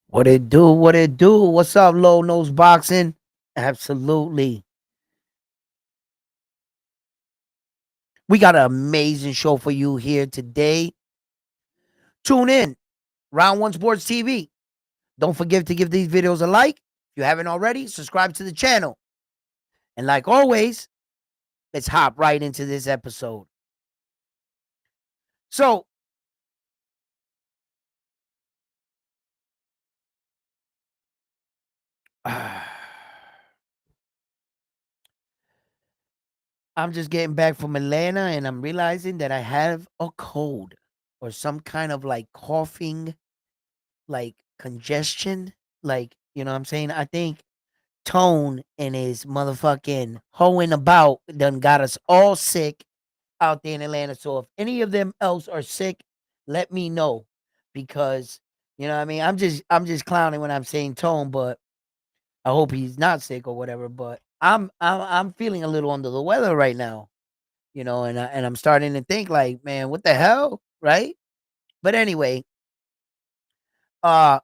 What it do? What it do? What's up, low nose boxing? Absolutely. We got an amazing show for you here today. Tune in, Round One Sports TV. Don't forget to give these videos a like. If you haven't already, subscribe to the channel. And like always, let's hop right into this episode. So, I'm just getting back from Atlanta and I'm realizing that I have a cold or some kind of like coughing, like congestion. Like, you know what I'm saying? I think Tone and his motherfucking hoeing about done got us all sick out there in Atlanta. So if any of them else are sick, let me know because you know what I mean. I'm just clowning when I'm saying Tone, but I hope he's not sick or whatever. But I'm feeling a little under the weather right now, and I'm starting to think like, man, what the hell, right? But anyway, uh,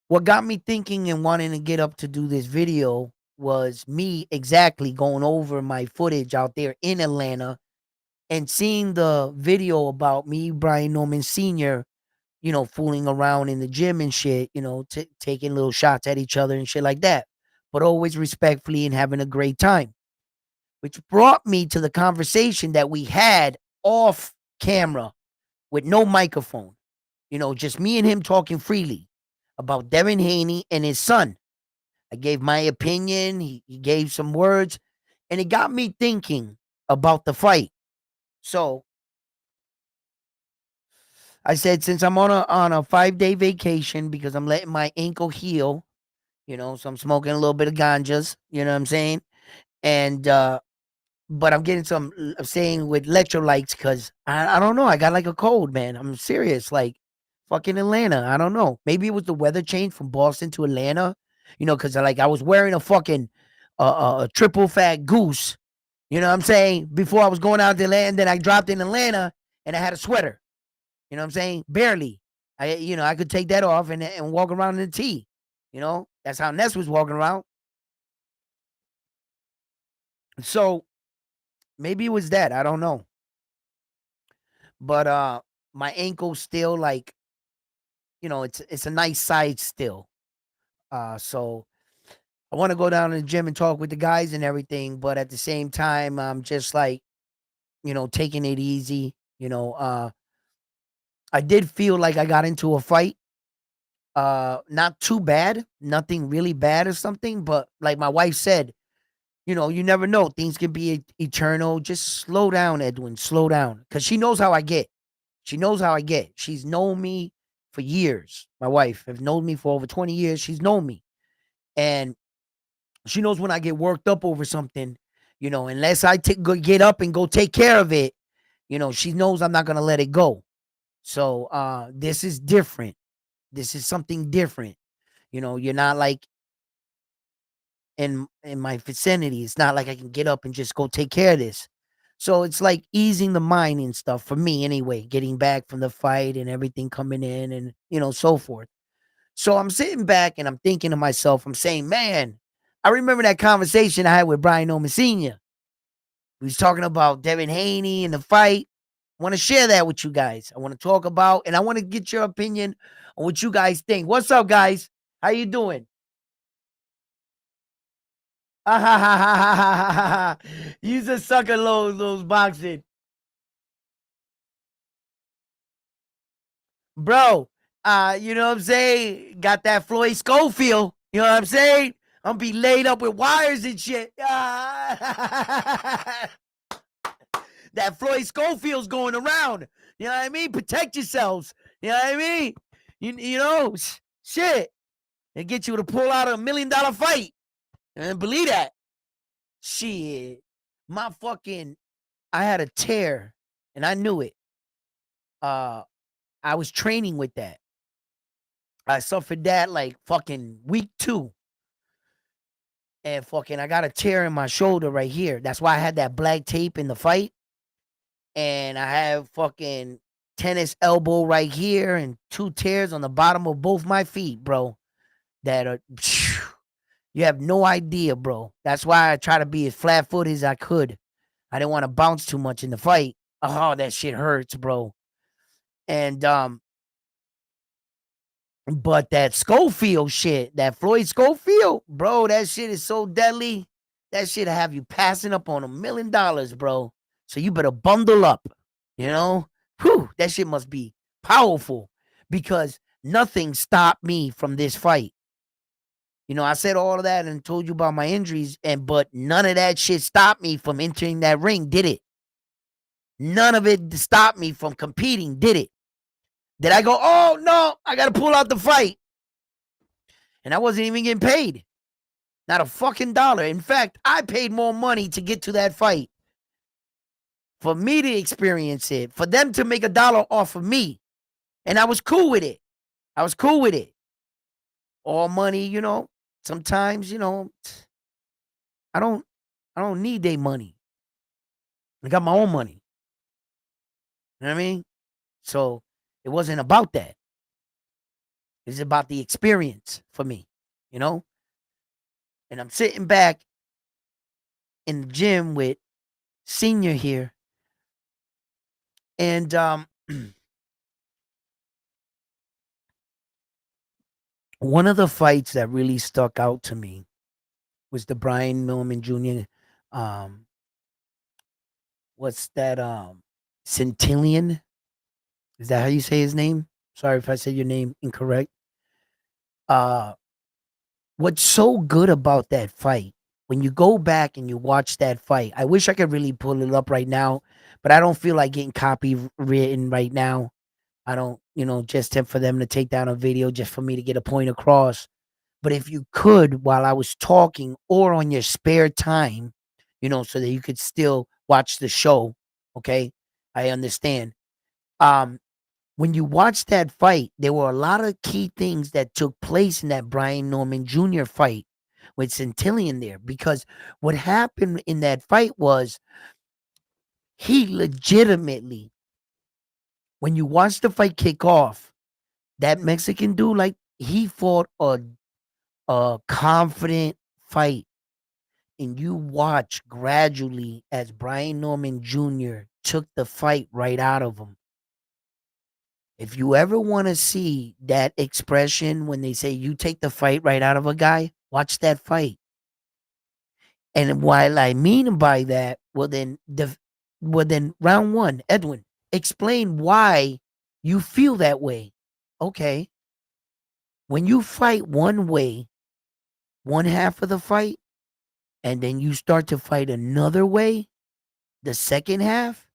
what got me thinking and wanting to get up to do this video was me exactly going over my footage out there in Atlanta and seeing the video about me, Brian Norman Sr., fooling around in the gym and shit, taking little shots at each other and shit like that, but always respectfully and having a great time. Which brought me to the conversation that we had off camera with no microphone, just me and him talking freely about Devin Haney and his son. I gave my opinion. He gave some words, and it got me thinking about the fight. So I said, since I'm on a 5-day vacation because I'm letting my ankle heal, so I'm smoking a little bit of ganjas. You know what I'm saying? And but I'm getting some saying with electrolytes because I don't know. I got like a cold, man. I'm serious. Like fucking Atlanta. I don't know. Maybe it was the weather change from Boston to Atlanta. Because like I was wearing a fucking a triple fat goose. You know what I'm saying? Before I was going out to Atlanta, and then I dropped in Atlanta and I had a sweater. You know what I'm saying? Barely. I could take that off and walk around in the tee. That's how Ness was walking around. So maybe it was that. I don't know. But my ankle still like, it's a nice size still. So I want to go down to the gym and talk with the guys and everything, but at the same time, I'm just like, taking it easy. I did feel like I got into a fight. Not too bad, nothing really bad or something, but like my wife said, you never know. Things can be eternal. Just slow down, Edwin. Slow down. Cause she knows how I get. She knows how I get. She's known me for years. My wife has known me for over 20 years. She's known me. And she knows when I get worked up over something, unless I get up and go take care of it, she knows I'm not gonna let it go. So this is different. This is something different. You're not like in my vicinity. It's not like I can get up and just go take care of this. So it's like easing the mind and stuff for me anyway, getting back from the fight and everything coming in and so forth. So I'm sitting back and I'm thinking to myself, I'm saying, man, I remember that conversation I had with Brian Norman Sr. We was talking about Devin Haney and the fight. I want to share that with you guys. I want to talk about and I want to get your opinion on what you guys think. What's up, guys? How you doing? You just sucker those boxing. Bro, you know what I'm saying? Got that Floyd Schofield. You know what I'm saying? I'm be laid up with wires and shit. That Floyd Schofield's going around. You know what I mean? Protect yourselves. You know what I mean? Shit. It get you to pull out $1 million fight. And believe that. Shit. My fucking I had a tear and I knew it. I was training with that. I suffered that like fucking week 2. And fucking I got a tear in my shoulder right here. That's why I had that black tape in the fight. And I have fucking tennis elbow right here and 2 tears on the bottom of both my feet, bro. that are you have no idea, bro. That's why I try to be as flat footed as I could. I didn't want to bounce too much in the fight. Oh, that shit hurts, bro. And but that Schofield shit, that Floyd Schofield, bro, that shit is so deadly. That shit have you passing up on $1 million, bro. So you better bundle up, you know? Whew, that shit must be powerful because nothing stopped me from this fight. You know, I said all of that and told you about my injuries, but none of that shit stopped me from entering that ring, did it? None of it stopped me from competing, did it? Did I go, oh no, I gotta pull out the fight? And I wasn't even getting paid. Not a fucking dollar. In fact, I paid more money to get to that fight. For me to experience it, for them to make $1 off of me. And I was cool with it. I was cool with it. All money, you know, sometimes, you know, I don't need their money. I got my own money. You know what I mean? So it wasn't about that. It's about the experience for me, you know? And I'm sitting back in the gym with Senior here. And one of the fights that really stuck out to me was the Brian Millman Jr. What's that? Centillion? Is that how you say his name? Sorry if I said your name incorrect. Uh, what's so good about that fight? When you go back and you watch that fight, I wish I could really pull it up right now, but I don't feel like getting copywritten right now. I don't, you know, for them to take down a video just for me to get a point across. But if you could, while I was talking or on your spare time, you know, so that you could still watch the show, okay? I understand. When you watch that fight, there were a lot of key things that took place in that Brian Norman Jr. fight with Centillion there. Because what happened in that fight was he legitimately, when you watch the fight kick off, that Mexican dude, like he fought a confident fight. And you watch gradually as Brian Norman Jr. took the fight right out of him. If you ever want to see that expression when they say you take the fight right out of a guy, watch that fight. And while I mean by that, well then round one, Edwin, explain why you feel that way. Okay. When you fight one way, one half of the fight, and then you start to fight another way, the second half,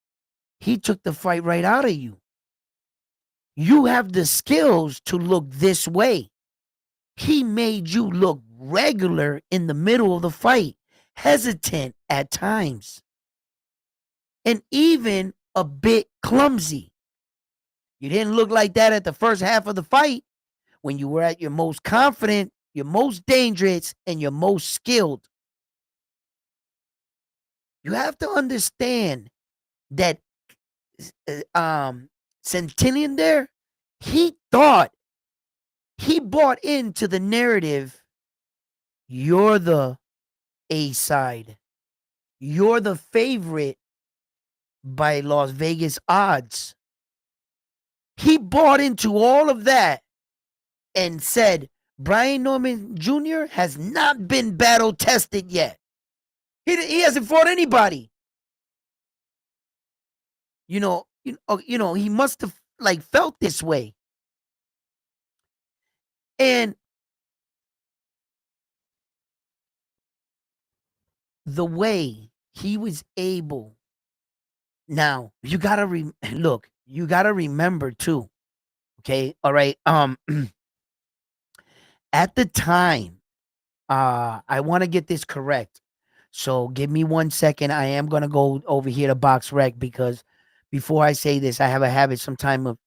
he took the fight right out of you. You have the skills to look this way. He made you look regular in the middle of the fight, hesitant at times, and even a bit clumsy. You didn't look like that at the first half of the fight when you were at your most confident, your most dangerous, and your most skilled. You have to understand that Centillion there, he thought, he bought into the narrative, you're the A side. You're the favorite by Las Vegas odds. He bought into all of that and said Brian Norman Jr. has not been battle tested yet. He hasn't fought anybody. He must have like felt this way. And the way he was able, now you gotta look, you gotta remember too. Okay, all right. At the time, I want to get this correct. So give me 1 second. I am gonna go over here to Box Rec because before I say this, I have a habit sometime of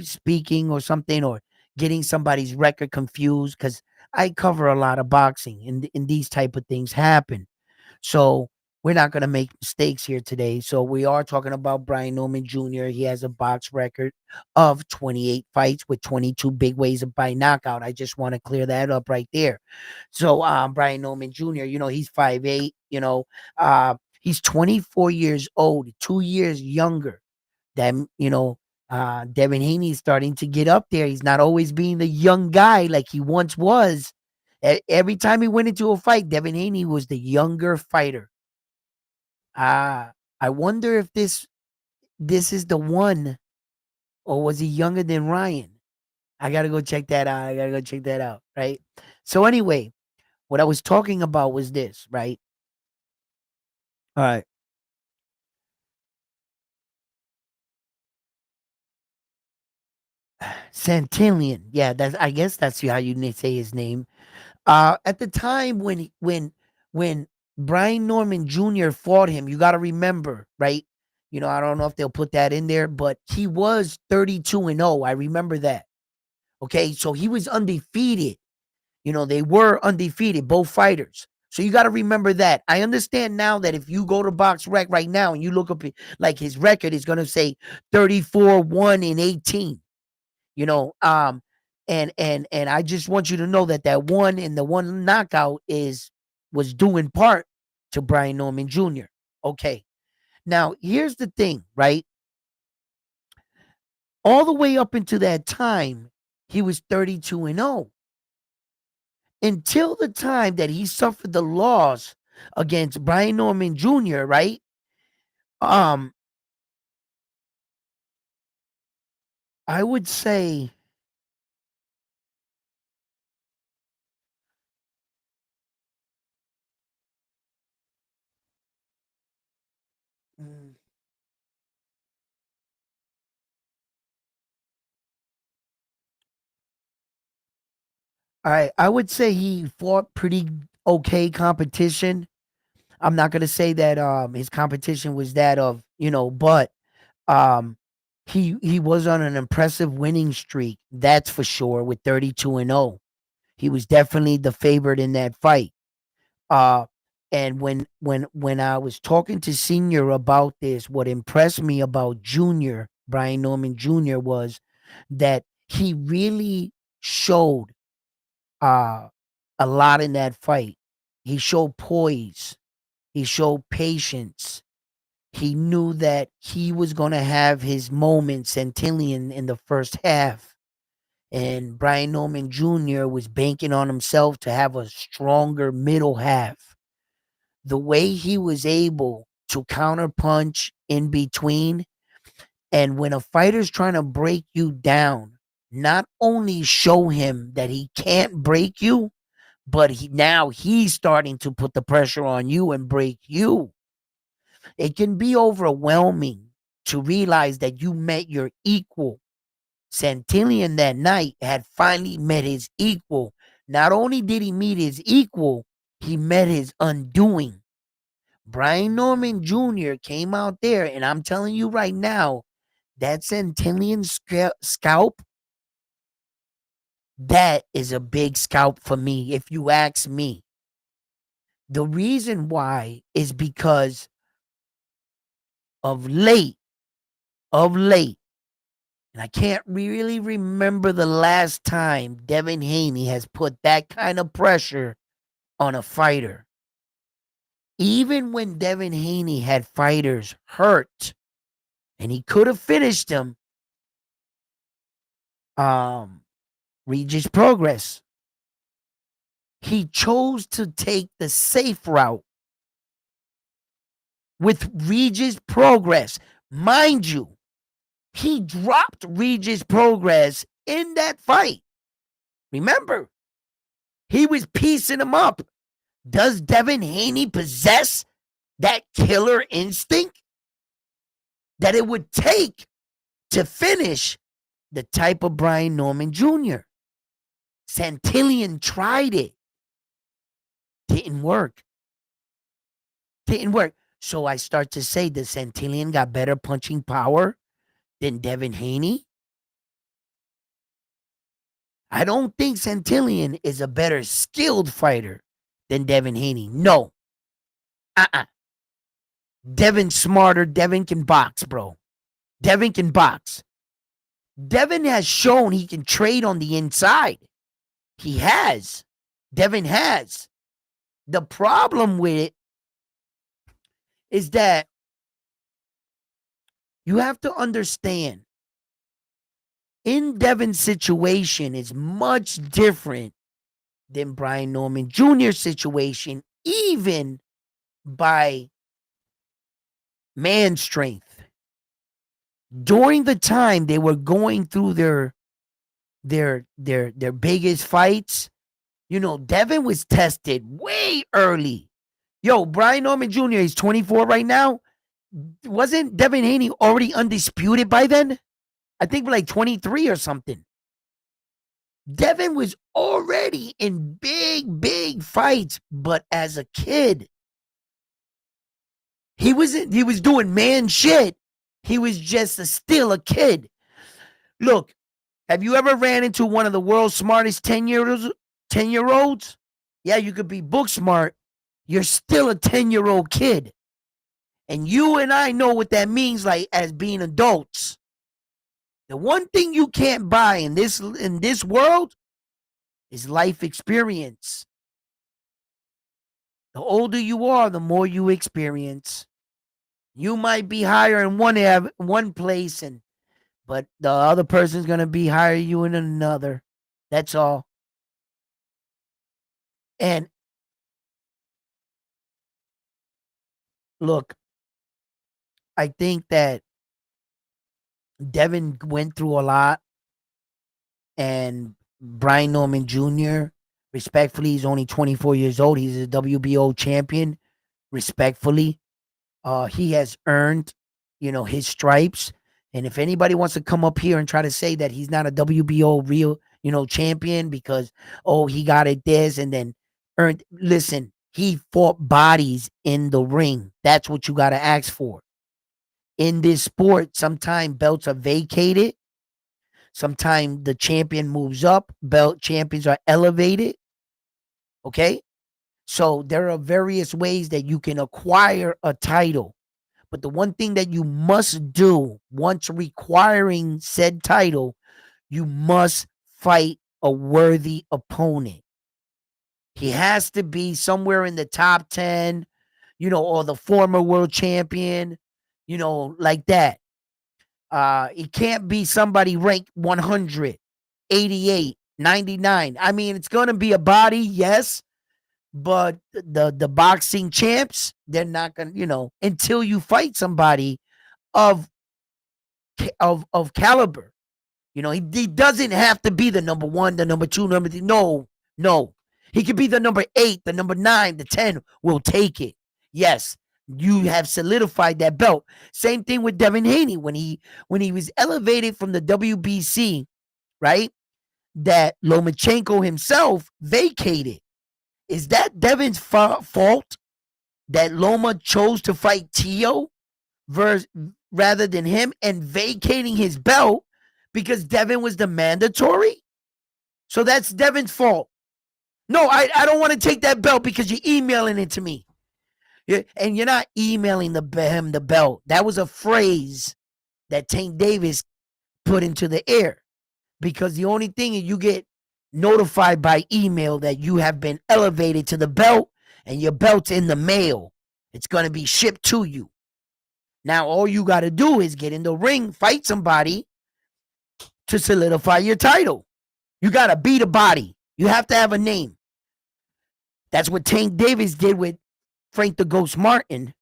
speaking or something or getting somebody's record confused because I cover a lot of boxing and these type of things happen. So we're not going to make mistakes here today. So we are talking about Brian Norman Jr. He has a box record of 28 fights with 22 big ways of by knockout. I just want to clear that up right there. So Brian Norman Jr., he's 5'8", he's 24 years old, 2 years younger than, Devin Haney is starting to get up there. He's not always being the young guy like he once was. Every time he went into a fight, Devin Haney was the younger fighter. I wonder if this is the one, or was he younger than Ryan? I gotta go check that out. Right. So anyway, what I was talking about was this, right? All right. Santillion. Yeah, I guess that's how you say his name. At the time when Brian Norman Jr. fought him, you got to remember, right? I don't know if they'll put that in there, but he was 32-0. I remember that. Okay, so he was undefeated. They were undefeated, both fighters. So you got to remember that. I understand now that if you go to Box Rec right now and you look up like his record is going to say 34-1-18. You know, and I just want you to know that one and the one knockout was due in part to Brian Norman Jr. Okay. Now, here's the thing, right? All the way up into that time, he was 32-0 until the time that he suffered the loss against Brian Norman Jr., right? Um, I would say mm, I would say he fought pretty okay competition. I'm not gonna say that his competition was that of, but um he was on an impressive winning streak, that's for sure, with 32-0. He was definitely the favorite in that fight. Uh and when I was talking to Senior about this, what impressed me about Junior, Brian Norman Jr., was that he really showed uh a lot in that fight. He showed poise, he showed patience. He knew that he was going to have his moment, Centillion, in the first half. And Brian Norman Jr. was banking on himself to have a stronger middle half. The way he was able to counterpunch in between, and when a fighter's trying to break you down, not only show him that he can't break you, but now he's starting to put the pressure on you and break you. It can be overwhelming to realize that you met your equal. Santillion that night had finally met his equal. Not only did he meet his equal, he met his undoing. Brian Norman Jr. came out there, and I'm telling you right now, that Santillion scalp, that is a big scalp for me, if you ask me. The reason why is because of late, of late, and I can't really remember the last time Devin Haney has put that kind of pressure on a fighter. Even when Devin Haney had fighters hurt and he could have finished them, um, Regis Progress, he chose to take the safe route with Regis Progress. Mind you, he dropped Regis Progress in that fight. Remember, he was piecing him up. Does Devin Haney possess that killer instinct that it would take to finish the type of Brian Norman Jr.? Santillion tried it. Didn't work. Didn't work. So I start to say, does Santillion got better punching power than Devin Haney? I don't think Santillion is a better skilled fighter than Devin Haney. No. Uh-uh. Devin's smarter. Devin can box, bro. Devin can box. Devin has shown he can trade on the inside. He has. Devin has. The problem with it is that you have to understand in Devin's situation is much different than Brian Norman Jr.'s situation, even by man strength. During the time they were going through their biggest fights, you know, Devin was tested way early. Yo, Brian Norman Jr. is 24 right now. Wasn't Devin Haney already undisputed by then? I think like 23 or something. Devin was already in big fights, but as a kid, he was doing man shit. He was just still a kid. Look, have you ever ran into one of the world's smartest 10-year-olds? Yeah, you could be book smart. You're still a 10-year-old kid. And you and I know what that means, like, as being adults. The one thing you can't buy in this world is life experience. The older you are, the more you experience. You might be higher in one place, but the other person's gonna be higher you in another. That's all. And look, I think that Devin went through a lot, and Brian Norman Jr., respectfully, he's only 24 years old. He's a WBO champion. Respectfully, he has earned, his stripes. And if anybody wants to come up here and try to say that he's not a WBO real, champion because, he got it this and then earned, listen, he fought bodies in the ring. That's what you got to ask for. In this sport, sometimes belts are vacated. Sometimes the champion moves up. Belt champions are elevated. Okay? So there are various ways that you can acquire a title. But the one thing that you must do once requiring said title, you must fight a worthy opponent. He has to be somewhere in the top 10, or the former world champion, like that. It can't be somebody ranked 100, 88, 99. I mean, it's going to be a body, yes, but the boxing champs, they're not going to, until you fight somebody of caliber. He doesn't have to be the number one, the number two, number three. No. He could be the number 8, the number 9, the 10. We'll take it. Yes, you have solidified that belt. Same thing with Devin Haney when he was elevated from the WBC, right? That Lomachenko himself vacated. Is that Devin's fault that Loma chose to fight Tio rather than him and vacating his belt because Devin was the mandatory? So that's Devin's fault. No, I don't want to take that belt because you're emailing it to me. And you're not emailing him the belt. That was a phrase that Tank Davis put into the air because the only thing is you get notified by email that you have been elevated to the belt and your belt's in the mail. It's going to be shipped to you. Now, all you got to do is get in the ring, fight somebody to solidify your title. You got to beat a body. You have to have a name. That's what Tank Davis did with Frank the Ghost Martin.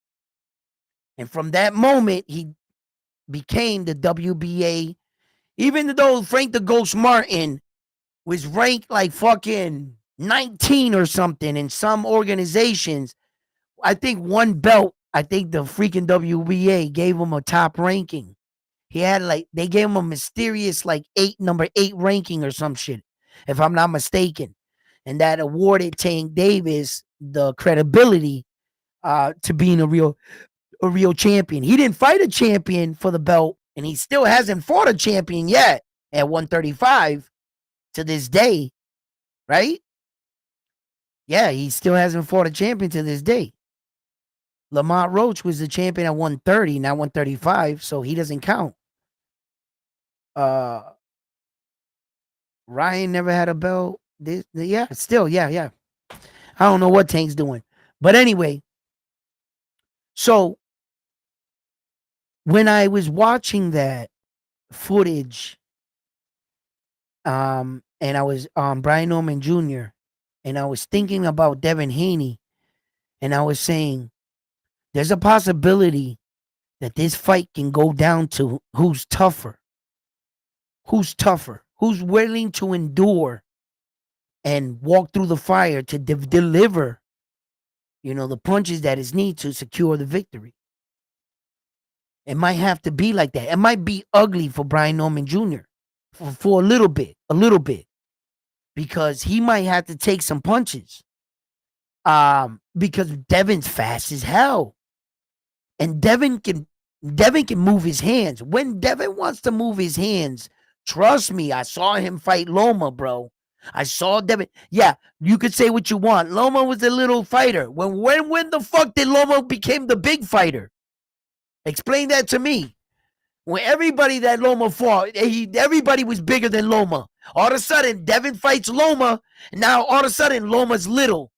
And from that moment, he became the WBA. Even though Frank the Ghost Martin was ranked like fucking 19 or something in some organizations, I think one belt, I think the freaking WBA gave him a top ranking. He had they gave him a mysterious number 8 ranking or some shit, if I'm not mistaken. And that awarded Tank Davis the credibility to being a real champion. He didn't fight a champion for the belt, and he still hasn't fought a champion yet at 135 to this day, right? Yeah, he still hasn't fought a champion to this day. Lamont Roach was the champion at 130, not 135, so he doesn't count. Uh, Ryan never had a belt. Yeah, still, yeah. I don't know what Tank's doing. But anyway, so when I was watching that footage, and I was Brian Norman Jr., and I was thinking about Devin Haney, and I was saying, there's a possibility that this fight can go down to who's tougher. Who's tougher? Who's willing to endure and walk through the fire to deliver, the punches that is needed to secure the victory. It might have to be like that. It might be ugly for Brian Norman Jr. for a little bit, because he might have to take some punches. Because Devin's fast as hell, and Devin can move his hands. When Devin wants to move his hands, trust me, I saw him fight Loma, bro. I saw Devin. Yeah, you could say what you want. Loma was a little fighter. When the fuck did Loma became the big fighter? Explain that to me. When everybody that Loma fought, everybody was bigger than Loma. All of a sudden, Devin fights Loma, and now all of a sudden, Loma's little.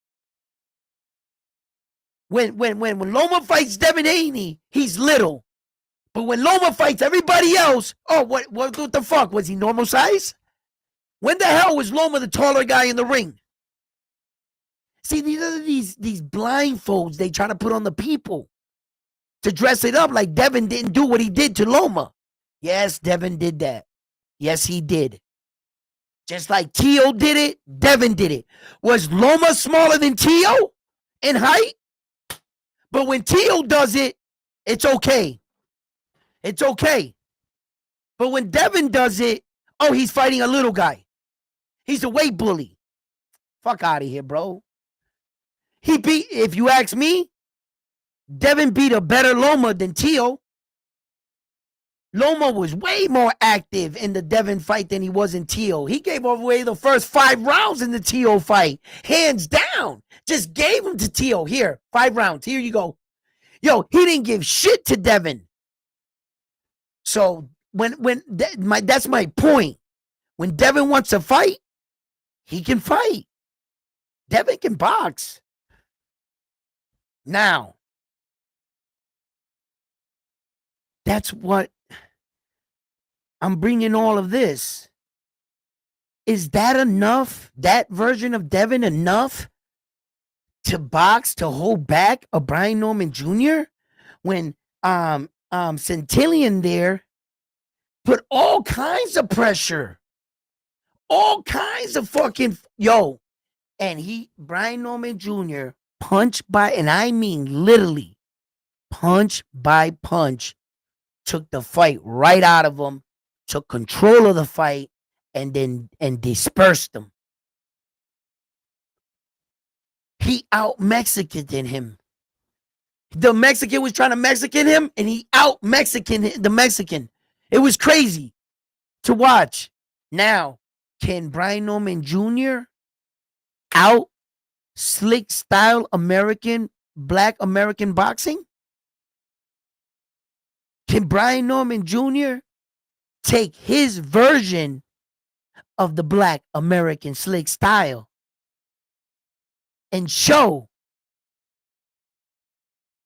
When Loma fights Devin Haney, he's little. But when Loma fights everybody else, what the fuck? Was he normal size? When the hell was Loma the taller guy in the ring? See, these blindfolds they try to put on the people to dress it up like Devin didn't do what he did to Loma. Yes, Devin did that. Yes, he did. Just like Tio did it, Devin did it. Was Loma smaller than Tio in height? But when Tio does it, it's okay. It's okay. But when Devin does it, he's fighting a little guy. He's a weight bully. Fuck out of here, bro. If you ask me, Devin beat a better Loma than Tio. Loma was way more active in the Devin fight than he was in Tio. He gave away the first 5 rounds in the Tio fight. Hands down. Just gave him to Tio. Here, 5 rounds. Here you go. Yo, he didn't give shit to Devin. So that's my point. When Devin wants to fight, he can fight. Devin can box. Now, that's what I'm bringing all of this. Is that enough? That version of Devin enough to box, to hold back a Brian Norman Jr.? When Centillion there put all kinds of pressure, all kinds of fucking and Brian Norman Jr. punch by, and I mean literally punch by punch, took the fight right out of him, took control of the fight, and dispersed him. He out Mexicaned him. The Mexican was trying to Mexican him, and he out Mexican the Mexican. It was crazy to watch. Now, can Brian Norman Jr. out slick style black American boxing? Can Brian Norman Jr. take his version of the black American slick style and show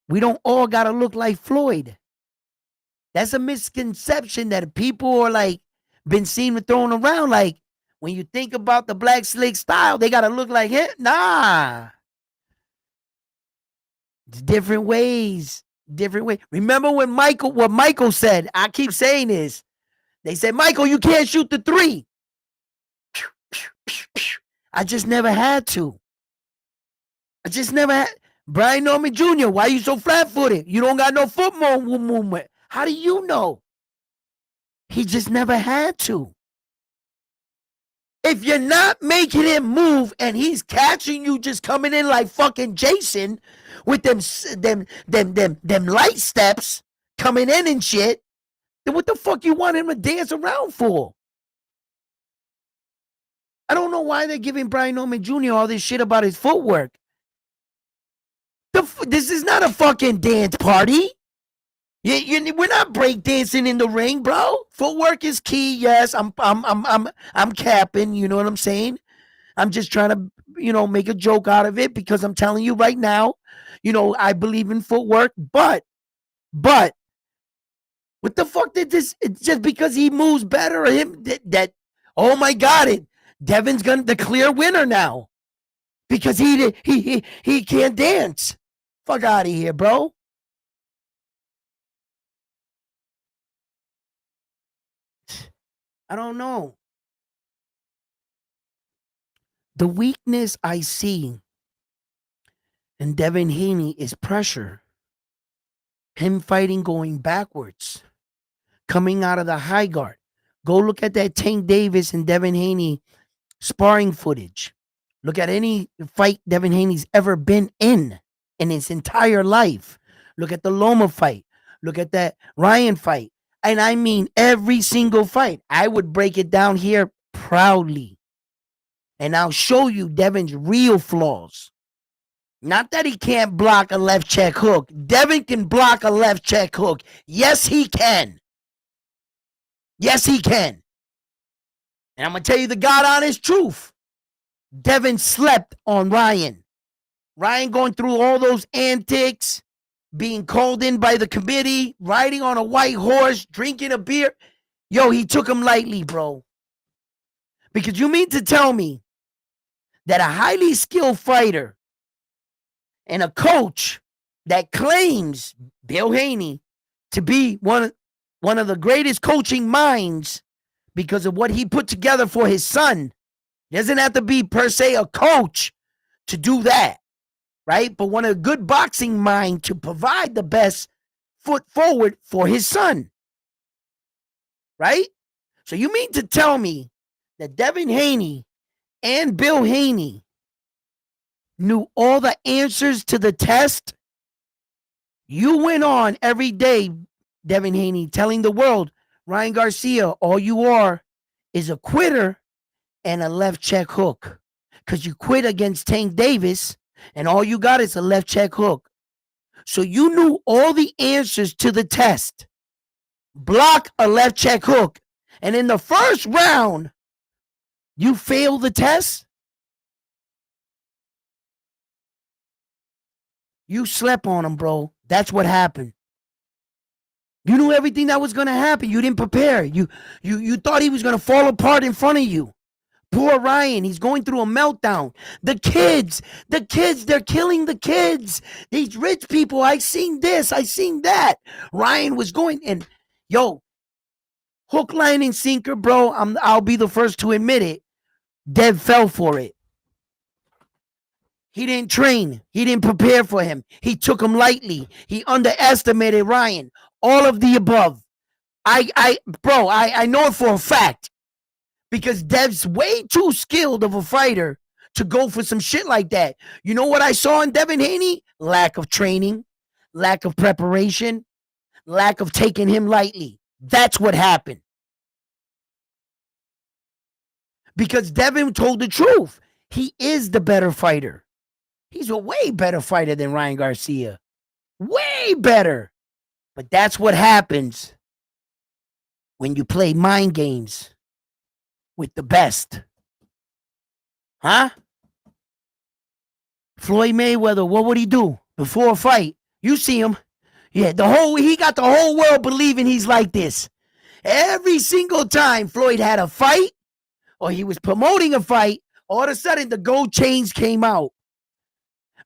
we don't all gotta look like Floyd? That's a misconception that people are like been seen throwing around. Like, when you think about the black slick style, they gotta look like him. Nah. It's different ways. Different way. Remember what Michael said? I keep saying this. They said, Michael, you can't shoot the 3. I just never had to. Brian Norman Jr., why you so flat-footed? You don't got no foot movement. How do you know? He just never had to. If you're not making him move and he's catching you just coming in like fucking Jason with them light steps coming in and shit, then what the fuck you want him to dance around for? I don't know why they're giving Brian Norman Jr. all this shit about his footwork. This is not a fucking dance party. We're not breakdancing in the ring, bro. Footwork is key. Yes, I'm capping. You know what I'm saying? I'm just trying to, make a joke out of it because I'm telling you right now, I believe in footwork. But what the fuck did this? It's just because he moves better, or him that. Oh my God! Devin's gonna the clear winner now because he can't dance. Fuck out of here, bro. I don't know. The weakness I see in Devin Haney is pressure. Him fighting going backwards, coming out of the high guard. Go look at that Tank Davis and Devin Haney sparring footage. Look at any fight Devin Haney's ever been in his entire life. Look at the Loma fight. Look at that Ryan fight. And I mean every single fight. I would break it down here proudly. And I'll show you Devin's real flaws. Not that he can't block a left check hook. Devin can block a left check hook. Yes, he can. Yes, he can. And I'm going to tell you the God honest truth. Devin slept on Ryan. Ryan going through all those antics, being called in by the committee, riding on a white horse, drinking a beer. Yo, he took him lightly, bro. Because you mean to tell me that a highly skilled fighter and a coach that claims Bill Haney to be one of the greatest coaching minds because of what he put together for his son. He doesn't have to be per se a coach to do that, right? But one of a good boxing mind to provide the best foot forward for his son, right? So you mean to tell me that Devin Haney and Bill Haney knew all the answers to the test? You went on every day, Devin Haney, telling the world, Ryan Garcia, all you are is a quitter and a left check hook. Because you quit against Tank Davis and all you got is a left check hook. So you knew all the answers to the test. Block a left check hook. And in the first round, you failed the test? You slept on him, bro. That's what happened. You knew everything that was going to happen. You didn't prepare. You thought he was going to fall apart in front of you. Poor Ryan, he's going through a meltdown. The kids, they're killing the kids. These rich people, I seen this, I seen that. Ryan was going, and yo, hook, line, and sinker, bro. I'll be the first to admit it. Dev fell for it. He didn't train. He didn't prepare for him. He took him lightly. He underestimated Ryan. All of the above. I know it for a fact. Because Dev's way too skilled of a fighter to go for some shit like that. You know what I saw in Devin Haney? Lack of training, lack of preparation, lack of taking him lightly. That's what happened. Because Devin told the truth. He is the better fighter. He's a way better fighter than Ryan Garcia. Way better. But that's what happens when you play mind games with the best. Huh? Floyd Mayweather, what would he do before a fight? You see him. Yeah, he got the whole world believing he's like this. Every single time Floyd had a fight or he was promoting a fight, all of a sudden the gold chains came out.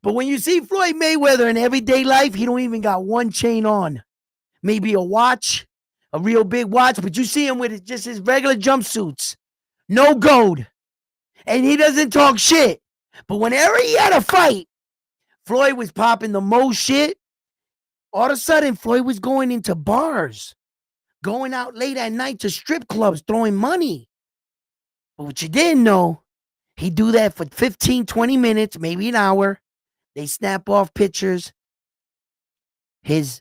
But when you see Floyd Mayweather in everyday life, he don't even got one chain on. Maybe a watch, a real big watch, but you see him with just his regular jumpsuits. No gold. And he doesn't talk shit. But whenever he had a fight, Floyd was popping the most shit. All of a sudden, Floyd was going into bars, going out late at night to strip clubs, throwing money. But what you didn't know, he'd do that for 15, 20 minutes, maybe an hour. They snap off pictures. His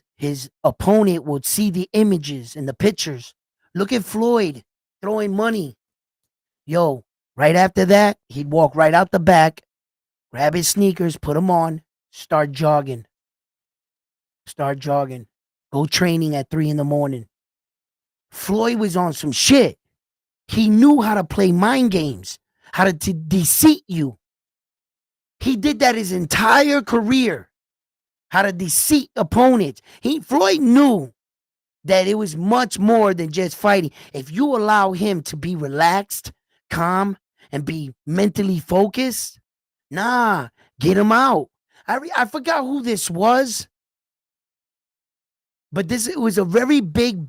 opponent would see the images and the pictures. Look at Floyd throwing money. Yo, right after that, he'd walk right out the back, grab his sneakers, put them on, Start jogging. Start jogging. Go training at 3 in the morning. Floyd was on some shit. He knew how to play mind games, how to deceive you. He did that his entire career, how to deceive opponents. Floyd knew that it was much more than just fighting. If you allow him to be relaxed, calm, and be mentally focused, nah, get him out. I forgot who this was, but it was a very big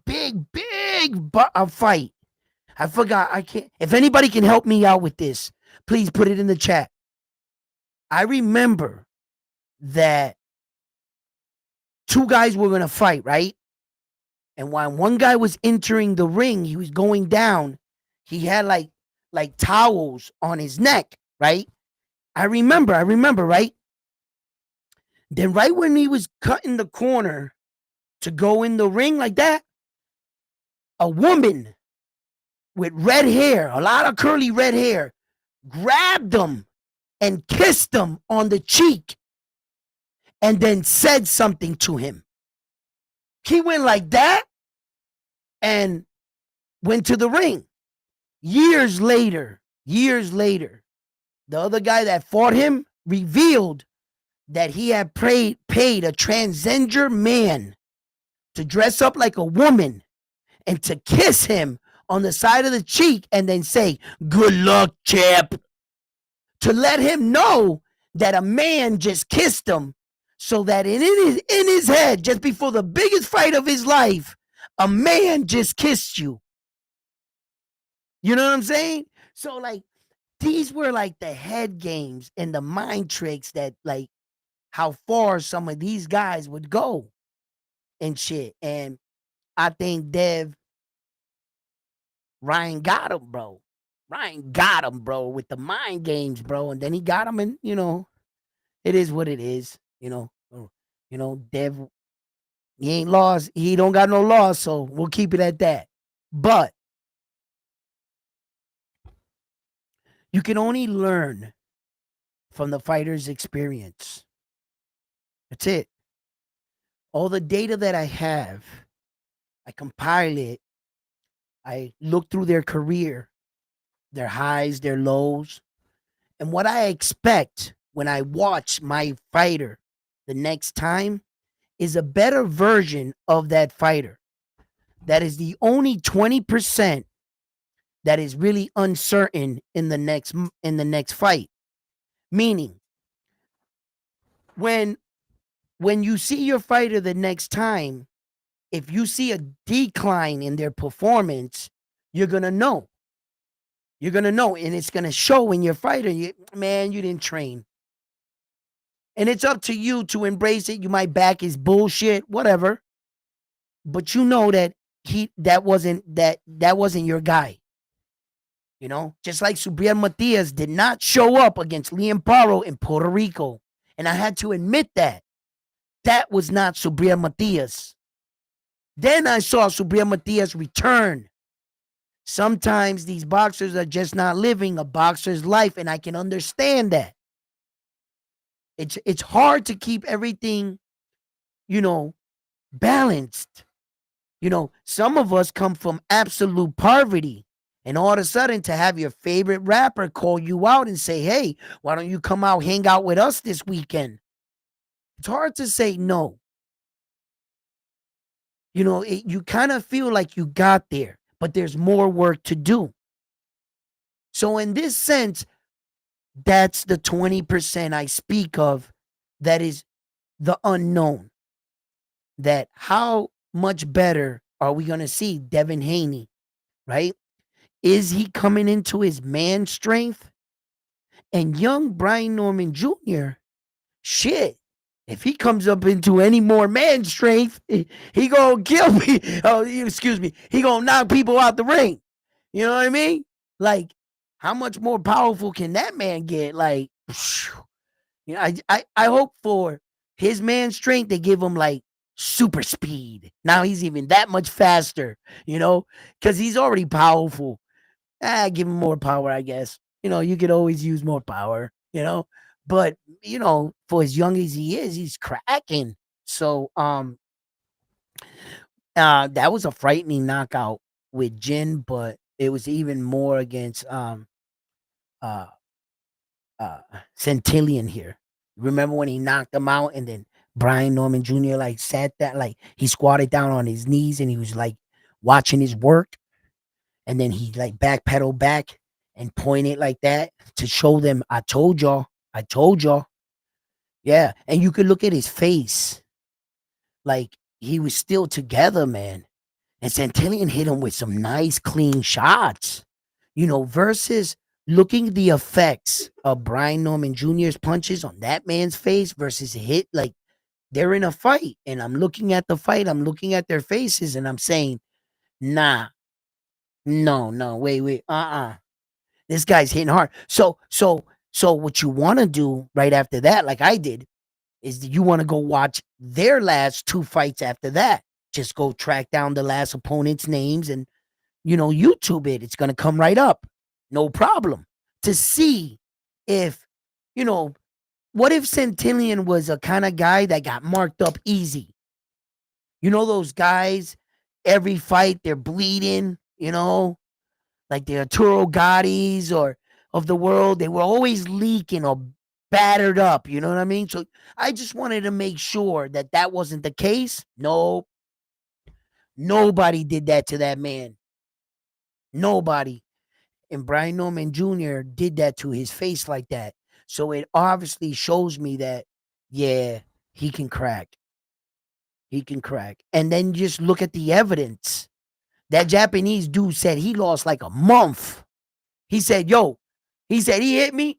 fight. I forgot. I can't. If anybody can help me out with this, please put it in the chat. I remember that two guys were going to fight, right? And while one guy was entering the ring, he was going down. He had like towels on his neck, right? I remember, right? Then right when he was cutting the corner to go in the ring like that, a woman with red hair, a lot of curly red hair, grabbed him and kissed him on the cheek and then said something to him. He went like that and went to the ring. Years later, the other guy that fought him revealed that he had paid a transgender man to dress up like a woman and to kiss him on the side of the cheek and then say, "Good luck, champ," to let him know that a man just kissed him, so that in his head, just before the biggest fight of his life, a man just kissed you. You know what I'm saying? So like, these were like the head games and the mind tricks that like how far some of these guys would go and shit. And I think Ryan got him, bro. Ryan got him, bro, with the mind games, bro. And then he got him, and it is what it is. Dev, he ain't lost. He don't got no loss, so we'll keep it at that. But you can only learn from the fighter's experience. That's it. All the data that I have, I compile it. I look through their career, their highs, their lows, and what I expect when I watch my fighter the next time is a better version of that fighter. That is the only 20% that is really uncertain in the next fight. Meaning, when you see your fighter the next time, if you see a decline in their performance, you're gonna know. You're gonna know, and it's gonna show in your fighter. Man, you didn't train. And it's up to you to embrace it. You might back his bullshit, whatever. But you know that that wasn't your guy. Just like Subriel Matias did not show up against Liam Paro in Puerto Rico. And I had to admit that was not Subriel Matias. Then I saw Subriel Matias return. Sometimes these boxers are just not living a boxer's life, and I can understand that. It's hard to keep everything, balanced. Some of us come from absolute poverty, and all of a sudden to have your favorite rapper call you out and say, "Hey, why don't you come out, hang out with us this weekend?" It's hard to say no. You kind of feel like you got there, but there's more work to do. So in this sense, that's the 20% I speak of, that is the unknown. That how much better are we going to see Devin Haney, right? Is he coming into his man strength? And young Brian Norman Jr., shit, if he comes up into any more man strength, he gonna kill me. Oh, excuse me. He gonna knock people out the ring. You know what I mean? Like, how much more powerful can that man get? Like, I hope for his man strength they give him like super speed. Now he's even that much faster, because he's already powerful. Give him more power, I guess. You could always use more power, But for as young as he is, he's cracking. So that was a frightening knockout with Jin, but it was even more against uh uh Centillion here. Remember when he knocked him out and then Brian Norman Jr. like sat that like he squatted down on his knees and he was like watching his work and then he like backpedaled back and pointed like that to show them I told y'all. I told y'all. Yeah. And you could look at his face. Like he was still together, man. And Santillion hit him with some nice clean shots. Versus looking at the effects of Brian Norman Jr.'s punches on that man's face versus a hit, like they're in a fight. And I'm looking at the fight, I'm looking at their faces, and I'm saying, nah, no, no, wait, This guy's hitting hard. So what you want to do right after that, like I did, is that you want to go watch their last two fights after that. Just go track down the last opponent's names and YouTube it. It's gonna come right up. No problem. To see if, you know, what if Centillion was a kind of guy that got marked up easy? Those guys, every fight they're bleeding, like the Arturo Gottis or of the world, they were always leaking or battered up. You know what I mean? So I just wanted to make sure that that wasn't the case. No, nobody did that to that man. Nobody. And Brian Norman Jr. did that to his face like that. So it obviously shows me that, yeah, he can crack. He can crack. And then just look at the evidence. That Japanese dude said he lost like a month. He said, he said he hit me.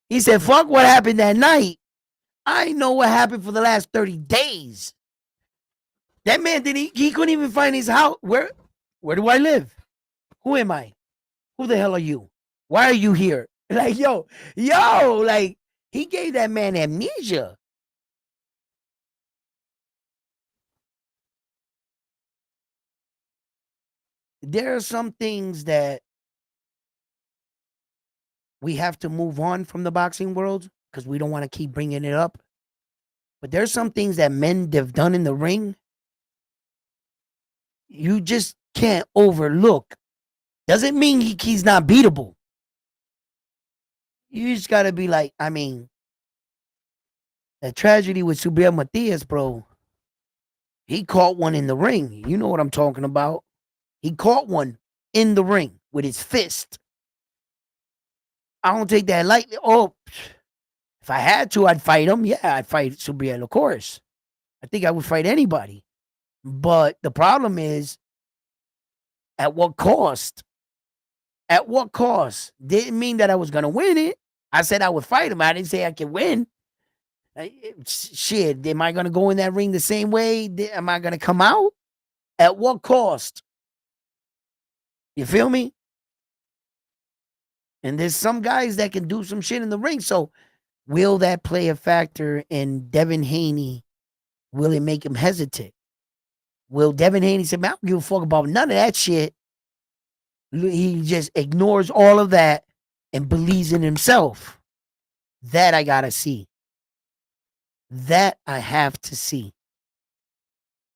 He said, fuck what happened that night. I know what happened for the last 30 days. That man he couldn't even find his house. Where do I live? Who am I? Who the hell are you? Why are you here? Like, like he gave that man amnesia. There are some things that we have to move on from the boxing world because we don't want to keep bringing it up. But there's some things that men have done in the ring you just can't overlook. Doesn't mean he's not beatable. You just gotta be like, I mean, that tragedy with Subriel Matias, bro. He caught one in the ring. You know what I'm talking about. He caught one in the ring with his fist. I don't take that lightly. Oh, if I had to, I'd fight him. Yeah, I'd fight Subriel, of course. I think I would fight anybody. But the problem is, at what cost? At what cost? Didn't mean that I was gonna win it. I said I would fight him. I didn't say I could win. Shit, am I gonna go in that ring the same way? Am I gonna come out? At what cost? You feel me? And there's some guys that can do some shit in the ring. So will that play a factor in Devin Haney? Will it make him hesitate? Will Devin Haney say, man, I don't give a fuck about none of that shit? He just ignores all of that and believes in himself. That I gotta see. That I have to see.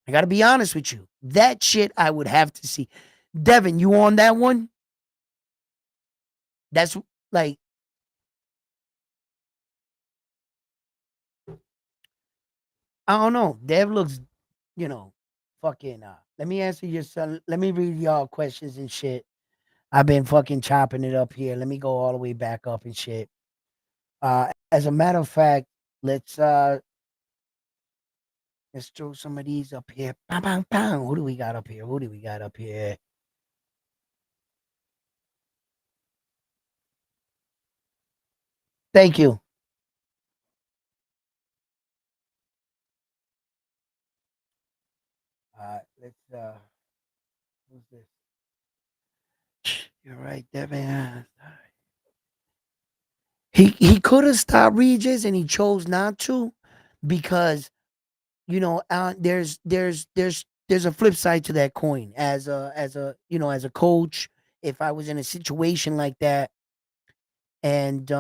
I gotta be honest with you. That shit I would have to see. Devin, you on that one? That's like, I don't know. Dev looks, fucking. Let me answer your son. Let me read y'all questions and shit. I've been fucking chopping it up here. Let me go all the way back up and shit. As a matter of fact, let's uh let's throw some of these up here. Bang, bang, bang. Who do we got up here? Who do we got up here? Thank you. Let's who's this? You're right, Devin. He could have stopped Regis and he chose not to because there's a flip side to that coin. As a coach, if I was in a situation like that and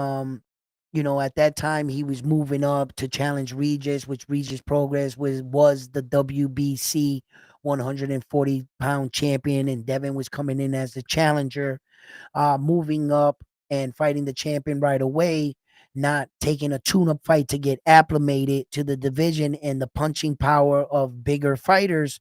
At that time he was moving up to challenge Regis, which Regis Progress was the WBC 140-pound champion, and Devin was coming in as the challenger, moving up and fighting the champion right away, not taking a tune-up fight to get acclimated to the division and the punching power of bigger fighters.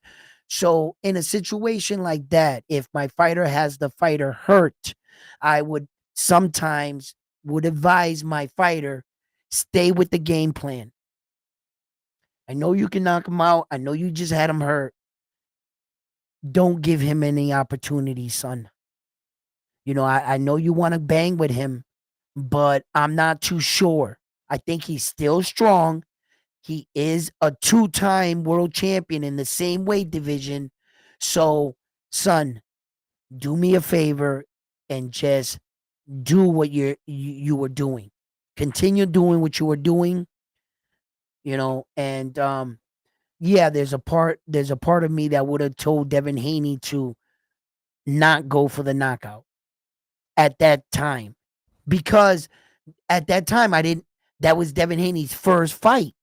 So in a situation like that, if my fighter has the fighter hurt, I would sometimes would advise my fighter, stay with the game plan. I know you can knock him out. I know you just had him hurt. Don't give him any opportunity, son. I know you want to bang with him, but I'm not too sure. I think he's still strong. He is a two-time world champion in the same weight division. So, son, do me a favor and just do what you were doing. Continue doing what you were doing, and yeah, there's a part of me that would have told Devin Haney to not go for the knockout at that time, because at that time I didn't that was Devin Haney's first fight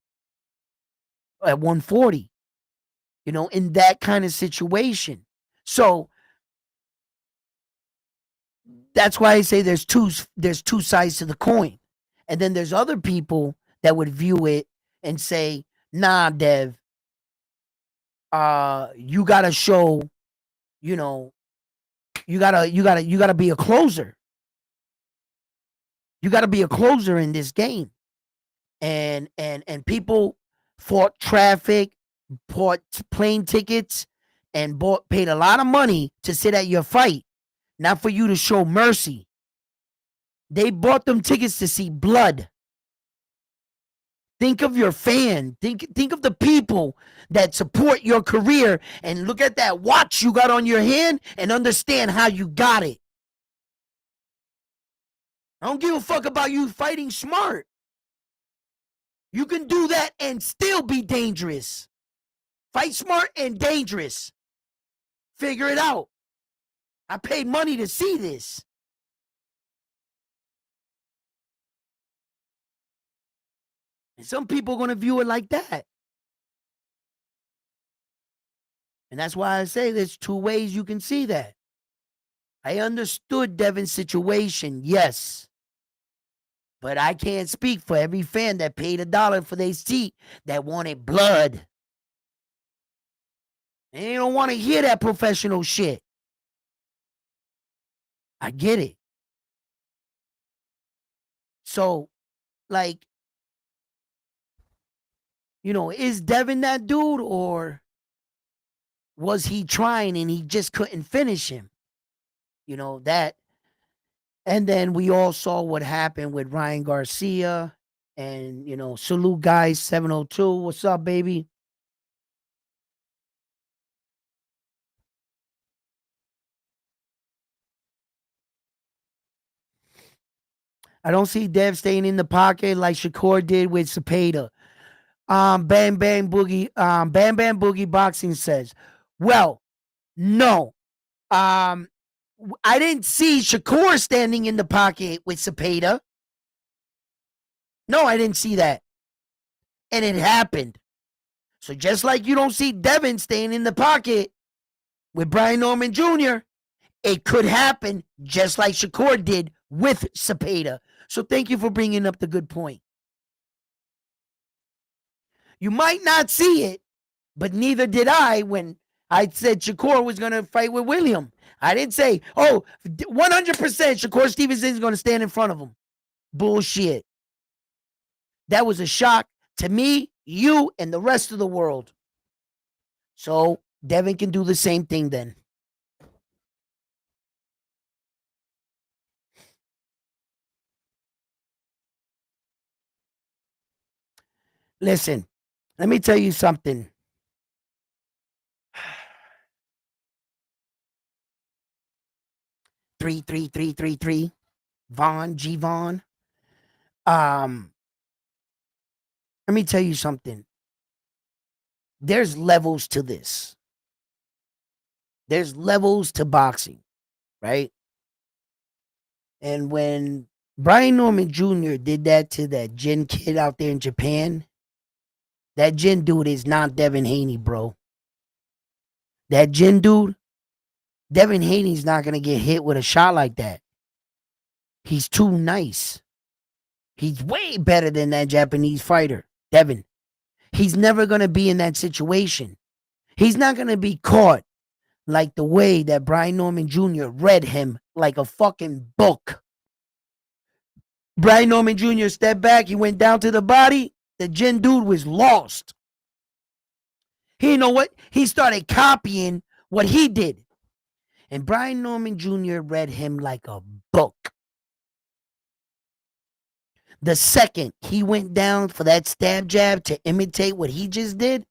at 140, in that kind of situation. So that's why I say there's two sides to the coin. And then there's other people that would view it and say, "Nah, Dev, you got to show, you know, you got to be a closer. You got to be a closer in this game." And people fought traffic, bought plane tickets, and paid a lot of money to sit at your fight, not for you to show mercy. They bought them tickets to see blood. Think of your fan. Think of the people that support your career, and look at that watch you got on your hand and understand how you got it. I don't give a fuck about you fighting smart. You can do that and still be dangerous. Fight smart and dangerous. Figure it out. I paid money to see this. And some people are going to view it like that. And that's why I say there's two ways you can see that. I understood Devin's situation, yes. But I can't speak for every fan that paid $1 for their seat that wanted blood. And they don't want to hear that professional shit. I get it. So, like, is Devin that dude, or was he trying and he just couldn't finish him? That. And then we all saw what happened with Ryan Garcia, and, salute guys 702. What's up, baby? I don't see Dev staying in the pocket like Shakur did with Cepeda. Bam Bam Boogie Boxing says, well, no. I didn't see Shakur standing in the pocket with Cepeda. No, I didn't see that. And it happened. So just like you don't see Devin staying in the pocket with Brian Norman Jr., it could happen just like Shakur did with Cepeda. So thank you for bringing up the good point. You might not see it, but neither did I when I said Shakur was going to fight with William. I didn't say, 100% Shakur Stevenson is going to stand in front of him. Bullshit. That was a shock to me, you, and the rest of the world. So Devin can do the same thing then. Listen, let me tell you something. Three. Vaughn, G Vaughn. Let me tell you something. There's levels to this. There's levels to boxing, right? And when Brian Norman Jr. did that to that Jin kid out there in Japan. That Jin dude is not Devin Haney, bro. That Jin dude, Devin Haney's not gonna get hit with a shot like that. He's too nice. He's way better than that Japanese fighter, Devin. He's never gonna be in that situation. He's not gonna be caught like the way that Brian Norman Jr. read him like a fucking book. Brian Norman Jr. stepped back. He went down to the body. The Jin dude was lost. He, you know what? He started copying what he did. And Brian Norman Jr. read him like a book. The second he went down for that stab jab to imitate what he just did,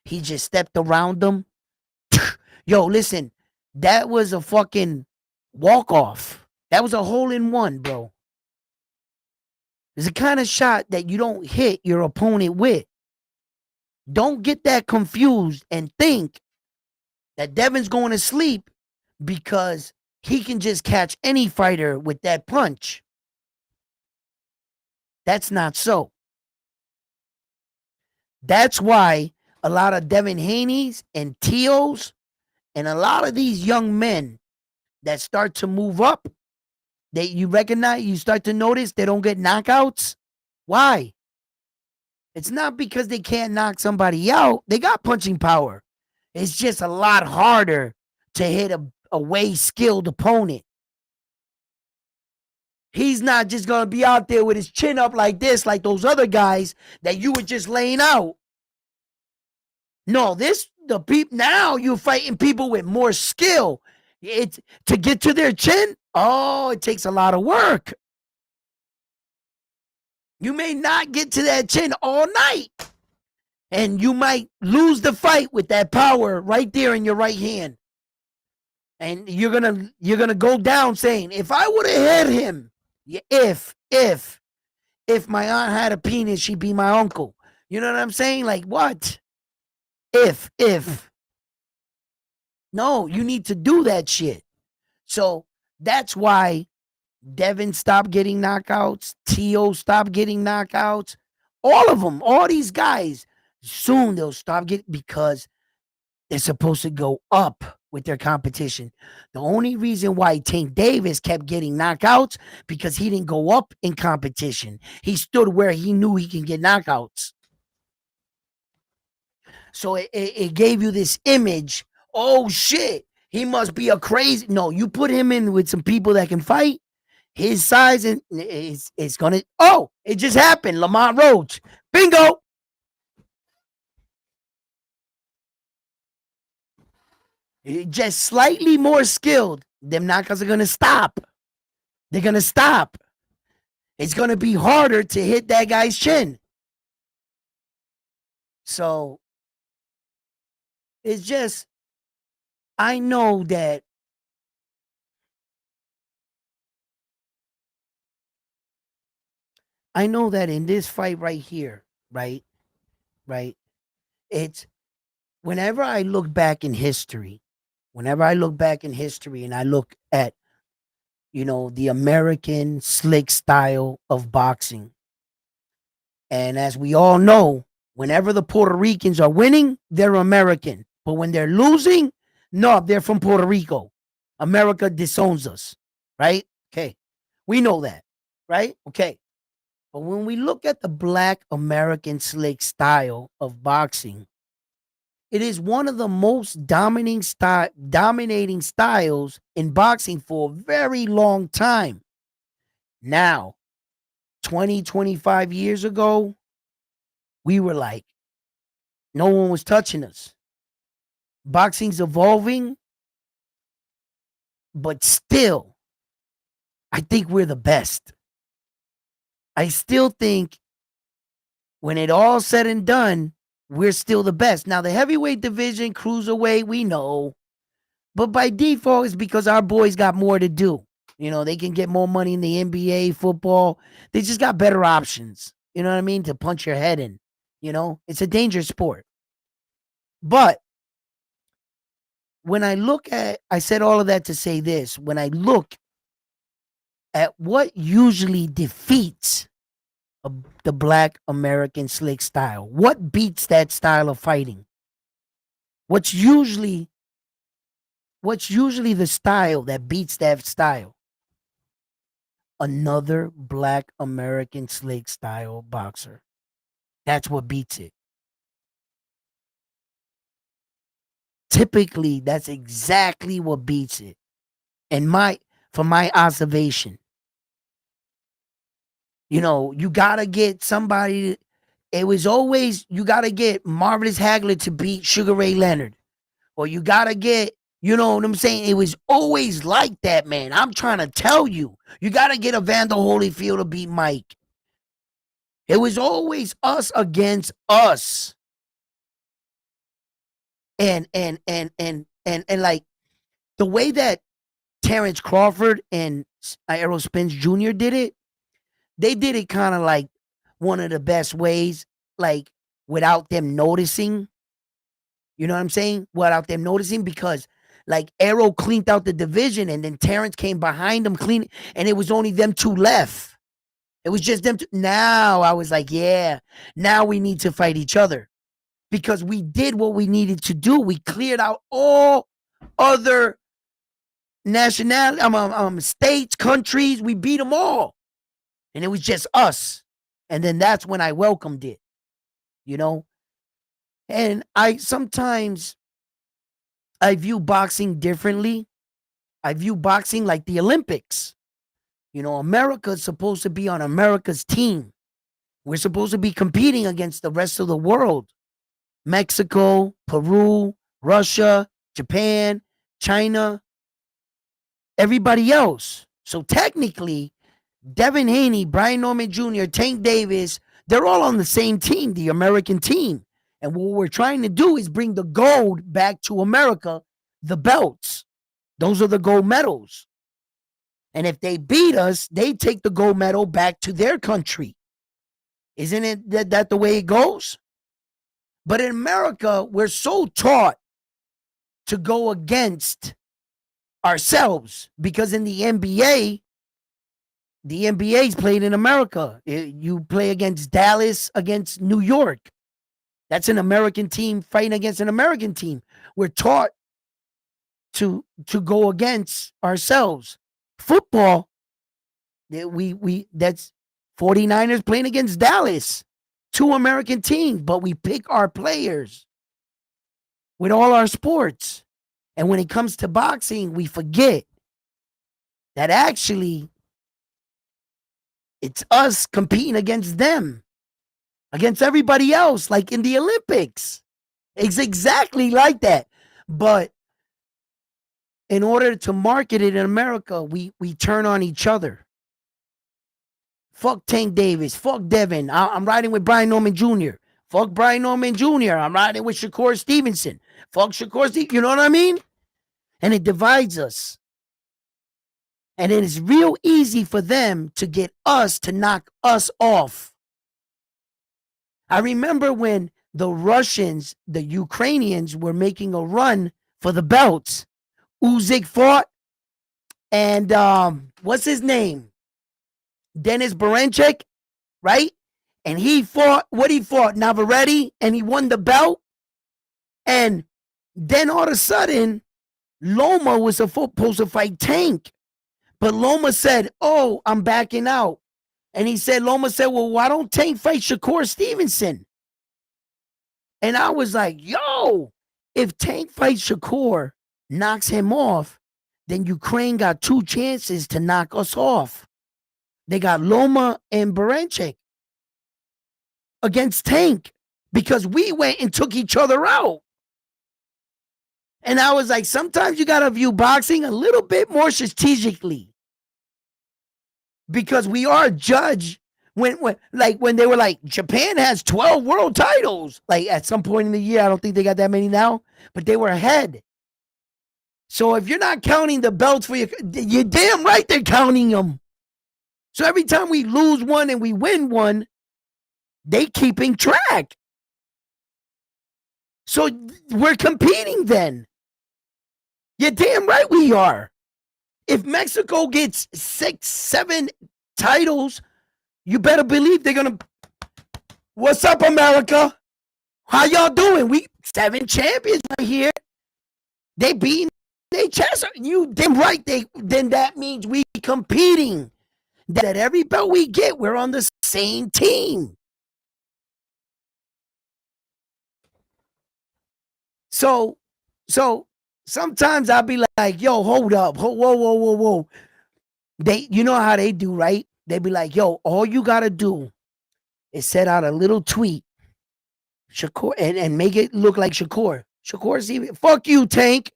he just stepped around him. Yo, listen, that was a fucking walk-off. That was a hole-in-one, bro. It's the kind of shot that you don't hit your opponent with. Don't get that confused and think that Devin's going to sleep because he can just catch any fighter with that punch. That's not so. That's why a lot of Devin Haney's and Teos and a lot of these young men that start to move up, that you recognize, you start to notice they don't get knockouts. Why? It's not because they can't knock somebody out. They got punching power. It's just a lot harder to hit a way skilled opponent. He's not just going to be out there with his chin up like this, like those other guys that you were just laying out. No, now you're fighting people with more skill. It's to get to their chin. Oh, it takes a lot of work. You may not get to that chin all night. And you might lose the fight with that power right there in your right hand. And you're gonna go down saying, if I would have hit him, if my aunt had a penis, she'd be my uncle. You know what I'm saying? Like what? If. No, you need to do that shit. So that's why Devin stopped getting knockouts. Tio stopped getting knockouts. All of them, all these guys, soon they'll stop getting, because they're supposed to go up with their competition. The only reason why Tank Davis kept getting knockouts because he didn't go up in competition. He stood where he knew he can get knockouts. So it gave you this image. Oh shit, he must be a crazy. No, you put him in with some people that can fight. His size and it's gonna. Oh, it just happened. Lamont Roach, bingo. Just slightly more skilled. Them knockouts are gonna stop. They're gonna stop. It's gonna be harder to hit that guy's chin. So it's just, I know that in this fight right here, right, it's whenever I look back in history, and I look at, the American slick style of boxing. And as we all know, whenever the Puerto Ricans are winning, they're American. But when they're losing, no, they're from Puerto Rico. America disowns us, right? Okay. We know that, right? Okay. But when we look at the Black American slick style of boxing, it is one of the most dominating styles in boxing for a very long time. Now, 20, 25 years ago, we were like, no one was touching us. Boxing's evolving, but still, I think we're the best. I still think when it all said and done, we're still the best. Now, the heavyweight division, cruiserweight, we know. But by default, it's because our boys got more to do. They can get more money in the NBA, football. They just got better options. You know what I mean? To punch your head in. It's a dangerous sport. But when I said all of that to say this, when I look at what usually defeats the Black American slick style. What beats that style of fighting? What's usually the style that beats that style? Another Black American slick style boxer. That's what beats it. Typically, that's exactly what beats it. And from my observation, you gotta get somebody. It was always you gotta get Marvelous Hagler to beat Sugar Ray Leonard, or you gotta get, you know what I'm saying? It was always like that, man. I'm trying to tell you, you gotta get Evander Holyfield to beat Mike. It was always us against us. And like the way that Terrence Crawford and Errol Spence Jr. did it, they did it kind of like one of the best ways, like without them noticing. You know what I'm saying? Without them noticing, because like Errol cleaned out the division and then Terrence came behind him clean, and it was only them two left. It was just them two. Now I was like, yeah, now we need to fight each other, because we did what we needed to do. We cleared out all other nationalities, states, countries. We beat them all. And it was just us. And then that's when I welcomed it, you know? And sometimes I view boxing differently. I view boxing like the Olympics. America's supposed to be on America's team. We're supposed to be competing against the rest of the world. Mexico, Peru, Russia, Japan, China, everybody else. So technically, Devin Haney, Brian Norman Jr., Tank Davis, they're all on the same team, the American team. And what we're trying to do is bring the gold back to America, the belts. Those are the gold medals. And if they beat us, they take the gold medal back to their country. Isn't it that the way it goes? But in America, we're so taught to go against ourselves, because in the NBA is played in America. You play against Dallas, against New York. That's an American team fighting against an American team. We're taught to go against ourselves. Football, that's 49ers playing against Dallas. Two American teams, but we pick our players with all our sports. And when it comes to boxing, we forget that actually it's us competing against them, against everybody else, like in the Olympics. It's exactly like that. But in order to market it in America, we turn on each other. Fuck Tank Davis. Fuck Devin. I'm riding with Brian Norman Jr. Fuck Brian Norman Jr. I'm riding with Shakur Stevenson. Fuck Shakur Stevenson. You know what I mean? And it divides us. And it is real easy for them to get us to knock us off. I remember when the Russians, the Ukrainians were making a run for the belts. Usyk fought, and what's his name? Denis Beranchyk, right? And he fought, Navarrete, and he won the belt. And then all of a sudden, Loma was supposed to fight Tank. But Loma said, oh, I'm backing out. And Loma said, well, why don't Tank fight Shakur Stevenson? And I was like, yo, if Tank fights Shakur, knocks him off, then Ukraine got two chances to knock us off. They got Loma and Beranchyk against Tank, because we went and took each other out. And I was like, sometimes you got to view boxing a little bit more strategically, because we are judged when they were like, Japan has 12 world titles. Like at some point in the year, I don't think they got that many now, but they were ahead. So if you're not counting the belts for you're damn right they're counting them. So every time we lose one and we win one, they keeping track. So we're competing then. You're damn right we are. if Mexico gets 6, 7 titles, you better believe they're gonna. What's up, America? How y'all doing? We 7 champions right here. They beating their chest. You damn right. Then that means we competing. That every belt we get, we're on the same team. So sometimes I'll be like, yo, hold up. Whoa. You know how they do, right? They be like, yo, all you gotta do is set out a little tweet, Shakur, and make it look like Shakur. Shakur, see, fuck you, Tank.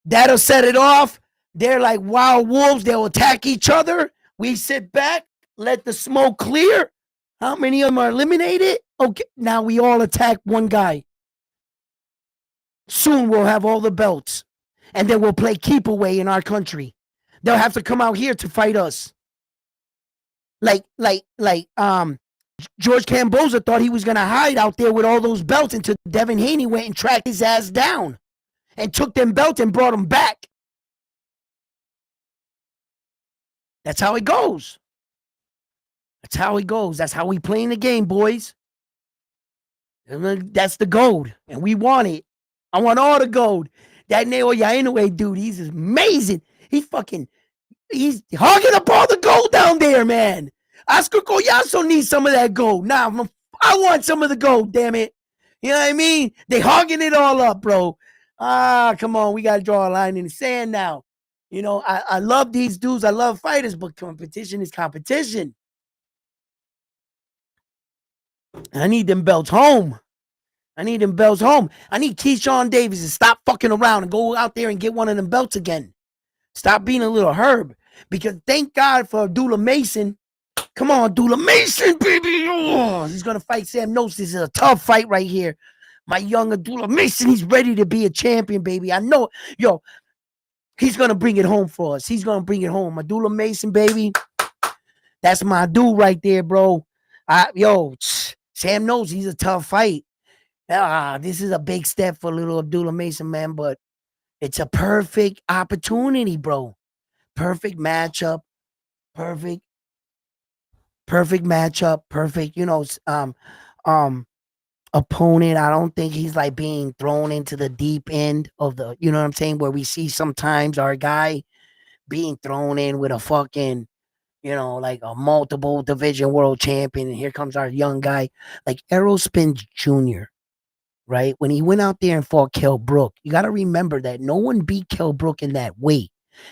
That'll set it off. They're like wild wolves. They'll attack each other. We sit back, let the smoke clear. How many of them are eliminated? Okay, now we all attack one guy. Soon we'll have all the belts. And then we'll play keep away in our country. They'll have to come out here to fight us. Like George Camboza thought he was gonna hide out there with all those belts until Devin Haney went and tracked his ass down and took them belts and brought them back. That's how it goes. That's how it goes. That's how we playing the game, boys. That's the gold, and we want it. I want all the gold. That Neo Yainoue dude, he's amazing. He's hogging up all the gold down there, man. Oscar Collazo needs some of that gold. Nah, I want some of the gold, damn it. You know what I mean? They hogging it all up, bro. Come on. We got to draw a line in the sand now. You know, I love these dudes. I love fighters, but competition is competition. I need them belts home. I need Keyshawn Davis to stop fucking around and go out there and get one of them belts again. Stop being a little herb. Because thank God for Abdullah Mason. Come on, Abdullah Mason, baby. Oh, he's going to fight Sam Notes. This is a tough fight right here. My young Abdullah Mason, he's ready to be a champion, baby. I know. Yo, he's going to bring it home for us. He's going to bring it home. Abdullah Mason, baby. That's my dude right there, bro. Sam knows he's a tough fight. This is a big step for little Abdullah Mason, man, but it's a perfect opportunity, bro. Perfect matchup. Perfect matchup. Perfect, opponent. I don't think he's like being thrown into the deep end of the, you know what I'm saying, where we see sometimes our guy being thrown in with a fucking, like a multiple division world champion, and here comes our young guy, like Errol Spence Jr., right? When he went out there and fought Kell Brook, you got to remember that no one beat Kell Brook in that weight.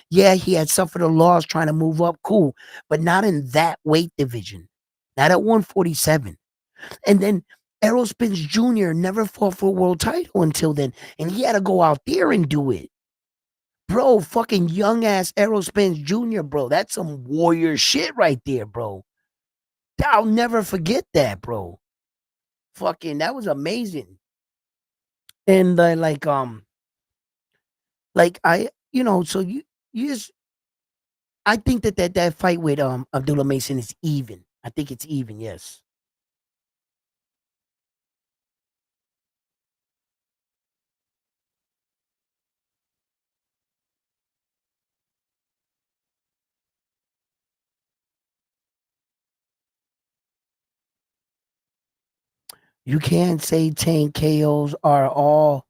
Yeah, he had suffered a loss trying to move up, cool, but not in that weight division, not at 147. And then Errol Spence Jr. never fought for a world title until then, and he had to go out there and do it. Bro, fucking young ass Errol Spence Jr., bro. That's some warrior shit right there, bro. I'll never forget that, bro. Fucking, that was amazing. And so you just, I think that fight with Abdullah Mason is even. I think it's even, yes. You can't say Tank KOs are all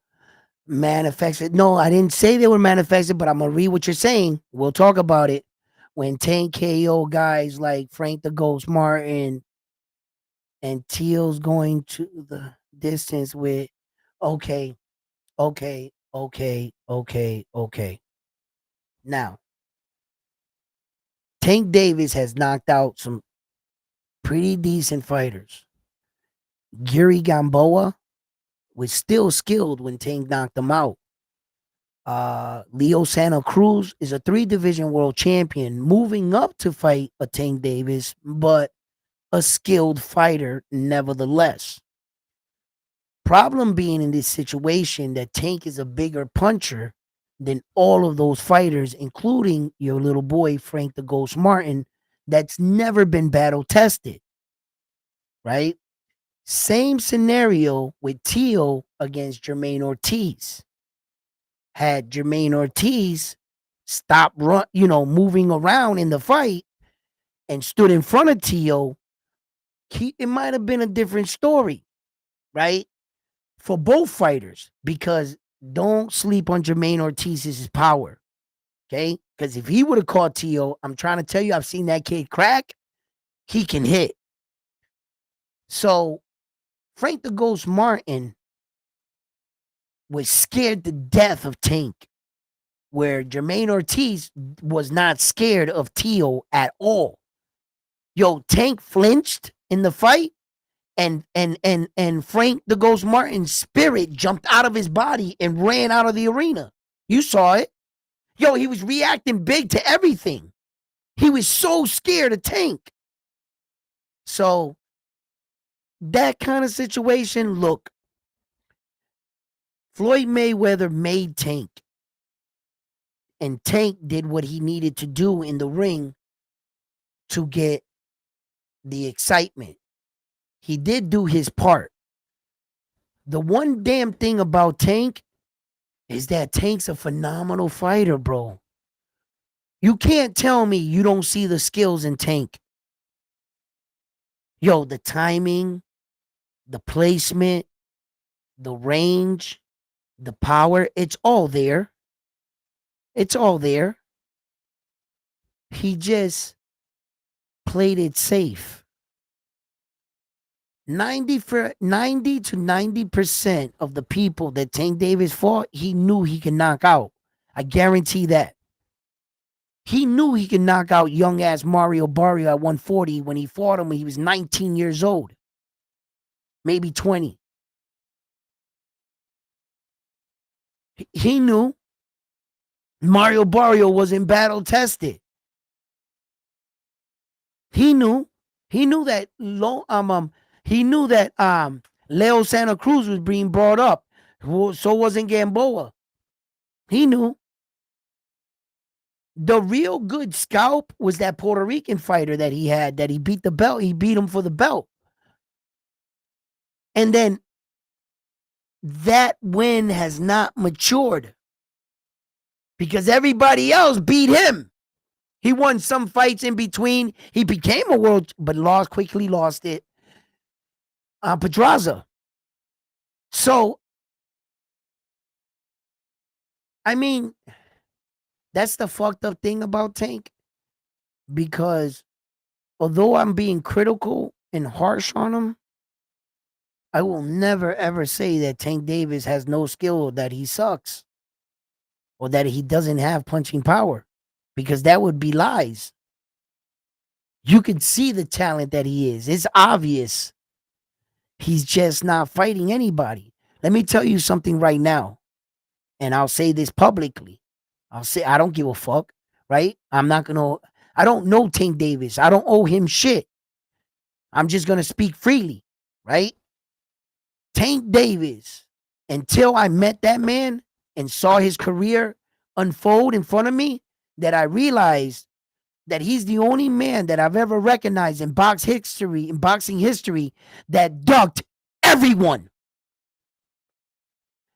manufactured. No, I didn't say they were manufactured, but I'm gonna read what you're saying. We'll talk about it. When Tank KO guys like Frank the Ghost Martin and Teal's going to the distance with, okay. Now, Tank Davis has knocked out some pretty decent fighters. Gary Gamboa was still skilled when Tank knocked him out. Leo Santa Cruz is a 3-division world champion, moving up to fight a Tank Davis, but a skilled fighter nevertheless. Problem being in this situation that Tank is a bigger puncher than all of those fighters, including your little boy, Frank the Ghost Martin, that's never been battle tested. Right? Same scenario with Teal against Jermaine Ortiz. Had Jermaine Ortiz stopped moving around in the fight and stood in front of Tio, it might have been a different story, right? For both fighters, because don't sleep on Jermaine Ortiz's power. Okay? Because if he would have caught Tio, I'm trying to tell you, I've seen that kid crack. He can hit. So Frank the Ghost Martin was scared to death of Tank, where Jermaine Ortiz was not scared of Tio at all. Yo, Tank flinched in the fight, and Frank the Ghost Martin's spirit jumped out of his body and ran out of the arena. You saw it. Yo, he was reacting big to everything. He was so scared of Tank. So that kind of situation, look, Floyd Mayweather made Tank. And Tank did what he needed to do in the ring to get the excitement. He did do his part. The one damn thing about Tank is that Tank's a phenomenal fighter, bro. You can't tell me you don't see the skills in Tank. Yo, the timing, the placement, the range, the power, it's all there. It's all there. He just played it safe. 90 to 90% of the people that Tank Davis fought, he knew he could knock out. I guarantee that. He knew he could knock out young ass Mario Barrio at 140 when he fought him when he was 19 years old. Maybe 20. He knew Mario Barrio wasn't battle tested. He knew that Leo Santa Cruz was being brought up. So wasn't Gamboa. He knew. The real good scalp was that Puerto Rican fighter that he had, that he beat the belt. He beat him for the belt. And then that win has not matured because everybody else beat him. He won some fights in between. He became a world, but quickly lost it. Pedraza. So, I mean, that's the fucked up thing about Tank. Because although I'm being critical and harsh on him, I will never ever say that Tank Davis has no skill, that he sucks, or that he doesn't have punching power, because that would be lies. You can see the talent that he is. It's obvious. He's just not fighting anybody. Let me tell you something right now, and I'll say this publicly. I'll say I don't give a fuck, right? I don't know Tank Davis. I don't owe him shit. I'm just gonna speak freely, right? Tank Davis, until I met that man and saw his career unfold in front of me, that I realized that he's the only man that I've ever recognized in boxing history that ducked everyone.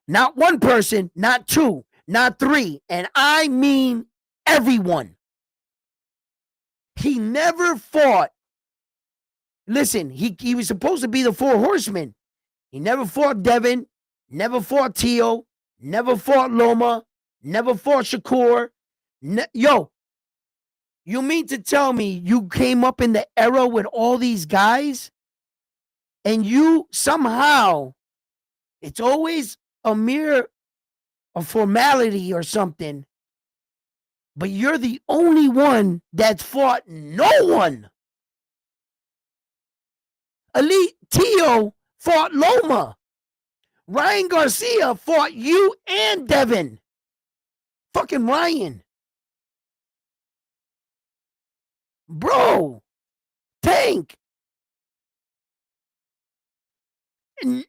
Not one person, not two, not three, and I mean everyone. He never fought. Listen, he was supposed to be the four horsemen. He never fought Devin, never fought Tio, never fought Loma, never fought Shakur. Yo, you mean to tell me you came up in the era with all these guys and you somehow, it's always a formality or something, but you're the only one that's fought no one. Elite Tio fought Loma. Ryan Garcia fought you and Devin. Fucking Ryan. Bro, Tank.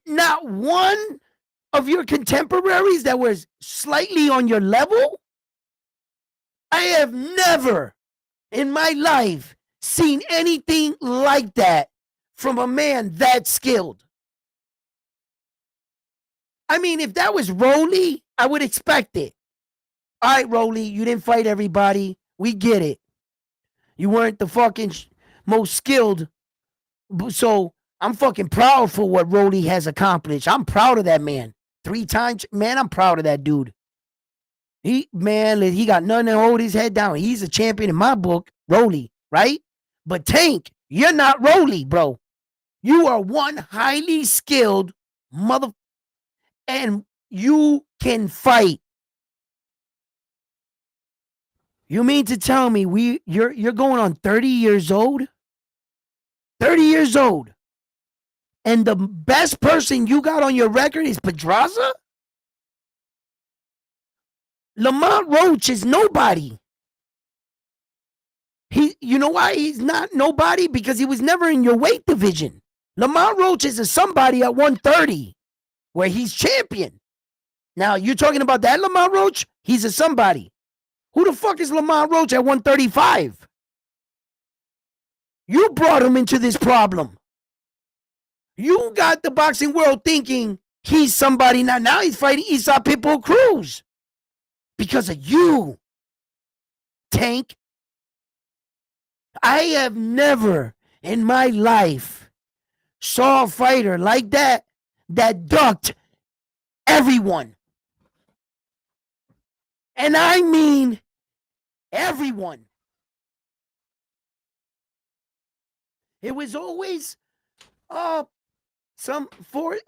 Not one of your contemporaries that was slightly on your level? I have never in my life seen anything like that from a man that skilled. I mean, if that was Rolly, I would expect it. All right, Rolly, you didn't fight everybody. We get it. You weren't the fucking most skilled. So I'm fucking proud for what Rolly has accomplished. I'm proud of that man. 3 times, man. I'm proud of that dude. He got nothing to hold his head down. He's a champion in my book, Rolly, right? But Tank, you're not Rolly, bro. You are one highly skilled mother, and you can fight. You mean to tell me you're going on 30 years old? 30 years old. And the best person you got on your record is Pedraza? Lamont Roach is nobody. You know why he's not nobody? Because he was never in your weight division. Lamont Roach is a somebody at 130, where he's champion. Now, you're talking about that Lamont Roach? He's a somebody. Who the fuck is Lamont Roach at 135? You brought him into this problem. You got the boxing world thinking he's somebody now. Now he's fighting Esau Pitbull Cruz. Because of you, Tank. I have never in my life saw a fighter like that ducked everyone. And I mean everyone. It was always an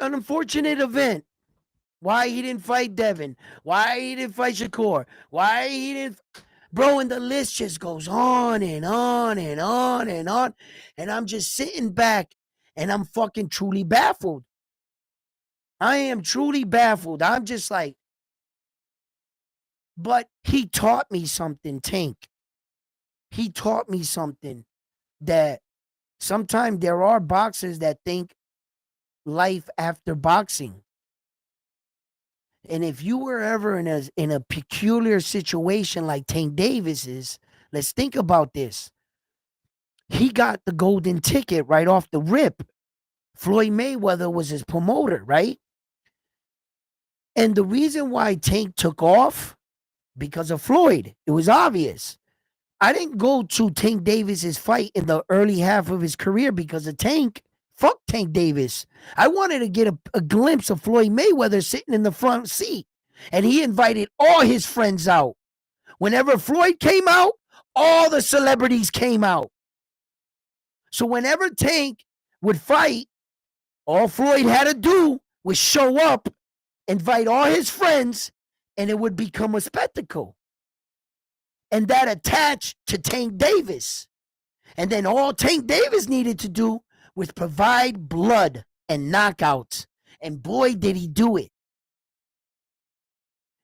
unfortunate event. Why he didn't fight Devin. Why he didn't fight Shakur. Why he didn't... Bro, and the list just goes on and on and on and on. And I'm just sitting back and I'm fucking truly baffled. I am truly baffled. I'm just like... But he taught me something, Tank. He taught me something that sometimes there are boxers that think life after boxing. And if you were ever in a peculiar situation like Tank Davis is, let's think about this. He got the golden ticket right off the rip. Floyd Mayweather was his promoter, right? And the reason why Tank took off, because of Floyd. It was obvious. I didn't go to Tank Davis's fight in the early half of his career because of Tank. Fuck Tank Davis. I wanted to get a glimpse of Floyd Mayweather sitting in the front seat. And he invited all his friends out. Whenever Floyd came out, all the celebrities came out. So whenever Tank would fight, all Floyd had to do was show up, invite all his friends, and it would become a spectacle. And that attached to Tank Davis. And then all Tank Davis needed to do was provide blood and knockouts. And boy, did he do it.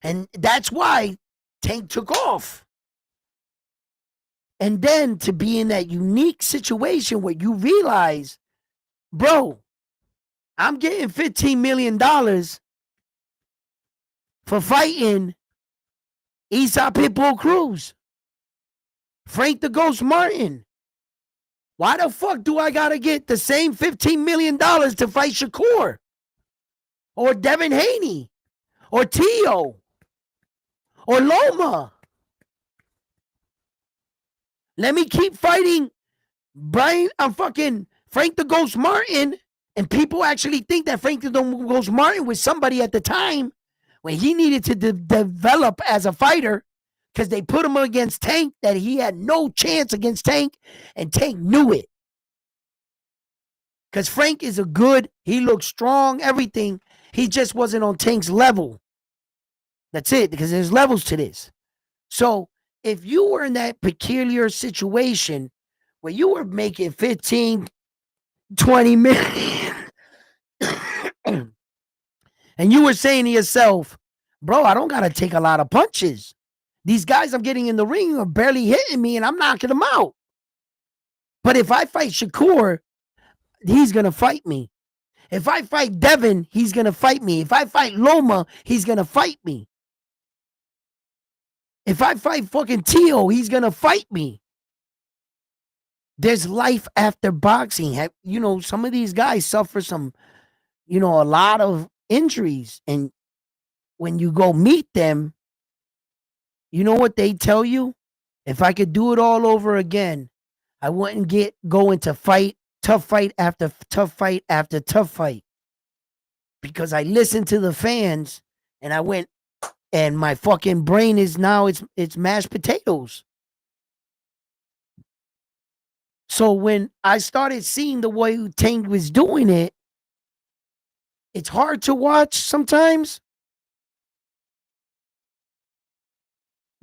And that's why Tank took off. And then to be in that unique situation where you realize, bro, I'm getting $15 million for fighting Esau Pitbull Cruz, Frank the Ghost Martin. Why the fuck do I gotta get the same $15 million to fight Shakur? Or Devin Haney? Or Tio? Or Loma? Let me keep fighting fucking Frank the Ghost Martin, and people actually think that Frank the Ghost Martin was somebody at the time when he needed to develop as a fighter, because they put him against Tank that he had no chance against Tank, and Tank knew it. Because Frank is he looks strong, everything. He just wasn't on Tank's level. That's it, because there's levels to this. So if you were in that peculiar situation where you were making 15, 20 million, and you were saying to yourself, bro, I don't got to take a lot of punches. These guys I'm getting in the ring are barely hitting me and I'm knocking them out. But if I fight Shakur, he's going to fight me. If I fight Devin, he's going to fight me. If I fight Loma, he's going to fight me. If I fight fucking Tio, he's going to fight me. There's life after boxing. Some of these guys suffer some, a lot of injuries. And when you go meet them, You know what they tell you? If I could do it all over again, I wouldn't go into tough fight after tough fight after tough fight, because I listened to the fans and I went, and my fucking brain is now it's mashed potatoes. So when I started seeing the way Tank was doing it, it's hard to watch sometimes,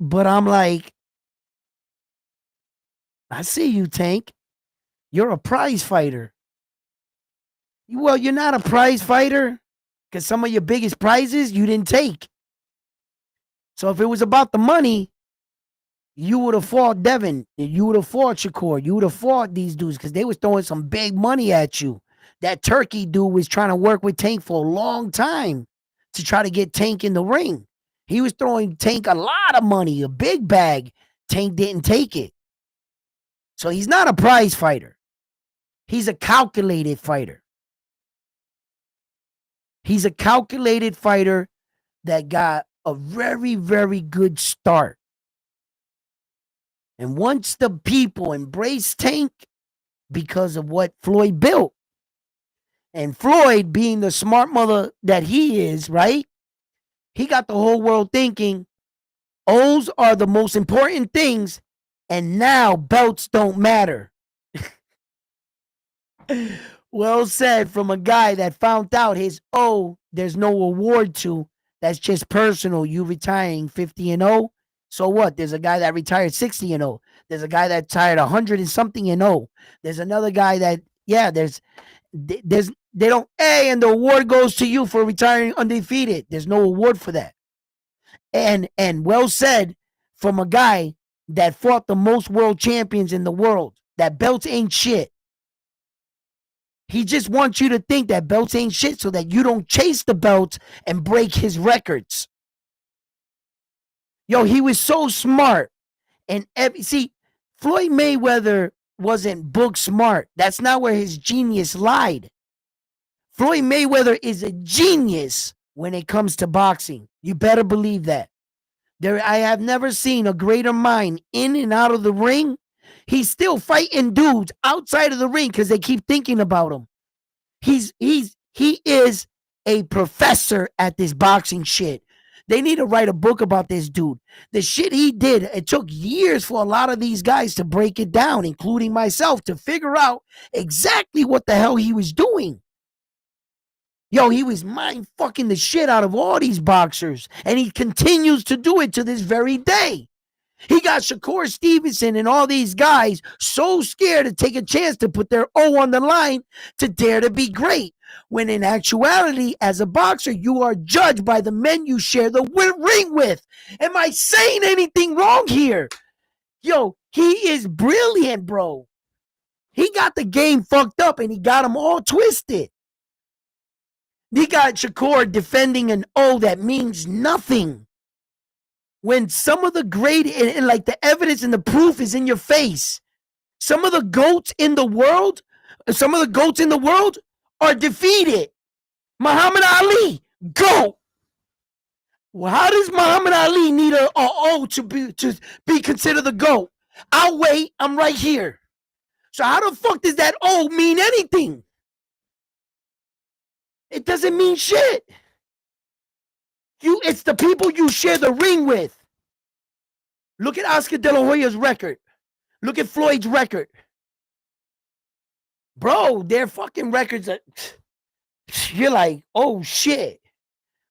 but I'm like, I see you, Tank. You're a prize fighter. Well, you're not a prize fighter because some of your biggest prizes you didn't take. So if it was about the money, you would have fought Devin. You would have fought Shakur. You would have fought these dudes because they was throwing some big money at you. That Turkey dude was trying to work with Tank for a long time to try to get Tank in the ring. He was throwing Tank a lot of money, a big bag. Tank didn't take it. So he's not a prize fighter. He's a calculated fighter. He's a calculated fighter that got a very, very good start. And once the people embraced Tank because of what Floyd built, and Floyd being the smart mother that he is, right? He got the whole world thinking O's are the most important things, and now belts don't matter. Well said from a guy that found out his O, there's no award to. That's just personal. You retiring 50 and 0. So what? There's a guy that retired 60 and 0. There's a guy that retired 100 and something and 0. There's another guy that, yeah, they don't, hey, and the award goes to you for retiring undefeated. There's no award for that. And well said from a guy that fought the most world champions in the world. That belts ain't shit. He just wants you to think that belts ain't shit so that you don't chase the belts and break his records. Yo, he was so smart. And see, Floyd Mayweather wasn't book smart. That's not where his genius lied. Floyd Mayweather is a genius when it comes to boxing. You better believe that. I have never seen a greater mind in and out of the ring. He's still fighting dudes outside of the ring because they keep thinking about him. He is a professor at this boxing shit. They need to write a book about this dude. The shit he did, it took years for a lot of these guys to break it down, including myself, to figure out exactly what the hell he was doing. Yo, he was mind fucking the shit out of all these boxers, and he continues to do it to this very day. He got Shakur Stevenson and all these guys so scared to take a chance to put their O on the line to dare to be great. When in actuality, as a boxer, you are judged by the men you share the ring with. Am I saying anything wrong here? Yo, he is brilliant, bro. He got the game fucked up and he got them all twisted. He got Shakur defending an O that means nothing. When some of the great, and like the evidence and the proof is in your face. Some of the goats in the world are defeated. Muhammad Ali, GOAT. Well, how does Muhammad Ali need a O to be considered the GOAT? I'll wait. I'm right here. So how the fuck does that O mean anything? It doesn't mean shit. It's the people you share the ring with. Look at Oscar De La Hoya's record. Look at Floyd's record. Bro, their fucking records are... You're like, oh shit.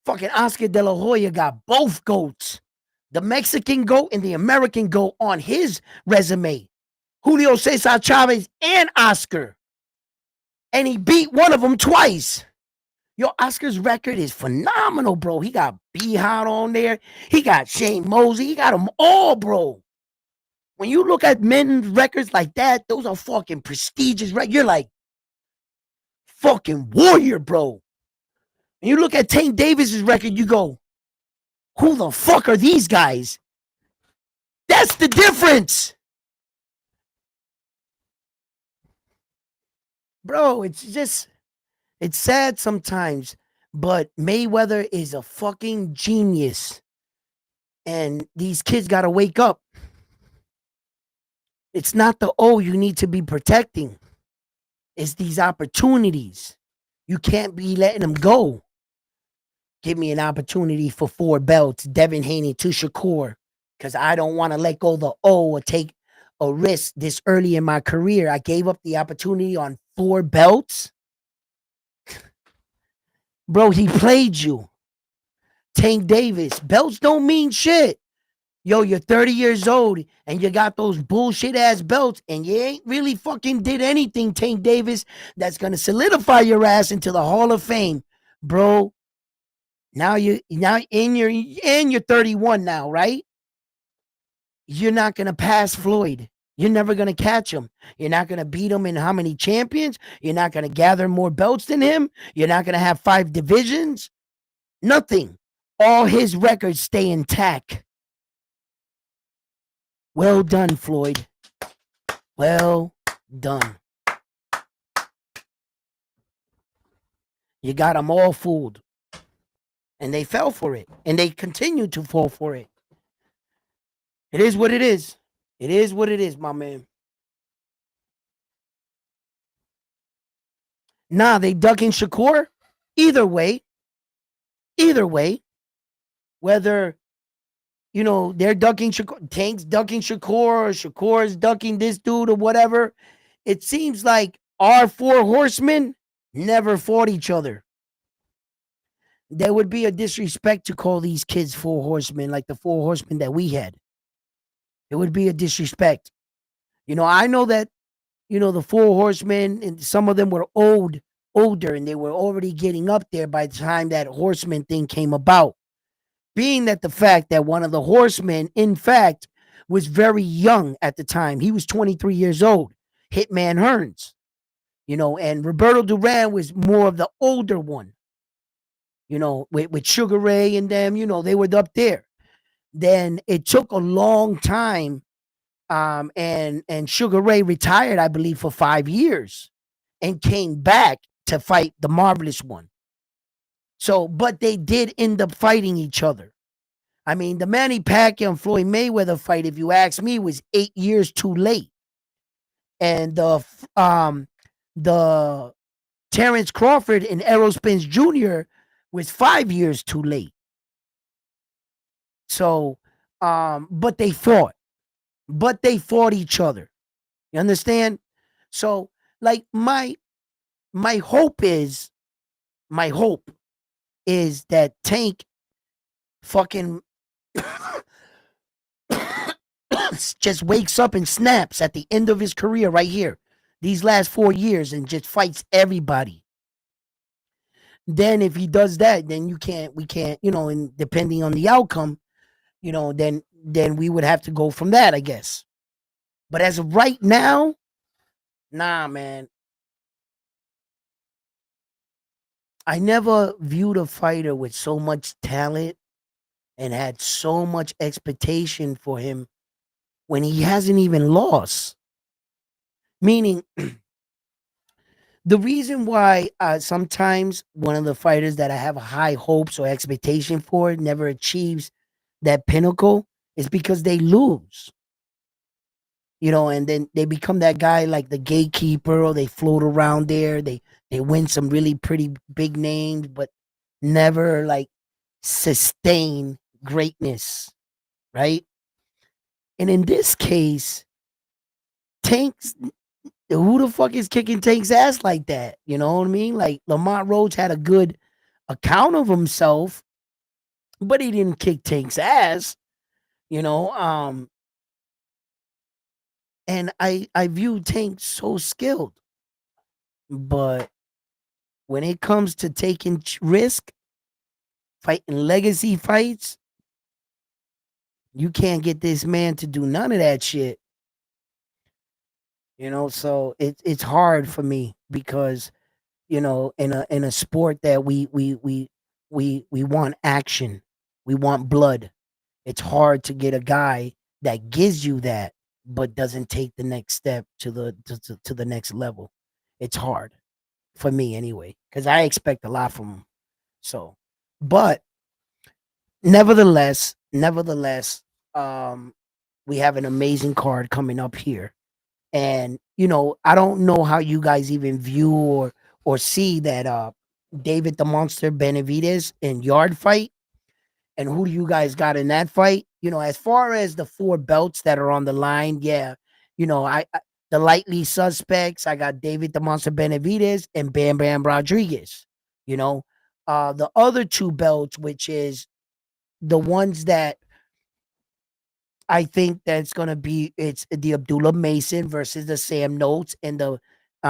Fucking Oscar De La Hoya got both GOATs. The Mexican GOAT and the American GOAT on his resume. Julio Cesar Chavez and Oscar. And he beat one of them twice. Yo, Oscar's record is phenomenal, bro. He got B-Hot on there. He got Shane Mosley. He got them all, bro. When you look at men's records like that, those are fucking prestigious records. You're like, fucking warrior, bro. And you look at Tank Davis's record, you go, who the fuck are these guys? That's the difference. Bro, it's sad sometimes, but Mayweather is a fucking genius. And these kids got to wake up. It's not the O you need to be protecting. It's these opportunities. You can't be letting them go. Give me an opportunity for 4 belts, Devin Haney to Shakur, because I don't want to let go the O or take a risk this early in my career. I gave up the opportunity on 4 belts. Bro, he played you. Tank Davis, belts don't mean shit. Yo, you're 30 years old and you got those bullshit ass belts and you ain't really fucking did anything, Tank Davis, that's gonna solidify your ass into the Hall of Fame, bro. Now you're 31 now, right? You're not gonna pass Floyd. You're never gonna catch him. You're not gonna beat him in how many champions? You're not gonna gather more belts than him. You're not gonna have 5 divisions. Nothing. All his records stay intact. Well done, Floyd. Well done. You got them all fooled. And they fell for it. And they continue to fall for it. It is what it is. It is what it is, my man. Nah, they ducking Shakur. Either way, whether they're ducking Shakur, Tank's ducking Shakur, or Shakur's ducking this dude or whatever, it seems like our 4 horsemen never fought each other. There would be a disrespect to call these kids 4 horsemen like the 4 horsemen that we had. It would be a disrespect. I know that, the 4 horsemen, and some of them were older, and they were already getting up there by the time that horseman thing came about. Being that the fact that one of the horsemen, in fact, was very young at the time. He was 23 years old, Hitman Hearns, and Roberto Duran was more of the older one, with Sugar Ray and them, they were up there. Then it took a long time. And Sugar Ray retired, I believe, for 5 years and came back to fight the Marvelous One. So, but they did end up fighting each other. I mean, the Manny Pacquiao and Floyd Mayweather fight, if you ask me, was 8 years too late. And the Terrence Crawford and Errol Spence Jr. was 5 years too late. So, but they fought. But they fought each other. You understand? So, like, my hope is that Tank fucking just wakes up and snaps at the end of his career right here, these last 4 years, and just fights everybody. Then if he does that, then we can't, and depending on the outcome, then we would have to go from that, I guess. But as of right now, nah, man. I never viewed a fighter with so much talent and had so much expectation for him when he hasn't even lost. Meaning, the reason why sometimes one of the fighters that I have high hopes or expectation for never achieves that pinnacle is because they lose. And then they become that guy like the gatekeeper, or they float around there. They win some really pretty big names, but never like sustain greatness, right? And in this case, Tank's who the fuck is kicking Tank's ass like that? You know what I mean? Like Lamont Roach had a good account of himself, but he didn't kick Tank's ass, and I view Tank so skilled. But when it comes to taking risk, fighting legacy fights, you can't get this man to do none of that shit. So it's hard for me because, in a sport that we want action, we want blood. It's hard to get a guy that gives you that but doesn't take the next step to the next level. It's hard for me anyway, because I expect a lot from him. So, but nevertheless, nevertheless, um, we have an amazing card coming up here. And I don't know how you guys even view or see that David the Monster Benavides in yard fight. And who do you guys got in that fight? As far as the four belts that are on the line, yeah, I the lightly suspects, I got David the Monster Benavides and Bam Bam Rodriguez. You know, the other two belts, which is the ones that I think that's gonna be, it's the Abdullah Mason versus the Sam Notes, and the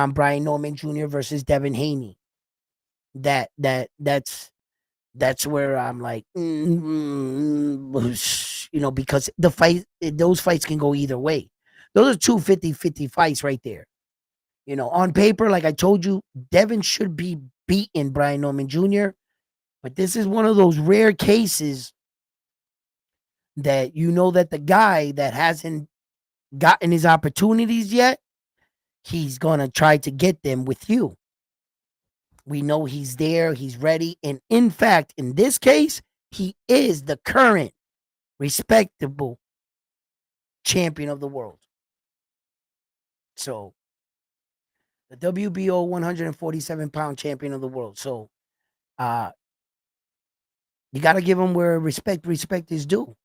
Brian Norman Jr. versus Devin Haney. That's where I'm like, because those fights can go either way. Those are two 50-50 fights right there. On paper, like I told you, Devin should be beating Brian Norman Jr., but this is one of those rare cases that that the guy that hasn't gotten his opportunities yet, he's gonna try to get them with you. We know he's there, he's ready, and in fact, in this case, he is the current respectable champion of the world. So the WBO 147-pound champion of the world. So uh you got to give him where respect is due.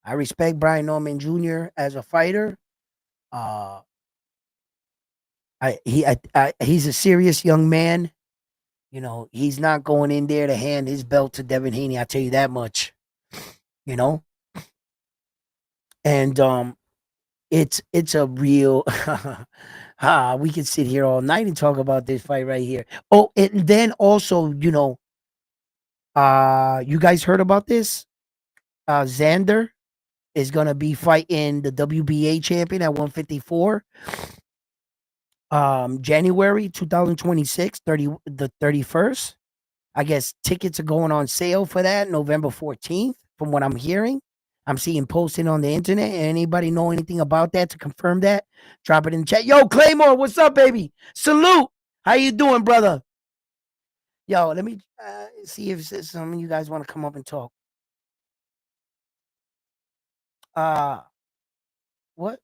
I respect Brian Norman Jr. as a fighter. Uh he's a serious young man. He's not going in there to hand his belt to Devin Haney. I tell you that much. You know, and it's a real. We could sit here all night and talk about this fight right here. Oh, and then also, you guys heard about this? Xander is gonna be fighting the WBA champion at 154. January 2026, the 31st. I guess tickets are going on sale for that November 14th, from what I'm hearing. I'm seeing posting on the internet. Anybody know anything about that to confirm that? Drop it in the chat. Yo, Claymore, what's up, baby? Salute. How you doing, brother? Yo, let me see if some of you guys want to come up and talk. Uh, what?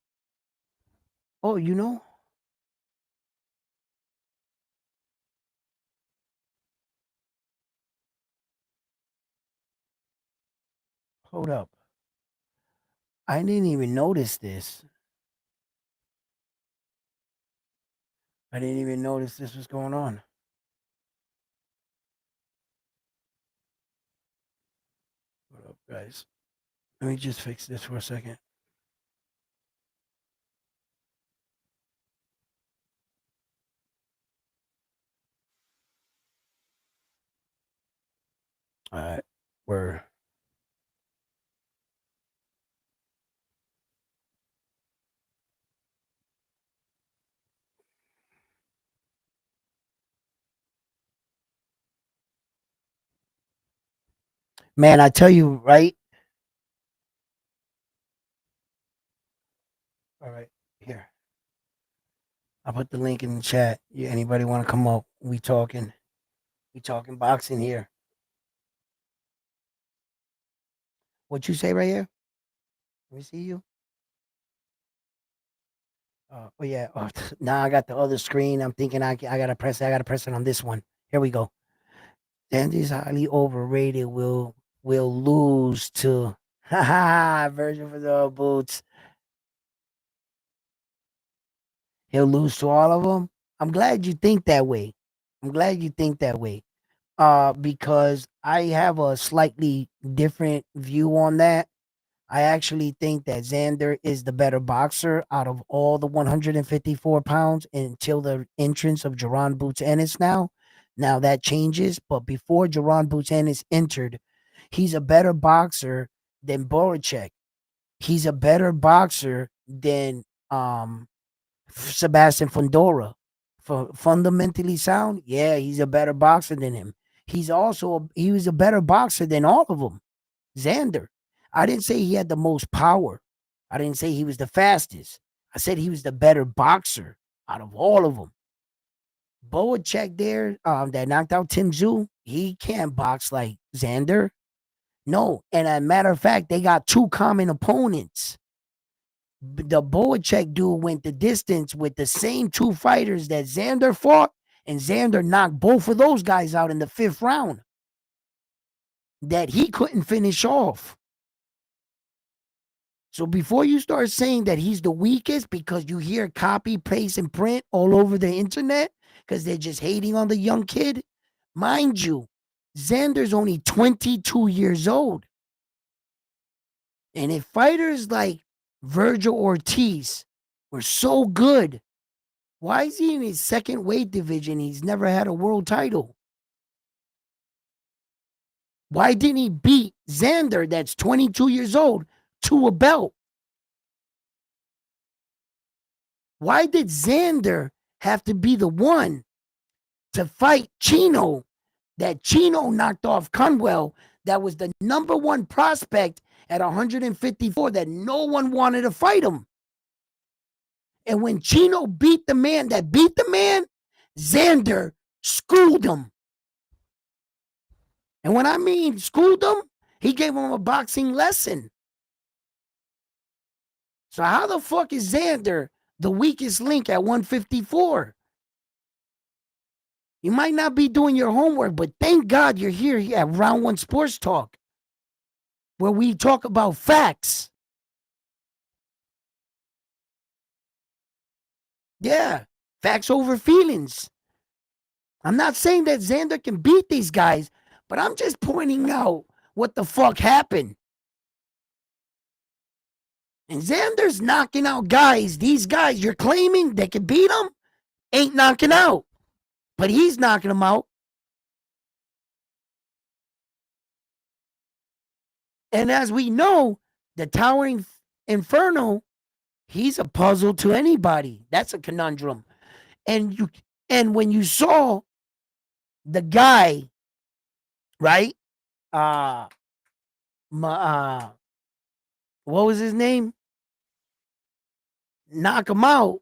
Oh, hold up. I didn't even notice this. I didn't even notice this was going on. Hold up, guys. Let me just fix this for a second. All right. We're Man, I tell you, right? All right, here. I'll put the link in the chat. Anybody want to come up? We talking boxing here. What you say right here? Let me see you. Oh yeah. Oh, now I got the other screen. I'm thinking I gotta press it. I gotta press it on this one. Here we go. Dandy's highly overrated. Will lose to haha version for the boots. He'll lose to all of them. I'm glad you think that way. I'm glad you think that way. Because I have a slightly different view on that. I actually think that Xander is the better boxer out of all the 154 pounds until the entrance of Jaron Boots Ennis now. Now that changes, but before Jaron Boots Ennis entered, he's a better boxer than Boracek. He's a better boxer than Sebastian Fundora. For fundamentally sound, yeah, he's a better boxer than him. He was a better boxer than all of them. Xander. I didn't say he had the most power. I didn't say he was the fastest. I said he was the better boxer out of all of them. Boacek there, that knocked out Tim Zoo, he can't box like Xander. No, and as a matter of fact, they got two common opponents. The Boacek dude went the distance with the same two fighters that Xander fought, and Xander knocked both of those guys out in the 5th round that he couldn't finish off. So before you start saying that he's the weakest because you hear copy, paste, and print all over the internet because they're just hating on the young kid, mind you, Xander's only 22 years old. And if fighters like Virgil Ortiz were so good, why is he in his second weight division? He's never had a world title. Why didn't he beat Xander, that's 22 years old, to a belt? Why did Xander have to be the one to fight Chino, that Chino knocked off Conwell, that was the number one prospect at 154 that no one wanted to fight him? And when Chino beat the man that beat the man, Xander schooled him. And when I mean schooled him, he gave him a boxing lesson. So how the fuck is Xander the weakest link at 154? You might not be doing your homework, but thank God you're here at Round One Sports Talk, where we talk about facts. Yeah, facts over feelings. I'm not saying that Xander can beat these guys, but I'm just pointing out what the fuck happened. And Xander's knocking out guys. These guys you're claiming they can beat him ain't knocking out, but he's knocking them out. And as we know, the Towering Inferno, he's a puzzle to anybody. That's a conundrum. And when you saw the guy, right? Uh, what was his name? Knock him out.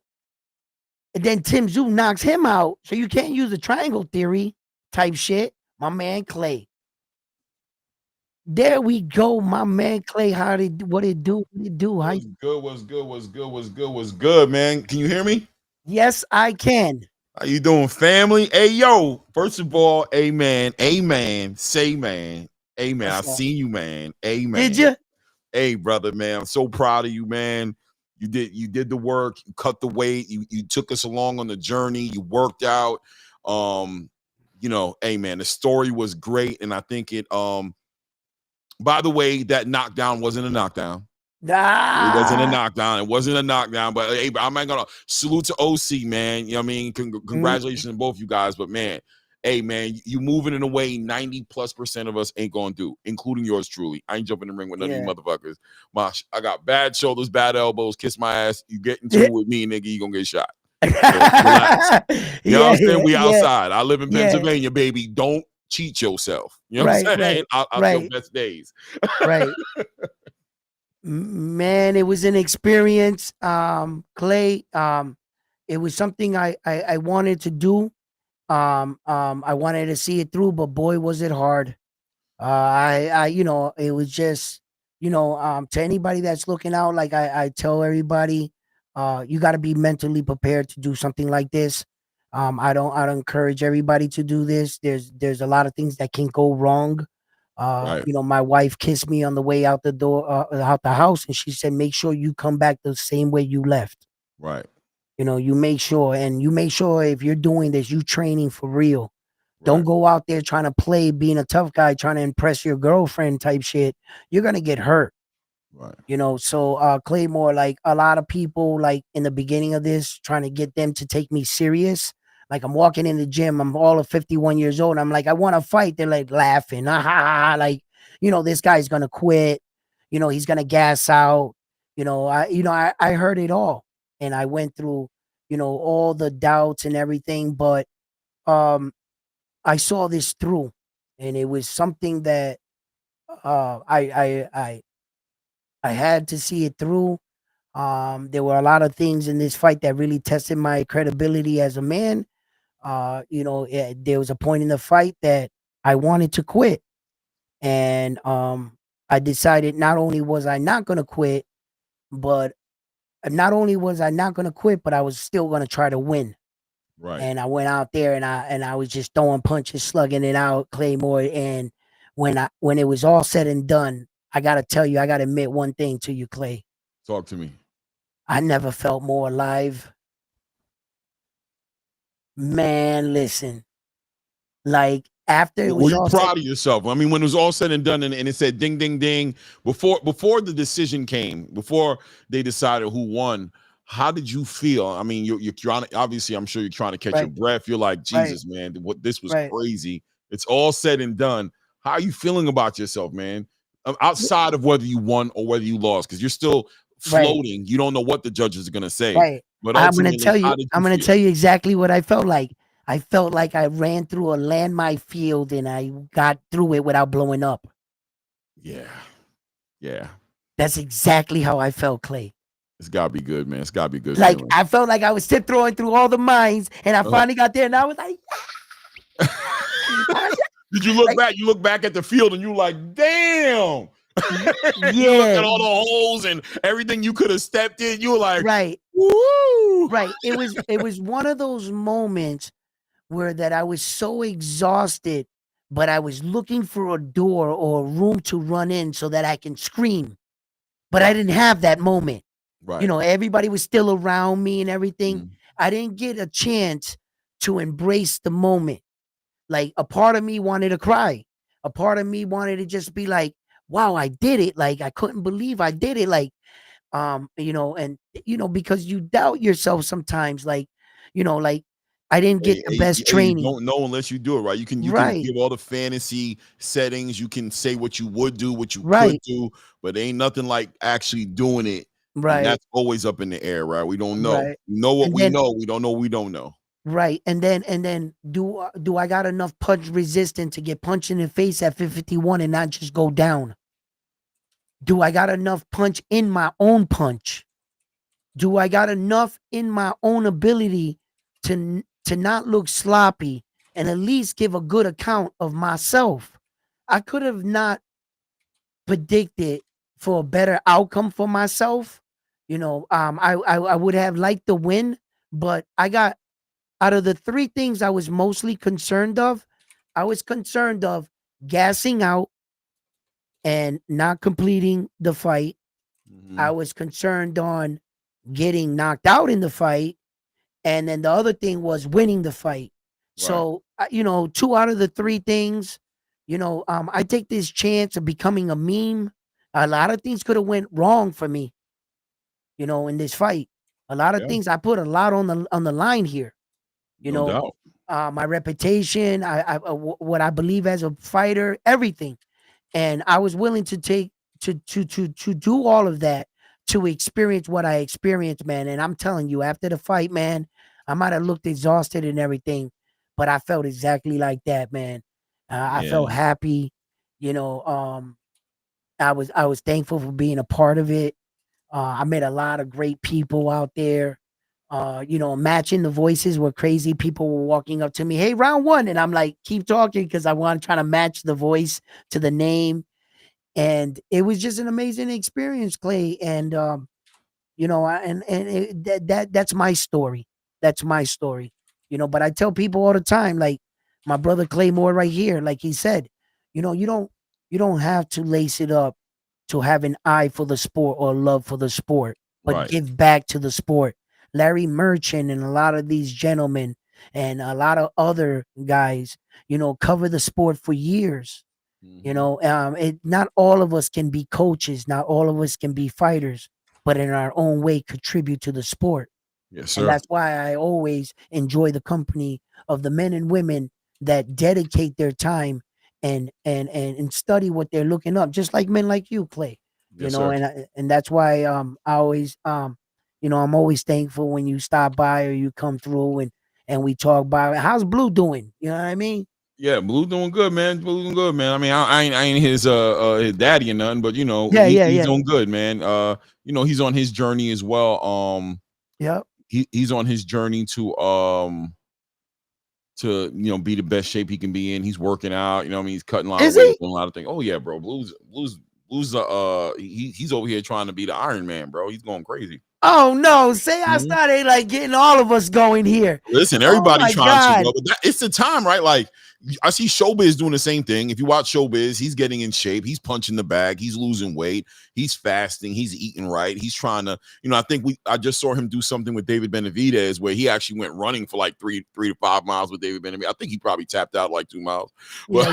And then Tim Tszyu knocks him out. So you can't use the triangle theory type shit. My man Clay. There we go, my man Clay. What it do? What it do? What's good? What's good? What's good? What's good? What's good, man? Can you hear me? Yes, I can. How you doing, family? Hey, yo. First of all, amen. Amen. Say, man. Amen. I What's up? seen you, man. Amen. Did you? Hey, brother, man. I'm so proud of you, man. You did the work, you cut the weight, you took us along on the journey, you worked out. Hey man, the story was great. And I think by the way, that knockdown wasn't a knockdown. It wasn't a knockdown. It wasn't a knockdown. But hey, I'm not gonna salute to OC, man. You know what I mean? Congratulations to both you guys. But man, hey man, you moving in a way 90+% of us ain't gonna do, including yours truly. I ain't jumping in the ring with none of you motherfuckers. I got bad shoulders, bad elbows, kiss my ass. You get into it with me, nigga, you gonna get shot. So relax. You know what I'm saying? We outside. I live in Pennsylvania, baby. Don't cheat yourself. You know what I'm saying? I'll your best days. Right. Man, it was an experience. Clay, it was something I wanted to do. I wanted to see it through, but boy, was it hard. It was just, to anybody that's looking out, like I tell everybody, you got to be mentally prepared to do something like this. I don't encourage everybody to do this. There's a lot of things that can go wrong. Right. My wife kissed me on the way out the door, out the house, and she said, "Make sure you come back the same way you left." Right. You make sure, and you make sure if you're doing this, you training for real. Don't go out there trying to play being a tough guy, trying to impress your girlfriend type shit. You're gonna get hurt. Right. So Claymore, like a lot of people, like in the beginning of this, trying to get them to take me serious. Like I'm walking in the gym, I'm all of 51 years old. I'm like, I want to fight. They're like laughing, like, this guy's gonna quit. He's gonna gas out. I heard it all, and I went through, all the doubts and everything, but I saw this through, and it was something that I had to see it through. There were a lot of things in this fight that really tested my credibility as a man. There was a point in the fight that I wanted to quit. And I decided not only was I not gonna quit, but not only was I not gonna quit, but I was still gonna try to win. Right. And I went out there and I was just throwing punches, slugging it out, Claymore. And when it was all said and done, I gotta tell you, I gotta admit one thing to you, Clay. Talk to me. I never felt more alive. Man, listen. Like after it Were was you all said, proud of yourself? I mean, when it was all said and done, and it said ding, ding, ding, before the decision came, before they decided who won, how did you feel? I mean, you're trying to, obviously, I'm sure you're trying to catch your right, breath. You're like, right, Jesus, man, what this was right. crazy. It's all said and done. How are you feeling about yourself, man? Outside of whether you won or whether you lost, because you're still Right, floating. You don't know what the judge is going to say. right. But I'm gonna ultimately, tell how you. did you I'm gonna feel? tell you exactly what I felt like. I felt like I ran through a landmine field and I got through it without blowing up. Yeah. Yeah. That's exactly how I felt, Clay. It's gotta be good, man. It's gotta be a good Like feeling. I felt like I was throwing through all the mines, and I Uh, finally got there, and I was like, I Did you look like, back? You look back at the field and you like, damn. You look at yeah, all the holes and everything you could have stepped in. You were like, right, woo. right. It was one of those moments where that I was so exhausted, but I was looking for a door or a room to run in so that I can scream. But I Right, didn't have that moment. right. Everybody was still around me and everything. Mhm. I didn't get a chance to embrace the moment. Like a part of me wanted to cry. A part of me wanted to just be like, wow, I did it. Like I couldn't believe I did it. Like, and because you doubt yourself sometimes, like I didn't get the best Hey, you training. don't know unless you do it, right? You can Right, give all the fantasy settings. You can say what you would do, what you could right, do, but ain't nothing like actually doing it. And right, that's always up in the air, right? We don't know. right. We know what And we then know. We don't know what we don't know. right, and then do I got enough punch resistance to get punched in the face at 51 and not just go down? Do I got enough punch in my own punch? Do I got enough in my own ability to not look sloppy and at least give a good account of myself? I could have not predicted for a better outcome for myself. I would have liked the win, but I got out of the three things I was mostly concerned of, I was concerned of gassing out and not completing the fight. I Mhm. was concerned on getting knocked out in the fight. And then the other thing was winning the fight. Right. So, two out of the three things, I take this chance of becoming a meme. A lot of things could have went wrong for me, in this fight. A lot of Yeah, things I put a lot on the line here. You no know, doubt. my reputation, what I believe as a fighter, everything. And I was willing to take to do all of that to experience what I experienced, man. And I'm telling you, after the fight, man, I might have looked exhausted and everything, but I felt exactly like that, man. I felt Yeah. happy. You know, um, I was thankful for being a part of it. I met a lot of great people out there. Matching the voices were crazy. People were walking up to me, "Hey, round one," and I'm like, "Keep talking," because I want to try to match the voice to the name. And it was just an amazing experience, Clay. And that's my story. That's my story. But I tell people all the time, like my brother Claymore right here, like he said, you don't have to lace it up to have an eye for the sport or love for the sport, but Right. give back to the sport. Larry Merchant and a lot of these gentlemen and a lot of other guys, cover the sport for years. Mhm. Not all of us can be coaches, not all of us can be fighters, but in our own way contribute to the sport. Yes, And sir. that's why I always enjoy the company of the men and women that dedicate their time and study what they're looking up, just like men like you, Clay. Yes, sir. And that's why I always I'm always thankful when you stop by or you come through and we talk about how's Blue doing. You know what I mean? Yeah, Blue doing good, man. Blue doing good, man. I mean, I ain't his daddy or nothing, but Yeah, yeah, he's yeah. doing good, man. He's on his journey as well. Yep. He's on his journey to be the best shape he can be in. He's working out, I mean, he's cutting a lot of Is weight, he? doing a lot of things. Oh yeah, bro. Blues he's over here trying to be the Iron Man, bro. He's going crazy. Oh no! Say I started like getting all of us going here. Listen, Oh everybody my trying to, God. bro. But it's the time, right? Like I see Showbiz doing the same thing. If you watch Showbiz, he's getting in shape. He's punching the bag. He's losing weight. He's fasting. He's eating right. He's trying to, I just saw him do something with David Benavidez where he actually went running for like 3 to 5 miles with David Benavidez. I think he probably tapped out like 2 miles. But,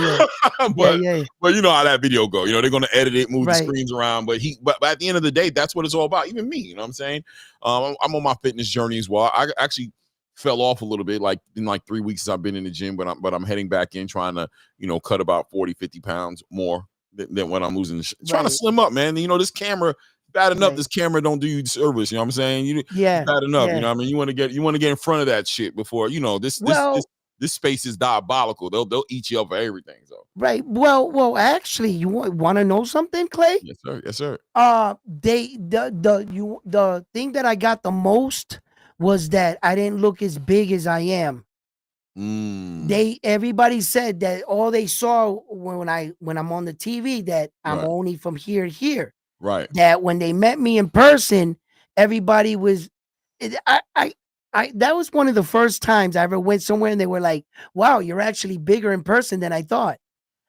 but you know how that video go. They're going to edit it, move the screens around. But at the end of the day, that's what it's all about. Even me, you know what I'm saying? I'm on my fitness journey as well. I actually fell off a little bit, like in like 3 weeks I've been in the gym, but I'm heading back in trying to, cut about 40, 50 pounds more than when I'm losing. Trying to slim up, man. This camera, bad enough, this camera don't do you service. You know what I'm saying? Bad enough. You know what I mean? You want to get in front of that shit before, this space is diabolical. They'll eat you up for everything. So Well, actually, you want to know something, Clay? Yes, sir. Yes, sir. The thing that I got the most was that I didn't look as big as I am. Everybody said that all they saw when I'm on the TV that I'm only from here to here. Right. That when they met me in person, everybody was that was one of the first times I ever went somewhere and they were like, "Wow, you're actually bigger in person than I thought."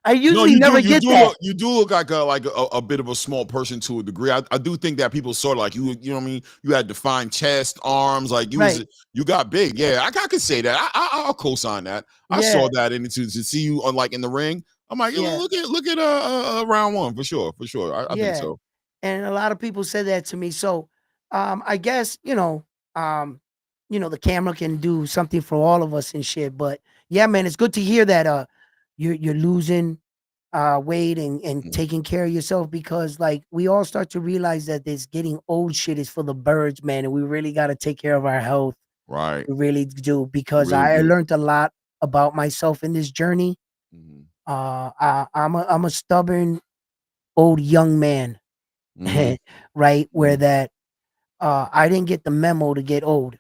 I usually never get that. You do look like a bit of a small person to a degree. I do think that people sort of like you know what I mean? You had defined chest, arms, like you got big. Yeah, I could say that. I'll co-sign that. I saw that to see you on like in the ring. I'm like, look at round one for sure. I think so. And a lot of people said that to me. So I guess, the camera can do something for all of us and shit. But yeah, man, it's good to hear that you're losing weight and taking care of yourself, because like we all start to realize that this getting old shit is for the birds, man, and we really got to take care of our health. Right. We really do, because I learned a lot about myself in this journey. I'm a stubborn old young man, right? Where that I didn't get the memo to get old.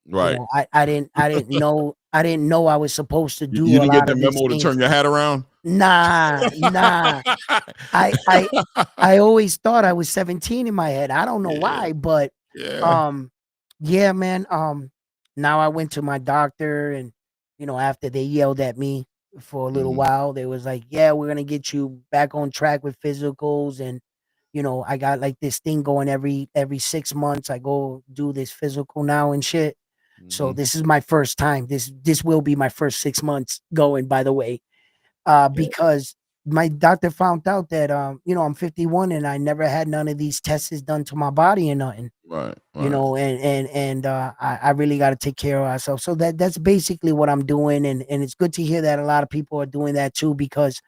Right. I didn't know I was supposed to do you a didn't lot get the of these memo to things. turn your hat around? Nah. I always thought I was 17 in my head. I don't know why, but yeah, man. Now I went to my doctor, and after they yelled at me for a little while, they was like, "Yeah, we're gonna get you back on track with physicals." And I got like this thing going every 6 months. I go do this physical now and shit. So this is my first time. This will be my first 6 months going, by the way. Because my doctor found out that I'm 51 and I never had none of these tests done to my body and nothing. Right. And I really got to take care of ourselves. So that's basically what I'm doing, and it's good to hear that a lot of people are doing that too, because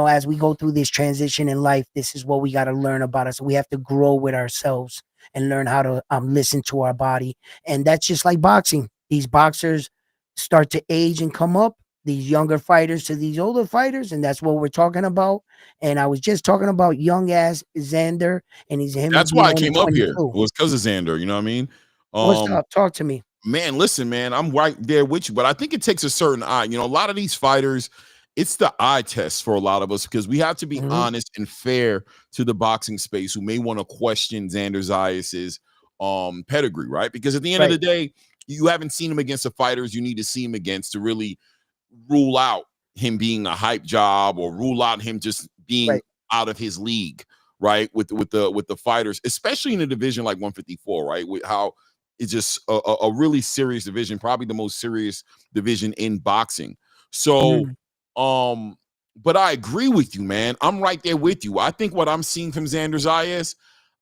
as we go through this transition in life, this is what we got to learn about us. We have to grow with ourselves and learn how to listen to our body, and that's just like boxing. These boxers start to age and come up, these younger fighters to these older fighters, and that's what we're talking about. And I was just talking about young ass Xander, and That's why I only came up here. 22. It was because of Xander. You know what I mean? What's up? Talk to me. Man, listen, man, I'm right there with you, but I think it takes a certain eye. A lot of these fighters, it's the eye test for a lot of us, because we have to be honest and fair to the boxing space who may want to question Xander Zayas's pedigree, right? Because at the end of the day, you haven't seen him against the fighters you need to see him against to really rule out him being a hype job, or rule out him just being out of his league, right? With the fighters, especially in a division like 154, right? With how it's just a really serious division, probably the most serious division in boxing. So, but I agree with you, man. I'm right there with you. I think what I'm seeing from Xander Zayas,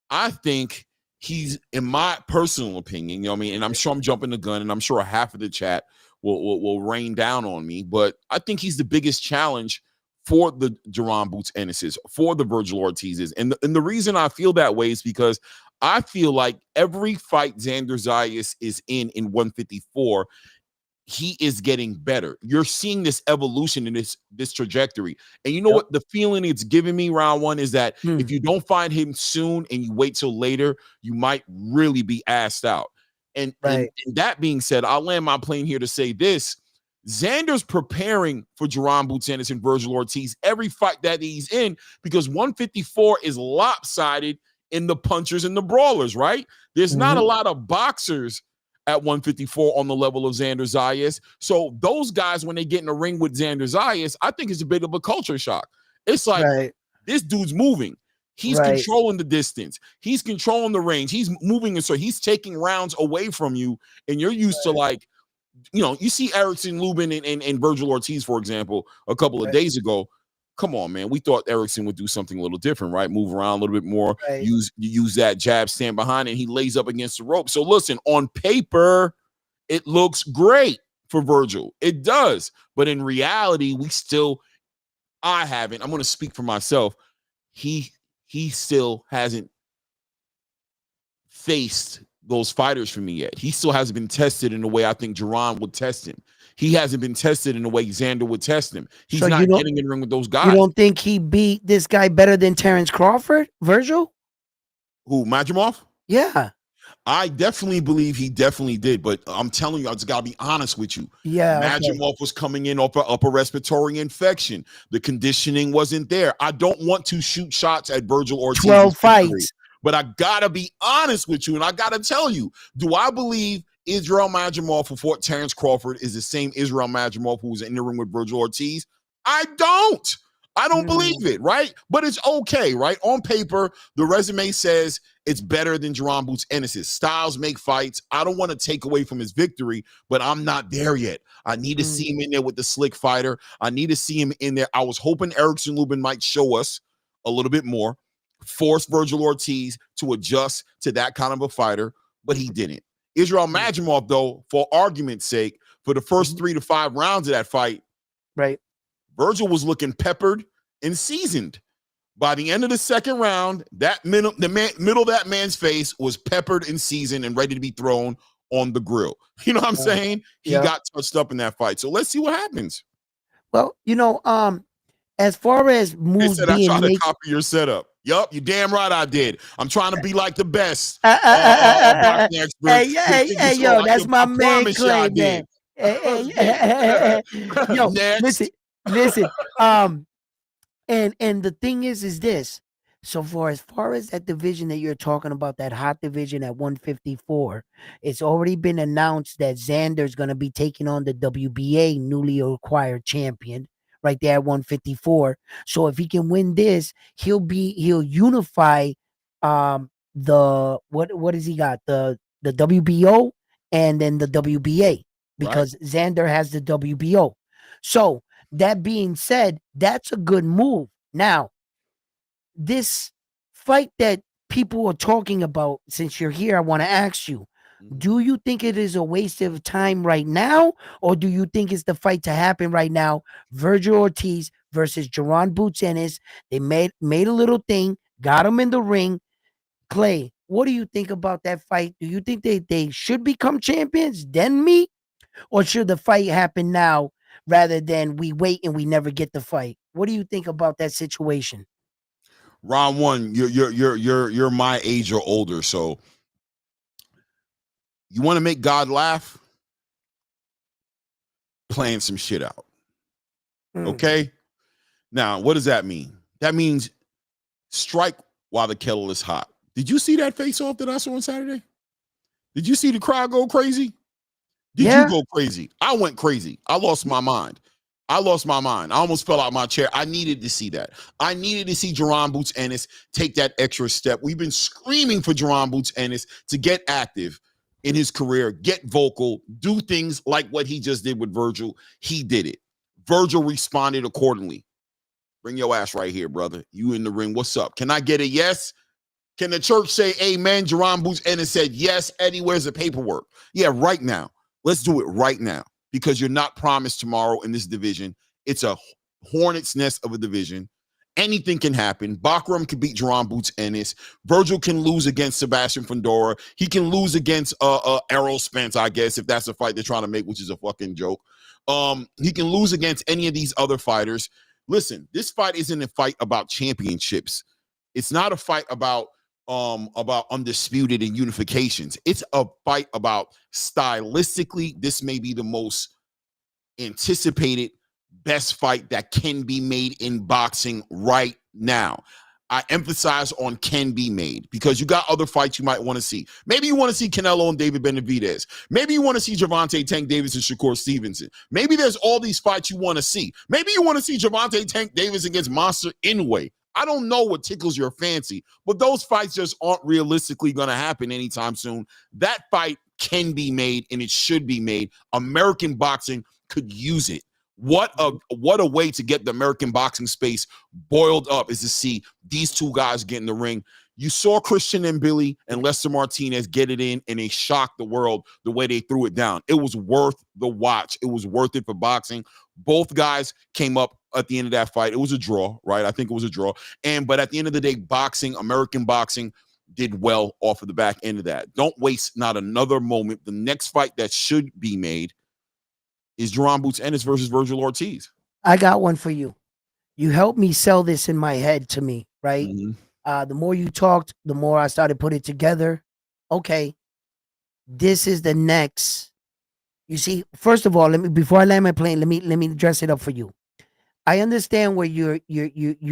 I think he's, in my personal opinion, you know what I mean? And I'm sure I'm jumping the gun, and I'm sure half of the chat will rain down on me, but I think he's the biggest challenge for the Jaron Boots Ennis's, for the Virgil Ortiz's. And the reason I feel that way is because I feel like every fight Xander Zayas is in 154, he is getting better. You're seeing this evolution in this trajectory. And you know what the feeling it's giving me round one is that if you don't find him soon and you wait till later, you might really be asked out. And that being said, I'll land my plane here to say this. Xander's preparing for Jerron Boots Ennis and Virgil Ortiz every fight that he's in, because 154 is lopsided in the punchers and the brawlers, right? There's not a lot of boxers at 154 on the level of Xander Zayas. So those guys, when they get in the ring with Xander Zayas, I think it's a bit of a culture shock. It's like, this dude's moving. He's controlling the distance. He's controlling the range. He's moving, and so he's taking rounds away from you, and you're used to, like, you know, you see Erickson Lubin and Virgil Ortiz, for example, a couple of days ago. Come on, man. We thought Erickson would do something a little different, right? Move around a little bit more, use that jab, stand behind, and he lays up against the rope. So listen, on paper, it looks great for Virgil. It does. But in reality, I'm going to speak for myself. He still hasn't faced those fighters for me yet. He still hasn't been tested in the way I think Jerron would test him. He hasn't been tested in the way Xander would test him. He's not getting in the ring with those guys. You don't think he beat this guy better than Terrence Crawford, Virgil? Who, Majimov? Yeah. I definitely believe he definitely did, but I'm telling you, I just got to be honest with you. Yeah. Majimov was coming in off an upper respiratory infection. The conditioning wasn't there. I don't want to shoot shots at Virgil Ortiz. 12 fights. But I got to be honest with you, and I got to tell you, do I believe Israel Majimov, who fought Terrence Crawford, is the same Israel Majimov who was in the ring with Virgil Ortiz? I don't believe it, right? But it's okay, right? On paper, the resume says it's better than Jerron Boots Ennis'. Styles make fights. I don't want to take away from his victory, but I'm not there yet. I need to see him in there with the slick fighter. I need to see him in there. I was hoping Erickson Lubin might show us a little bit more, force Virgil Ortiz to adjust to that kind of a fighter, but he didn't. Israel Majimov, though, for argument's sake, for the first 3 to 5 rounds of that fight, right, Virgil was looking peppered and seasoned. By the end of the second round, the middle of that man's face was peppered and seasoned and ready to be thrown on the grill. You know what I'm saying? He got touched up in that fight. So let's see what happens. Well, as far as moves I tried to copy your setup. Yup, you damn right I did. I'm trying to be like the best boxing expert. Hey, yo, that's my man Clay, man. Yo, listen. And the thing is this. So as far as that division that you're talking about, that hot division at 154, it's already been announced that Xander's going to be taking on the WBA newly acquired champion right there at 154. So if he can win this, he'll unify the what has he got? The WBO and then the WBA, because Xander has the WBO. So that being said, that's a good move. Now, this fight that people are talking about, since you're here, I want to ask you, do you think it is a waste of time right now, or do you think it's the fight to happen right now? Virgil Ortiz versus Jerron Boots Ennis. They made a little thing, got him in the ring. Clay, what do you think about that fight? Do you think they should become champions, then meet? Or should the fight happen now rather than we wait and we never get the fight? What do you think about that situation? Round one, you're my age or older, so you want to make God laugh? Playing some shit out. Okay? Now, what does that mean? That means strike while the kettle is hot. Did you see that face-off that I saw on Saturday? Did you see the crowd go crazy? Did you go crazy? I went crazy. I lost my mind. I almost fell out my chair. I needed to see that. I needed to see Jerron Boots Ennis take that extra step. We've been screaming for Jerron Boots Ennis to get active in his career, get vocal, do things like what he just did with Virgil. He did it. Virgil responded accordingly. Bring your ass right here, brother. You in the ring. What's up? Can I get a yes? Can the church say amen? Jerron Boots Ennis said yes. Eddie, where's the paperwork? Yeah, right now. Let's do it right now, because you're not promised tomorrow in this division. It's a hornet's nest of a division. Anything can happen. Bakram can beat Jerron Boots Ennis. Virgil can lose against Sebastian Fundora. He can lose against Errol Spence, I guess, if that's a fight they're trying to make, which is a fucking joke. He can lose against any of these other fighters. Listen, this fight isn't a fight about championships. It's not a fight about undisputed and unifications. It's a fight about stylistically, this may be the most anticipated best fight that can be made in boxing right now. I emphasize on can be made because you got other fights you might want to see. Maybe you want to see Canelo and David Benavidez. Maybe you want to see Gervonta Tank Davis and Shakur Stevenson. Maybe there's all these fights you want to see. Maybe you want to see Gervonta Tank Davis against Monster Inoue. I don't know what tickles your fancy, but those fights just aren't realistically going to happen anytime soon. That fight can be made and it should be made. American boxing could use it. What a way to get the American boxing space boiled up is to see these two guys get in the ring. You saw Christian and Billy and Lester Martinez get it in, and they shocked the world the way they threw it down. It was worth the watch. It was worth it for boxing. Both guys came up at the end of that fight. It was a draw, right? I think it was a draw. But at the end of the day, boxing, American boxing, did well off of the back end of that. Don't waste not another moment. The next fight that should be made is Jaron Boots Ennis versus Virgil Ortiz. I got one for you. You helped me sell this in my head to me, right? Mm-hmm. The more you talked, the more I started putting it together. Okay, this is the next. You see, first of all, before I land my plane, let me dress it up for you. I understand where you're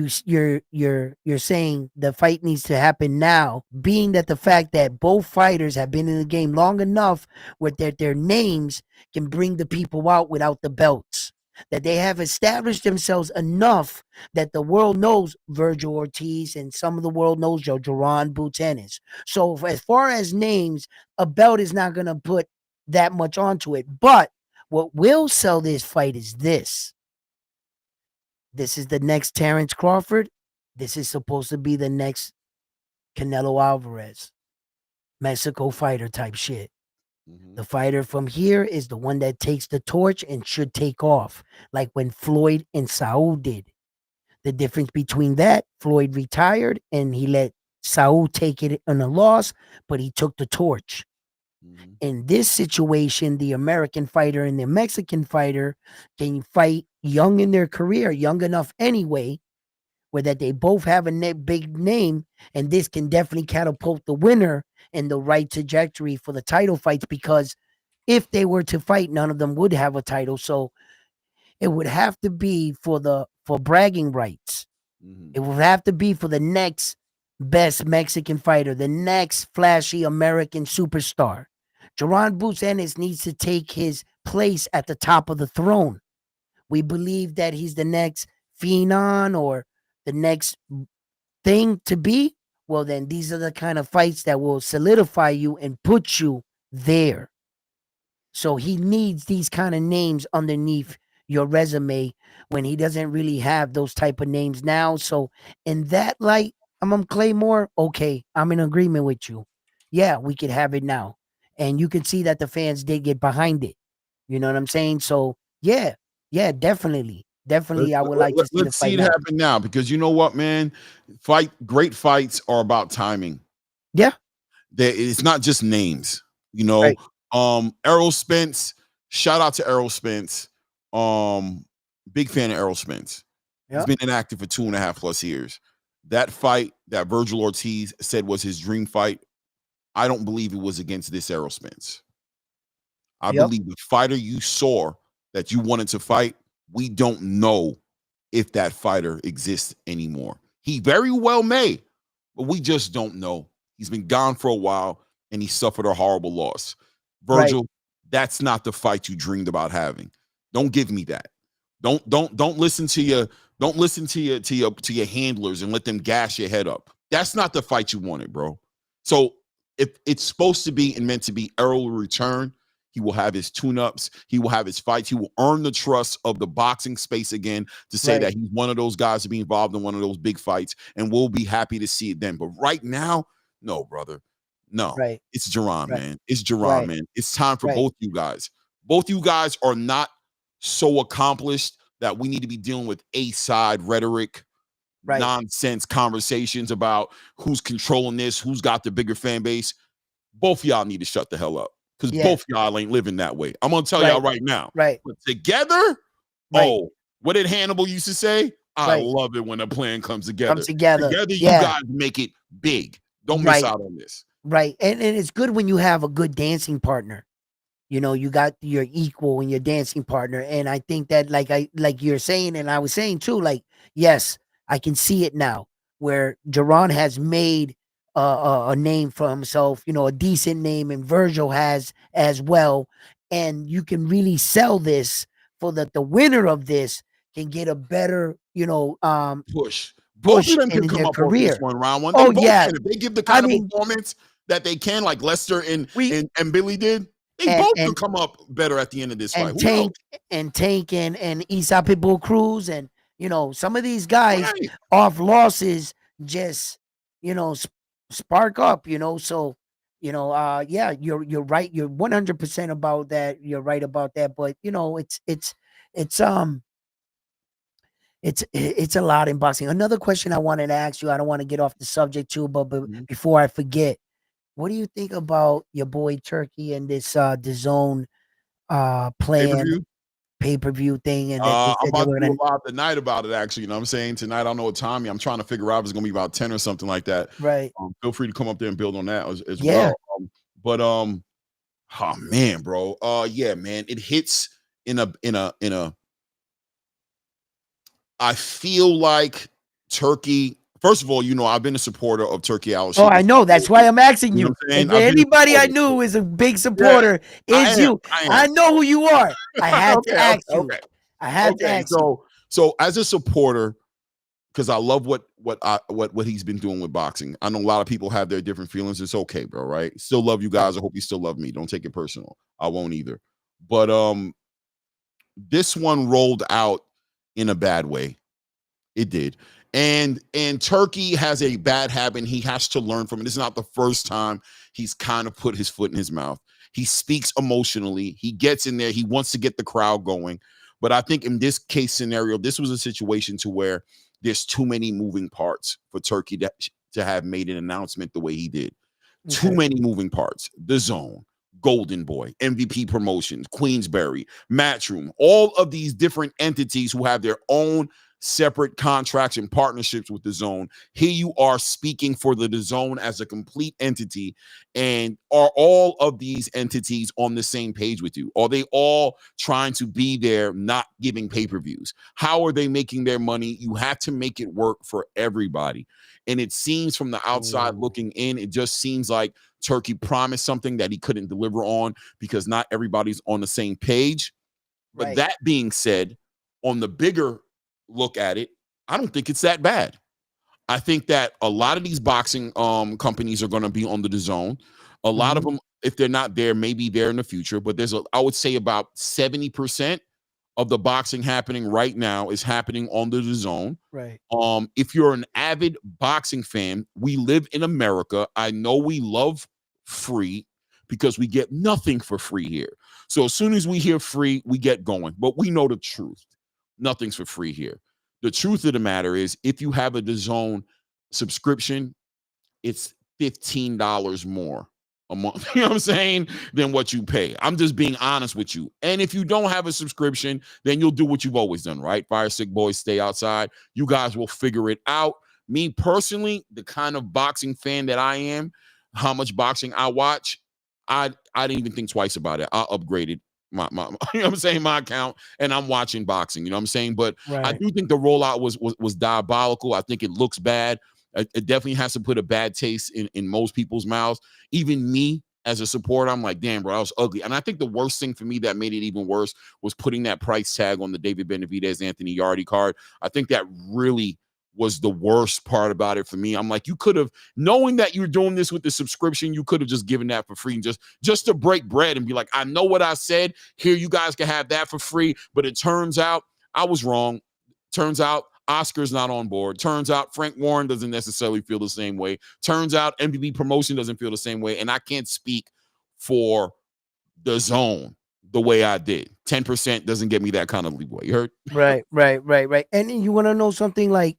saying the fight needs to happen now, being that the fact that both fighters have been in the game long enough where their names can bring the people out without the belts. That they have established themselves enough that the world knows Virgil Ortiz and some of the world knows Jaron Boots Ennis. So as far as names, a belt is not going to put that much onto it. But what will sell this fight is this. This is the next Terrence Crawford. This is supposed to be the next Canelo Alvarez, Mexico fighter type shit. Mm-hmm. The fighter from here is the one that takes the torch and should take off, like when Floyd and Saul did. The difference between that, Floyd retired and he let Saul take it on a loss, but he took the torch. Mm-hmm. In this situation, the American fighter and the Mexican fighter can fight young in their career, young enough anyway, where that they both have a big name, and this can definitely catapult the winner in the right trajectory for the title fights, because if they were to fight, none of them would have a title. So it would have to be for bragging rights. Mm-hmm. It would have to be for the next best Mexican fighter, the next flashy American superstar. Jaron Boots Ennis needs to take his place at the top of the throne. We believe that he's the next phenom or the next thing to be. Well, then these are the kind of fights that will solidify you and put you there. So he needs these kind of names underneath your resume when he doesn't really have those type of names now. So in that light, I'm Claymore. Okay, I'm in agreement with you. Yeah, we could have it now. And you can see that the fans did get behind it. You know what I'm saying? So yeah, definitely. I would like to see let's see it happen now, because you know what, man? Great fights are about timing. Yeah. It's not just names, you know. Right. Errol Spence, shout out to Errol Spence. Big fan of Errol Spence. Yep. He's been inactive for 2.5+ years. That fight that Virgil Ortiz said was his dream fight, I don't believe it was against this Errol Spence. I believe the fighter you saw that you wanted to fight, we don't know if that fighter exists anymore. He very well may, but we just don't know. He's been gone for a while and he suffered a horrible loss. Virgil, that's not the fight you dreamed about having. Don't give me that. Don't listen to your handlers and let them gas your head up. That's not the fight you wanted, bro. So if it's supposed to be and meant to be, Errol will return. He will have his tune-ups. He will have his fights. He will earn the trust of the boxing space again to say that he's one of those guys to be involved in one of those big fights, and we'll be happy to see it then. But right now, no, brother. No. It's Jaron, man. It's Jaron, man. It's time for both you guys. Both you guys are not so accomplished that we need to be dealing with A-side rhetoric, nonsense conversations about who's controlling this, who's got the bigger fan base. Both of y'all need to shut the hell up. Because both y'all ain't living that way. I'm going to tell y'all right now. But together, what did Hannibal used to say? I love it when a plan comes together. Together you guys make it big. Don't miss out on this. And it's good when you have a good dancing partner. you got your equal and your dancing partner. And I think that like you're saying, and I was saying too, like, yes, I can see it now where Jerron has made a name for himself, a decent name, and Virgil has as well. And you can really sell this for that the winner of this can get a better, push. Both of push them can in come their up off this career. one, round one. They Oh both yeah. can. If they give the I kind of mean, performance that they can, like Lester and we and Billy did, they and both could and come up better at the end of this fight. and Who knows? Tank and Isa Pitbull Cruz, and some of these guys Right. off losses just spark up. So yeah, you're right. You're 100% about that. You're right about that. But it's it's a lot in boxing. Another question I wanted to ask you. I don't want to get off the subject too, but Mhm. before I forget, what do you think about your boy Turkey and this DAZN plan Pay-per-view. pay-per-view thing, and that they I'm said they about were to do gonna a live tonight about it, actually. You know what I'm saying? Tonight, I don't know what time. I'm trying to figure out if it's going to be about 10 or something like that. right. Feel free to come up there and build on that as Yeah. well. But oh man, bro. Yeah, man. It hits in a I feel like Turkey. First of all, I've been a supporter of Turkey Oh, I Al-Sheikh. know. That's why I'm asking You know you. what I'm saying? If I've been a anybody I supporter. knew is a big Yeah, supporter, I is am. you. I am. I know who you are. I had to Okay, okay, ask you. okay. I had to Okay. ask you. So as a supporter, because I love what he's been doing with boxing. I know a lot of people have their different feelings. It's okay, bro. Right? Still love you guys. I hope you still love me. Don't take it personal. I won't either. But this one rolled out in a bad way. It did. And Turkey has a bad habit. He has to learn from it. It's not the first time he's kind of put his foot in his mouth. He speaks emotionally. He gets in there. He wants to get the crowd going. But I think in this case scenario, this was a situation to where there's too many moving parts for Turkey to have made an announcement the way he did. Too Okay. many moving parts. The Zone, Golden Boy, MVP Promotions, Queensberry, Matchroom, all of these different entities who have their own separate contracts and partnerships with the Zone. Here you are speaking for the Zone as a complete entity. And are all of these entities on the same page with you? Are they all trying to be there, not giving pay-per-views? How are they making their money? You have to make it work for everybody. And it seems from the outside Ooh, looking in, it just seems like Turkey promised something that he couldn't deliver on because not everybody's on the same page. But right. that being said, on the bigger look at it, I don't think it's that bad. I think that a lot of these boxing companies are going to be on the Zone. A lot of Mhm. them, if they're not there, maybe there in the future. But I would say about 70% of the boxing happening right now is happening on the Zone. Right. If you're an avid boxing fan, we live in America. I know we love free because we get nothing for free here. So as soon as we hear free, we get going. But we know the truth. Nothing's for free here. The truth of the matter is, if you have a DAZN subscription, it's $15 more a month, you know what I'm saying, than what you pay. I'm just being honest with you. And if you don't have a subscription, then you'll do what you've always done, right? Fire sick boys, stay outside. You guys will figure it out. Me personally, the kind of boxing fan that I am, how much boxing I watch, I didn't even think twice about it. I upgraded my you know what I'm saying, my account, and I'm watching boxing, you know what I'm saying? But I Right. do think the rollout was diabolical. I think it looks bad. It definitely has to put a bad taste in most people's mouths. Even me as a supporter, I'm like, damn, bro, that was ugly. And I think the worst thing for me that made it even worse was putting that price tag on the David Benavidez Anthony Yardy card. I think that really was the worst part about it for me. I'm like, you could have, knowing that you're doing this with the subscription, you could have just given that for free and just to break bread and be like, I know what I said. Here, you guys can have that for free. But it turns out I was wrong. Turns out Oscar's not on board. Turns out Frank Warren doesn't necessarily feel the same way. Turns out MVP Promotion doesn't feel the same way. And I can't speak for the Zone the way I did. 10% doesn't get me that kind of leeway. You heard? Right. And you want to know something? Like,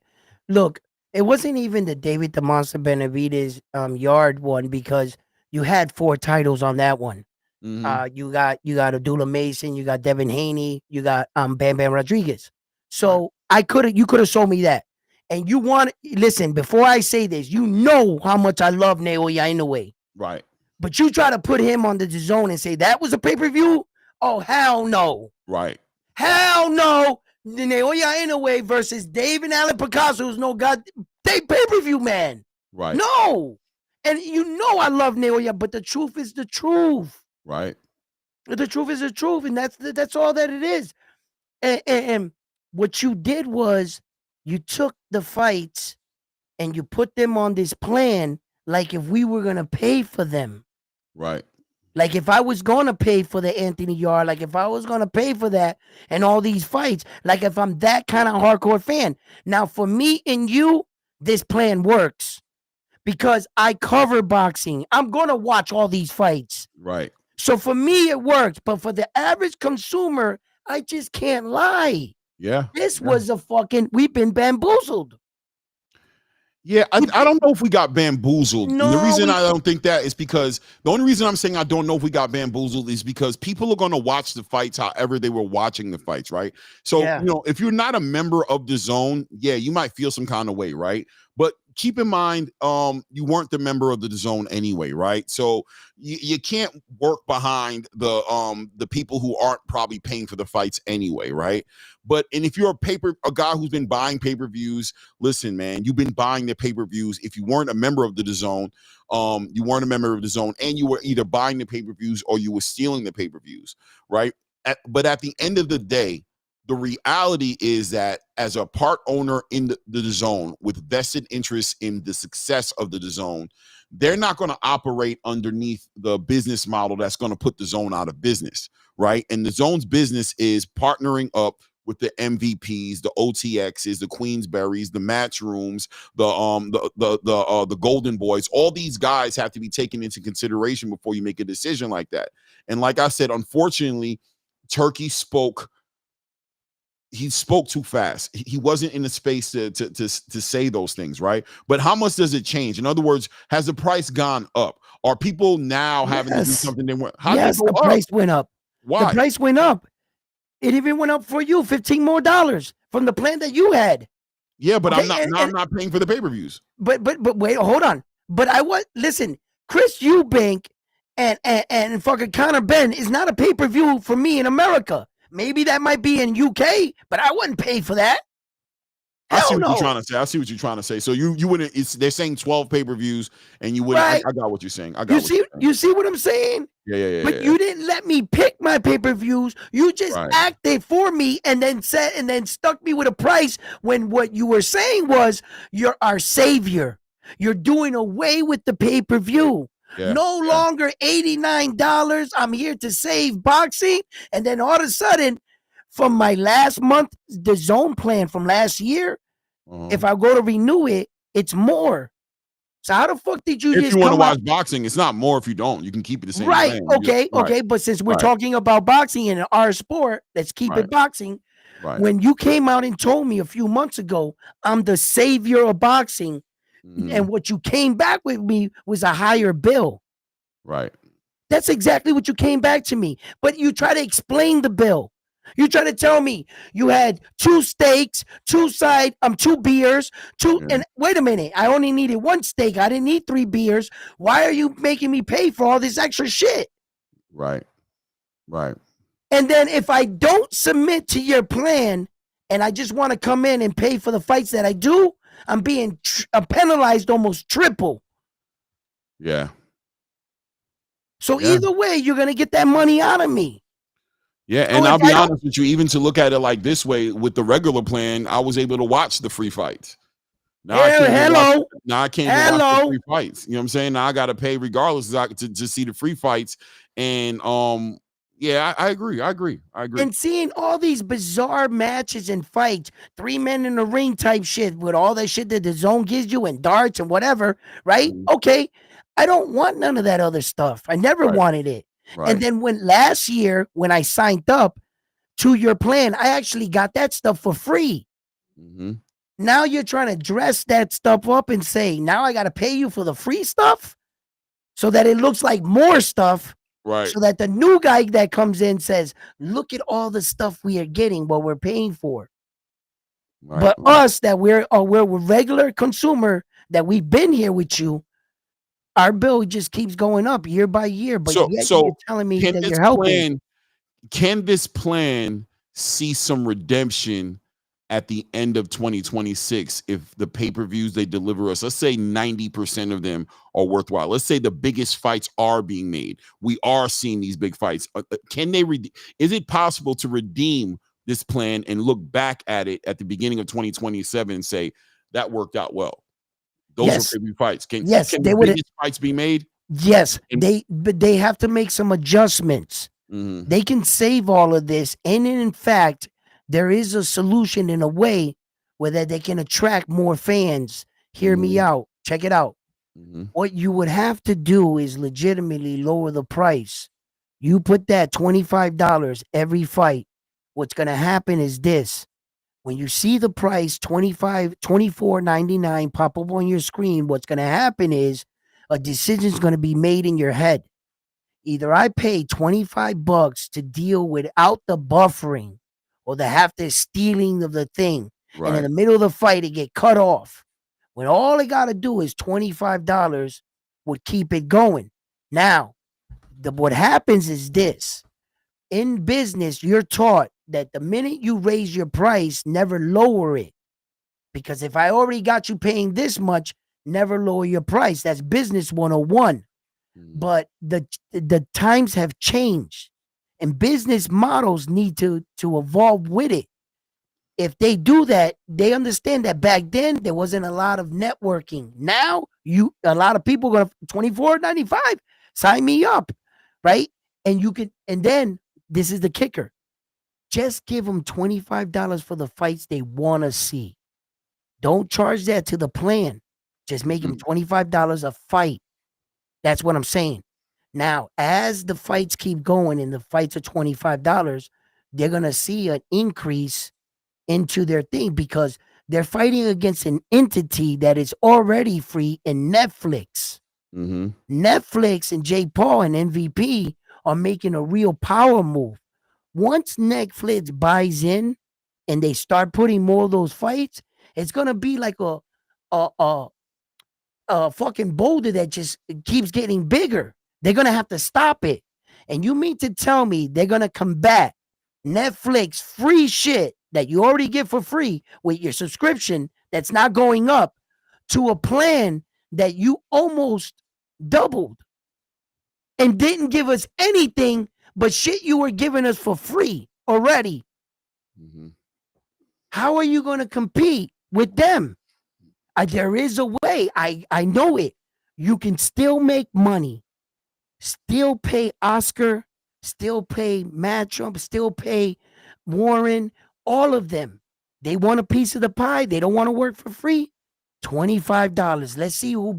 look, it wasn't even the David the Monster Benavidez yard one, because you had 4 titles on that one. Mm-hmm. You got Abdullah Mason, you got Devin Haney, you got Bam Bam Rodriguez. Right. So you could have shown me that. And listen, before I say this, you know how much I love Naoya Inoue. Right. But you try to put him on the zone and say that was a pay-per-view? Oh, hell no. Right. Hell no. Naoya Inoue versus Dave and Alan Picasso, who's no god they pay-per-view man. Right. No. And you know I love Naoya, but the truth is the truth. Right. The truth is the truth, and that's all that it is. And what you did was you took the fights and you put them on this plan like if we were going to pay for them. Right. Like if I was going to pay for the Anthony Yard, like if I was going to pay for that and all these fights, like if I'm that kind of hardcore fan. Now, for me and you, this plan works because I cover boxing. I'm going to watch all these fights. Right. So for me, it works. But for the average consumer, I just can't lie. Yeah. This was a fucking, we've been bamboozled. Yeah, I don't know if we got bamboozled. No, and the reason I don't think that is because the only reason I'm saying I don't know if we got bamboozled is because people are going to watch the fights however they were watching the fights, right? So, if you're not a member of the zone, yeah, you might feel some kind of way, right? But keep in mind, you weren't the member of the zone anyway, right? So you can't work behind the people who aren't probably paying for the fights anyway, right? And if you're a guy who's been buying pay-per-views, listen, man, you've been buying the pay-per-views. If you weren't a member of the zone, you weren't a member of the zone, and you were either buying the pay-per-views or you were stealing the pay-per-views, right? But at the end of the day, the reality is that as a part owner in the zone with vested interest in the success of the zone, they're not going to operate underneath the business model that's going to put the zone out of business, right? And the zone's business is partnering up with the MVPs, the OTXs, the Queensberries, the Matchrooms, the Golden Boys. All these guys have to be taken into consideration before you make a decision like that. And like I said, unfortunately, Turkey spoke too fast. He wasn't in the space to say those things, right? But how much does it change? In other words, has the price gone up? Are people now having to do something they want? Yes, the price went up. Why? The price went up. It even went up for you, $15 more from the plan that you had. Yeah, but I'm not paying for the pay-per-views. But wait, hold on. But listen, Chris Eubank and fucking Conor Benn is not a pay-per-view for me in America. Maybe that might be in UK, but I wouldn't pay for that. I see what you're trying to say. I see what you're trying to say. So you wouldn't. They're saying 12 pay-per-views, and you wouldn't. Right. I got what you're saying. You see what I'm saying? Yeah. But you didn't let me pick my pay-per-views. You just acted for me, and then stuck me with a price when what you were saying was you're our savior. You're doing away with the pay-per-view. Yeah, no longer $89. I'm here to save boxing. And then all of a sudden, from my last month, the zone plan from last year, if I go to renew it, it's more. So how the fuck did you if you want to watch boxing, it's not more if you don't. You can keep it the same. Right. Plan. Okay. But since we're talking about boxing and our sport, let's keep it boxing. Right. When you came out and told me a few months ago, I'm the savior of boxing. And what you came back with me was a higher bill. Right. That's exactly what you came back to me. But you try to explain the bill. You try to tell me you had 2 steaks, 2 beers, and wait a minute, I only needed 1 steak. I didn't need 3 beers. Why are you making me pay for all this extra shit? Right. And then if I don't submit to your plan and I just want to come in and pay for the fights that I do, I'm being penalized almost triple. Yeah. So either way, you're going to get that money out of me. Yeah, and I'll be honest with you, even to look at it like this way, with the regular plan, I was able to watch the free fights. Now I can't watch the free fights. You know what I'm saying? Now I got to pay regardless to see the free fights. And yeah, I agree. And seeing all these bizarre matches and fights, 3 men in the ring type shit with all that shit that the zone gives you and darts and whatever, right? Okay, I don't want none of that other stuff. I never wanted it. Right. And then last year, when I signed up to your plan, I actually got that stuff for free. Mm-hmm. Now you're trying to dress that stuff up and say, now I got to pay you for the free stuff so that it looks like more stuff. Right. So that the new guy that comes in says, look at all the stuff we are getting, what we're paying for. Right. But us that we're regular consumer, that we've been here with you, our bill just keeps going up year by year, but yet you're So telling me can that this you're helping. plan can this plan see some redemption at the end of 2026 if the pay-per-views they deliver us, let's say 90% of them are worthwhile. Let's say the biggest fights are being made. We are seeing these big fights. Can they is it possible to redeem this plan and look back at it at the beginning of 2027 and say that worked out well? Those were Yes. pay-per-view fights. Yes, Can the they would. biggest fights be made? Yes, And, but they have to make some adjustments. mm-hmm, They can save all of this, and in fact, there is a solution in a way where that they can attract more fans. Hear me mm-hmm, out. Check it out. mm-hmm, What you would have to do is legitimately lower the price. You put that $25 every fight. What's going to happen is this. When you see the price 24.99 pop up on your screen, what's going to happen is a decision is going to be made in your head. Either I pay $25 to deal without the buffering or the half the stealing of the thing. And in right. the middle of the fight, it get cut off. When all I got to do is $25 would keep it going. Now, what happens is this. In business, you're taught that the minute you raise your price, never lower it. Because if I already got you paying this much, never lower your price. That's business 101. But the times have changed, and business models need to evolve with it. If they do that, they understand that back then there wasn't a lot of networking. Now a lot of people going to $24.95, sign me up, right? And you could, and then this is the kicker. Just give them $25 for the fights they want to see. Don't charge that to the plan. Just make them $25 a fight. That's what I'm saying. Now, as the fights keep going and the fights are $25, they're going to see an increase into their thing because they're fighting against an entity that is already free in Netflix. Mm-hmm. Netflix and Jake Paul and MVP are making a real power move. Once Netflix buys in and they start putting more of those fights, it's going to be like a fucking boulder that just keeps getting bigger. They're going to have to stop it. And you mean to tell me they're going to combat Netflix free shit that you already get for free with your subscription that's not going up to a plan that you almost doubled and didn't give us anything but shit you were giving us for free already? Mm-hmm. How are you going to compete with them? There is a way. I know it. You can still make money, still pay Oscar, still pay Matt Trump, still pay Warren, all of them. They want a piece of the pie. They don't want to work for free. $25. Let's see who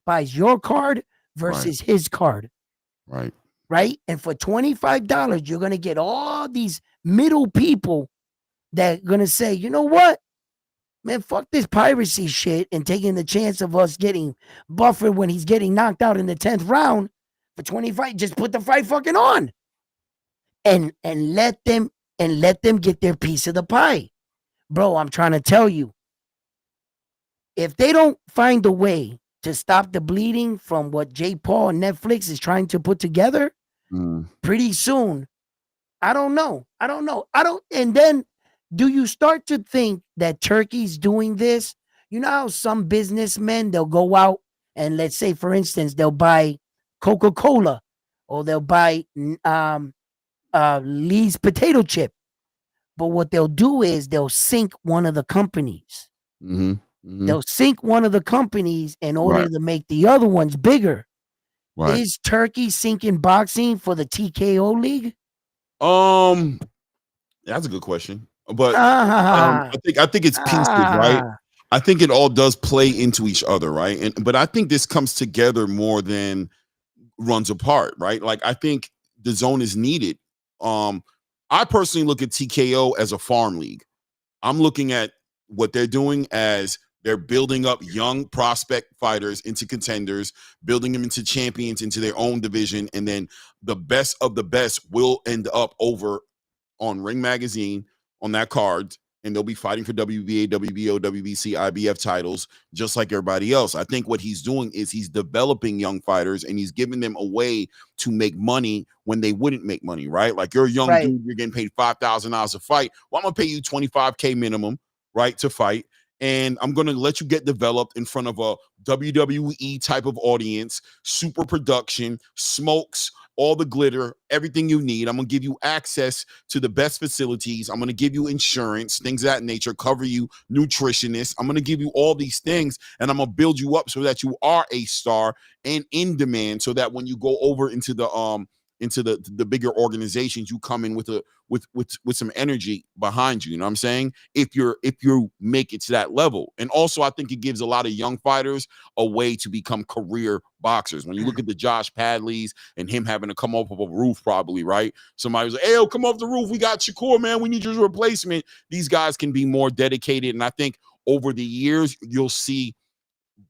buys your card versus his card. Right. Right? And for $25, you're going to get all these middle people that are going to say, you know what? Man, fuck this piracy shit and taking the chance of us getting buffered when he's getting knocked out in the 10th round for 25. Just put the fight fucking on. And let them get their piece of the pie. Bro, I'm trying to tell you. If they don't find a way to stop the bleeding from what Jake Paul and Netflix is trying to put together, pretty soon, I don't know. And then do you start to think that Turkey's doing this? You know how some businessmen, they'll go out and let's say, for instance, they'll buy Coca-Cola or they'll buy Lee's potato chip. But what they'll do is they'll sink one of the companies. Mm-hmm. Mm-hmm. They'll sink one of the companies in order to make the other ones bigger. Right. Is Turkey sinking boxing for the TKO league? That's a good question. But I think it's pieces, right? I think it all does play into each other, right? But I think this comes together more than runs apart, right? Like I think the zone is needed. I personally look at TKO as a farm league. I'm looking at what they're doing as they're building up young prospect fighters into contenders, building them into champions into their own division, and then the best of the best will end up over on Ring Magazine on that card and they'll be fighting for WBA, WBO, WBC, IBF titles just like everybody else. I think what he's doing is he's developing young fighters and he's giving them a way to make money when they wouldn't make money, right? Like you're a young Right. dude, you're getting paid $5,000 a fight. Well, I'm gonna pay you $25K minimum, right, to fight. And I'm going to let you get developed in front of a WWE type of audience, super production, smokes, all the glitter, everything you need. I'm going to give you access to the best facilities. I'm going to give you insurance, things of that nature, cover you, nutritionists. I'm going to give you all these things, and I'm going to build you up so that you are a star and in demand, so that when you go over into the bigger organizations, you come in with some energy behind you. You know what I'm saying? If you make it to that level. And also I think it gives a lot of young fighters a way to become career boxers. When you look at the Josh Padleys and him having to come off of a roof, probably, right? Somebody was like, hey, come off the roof. We got Shakur, man. We need your replacement. These guys can be more dedicated. And I think over the years, you'll see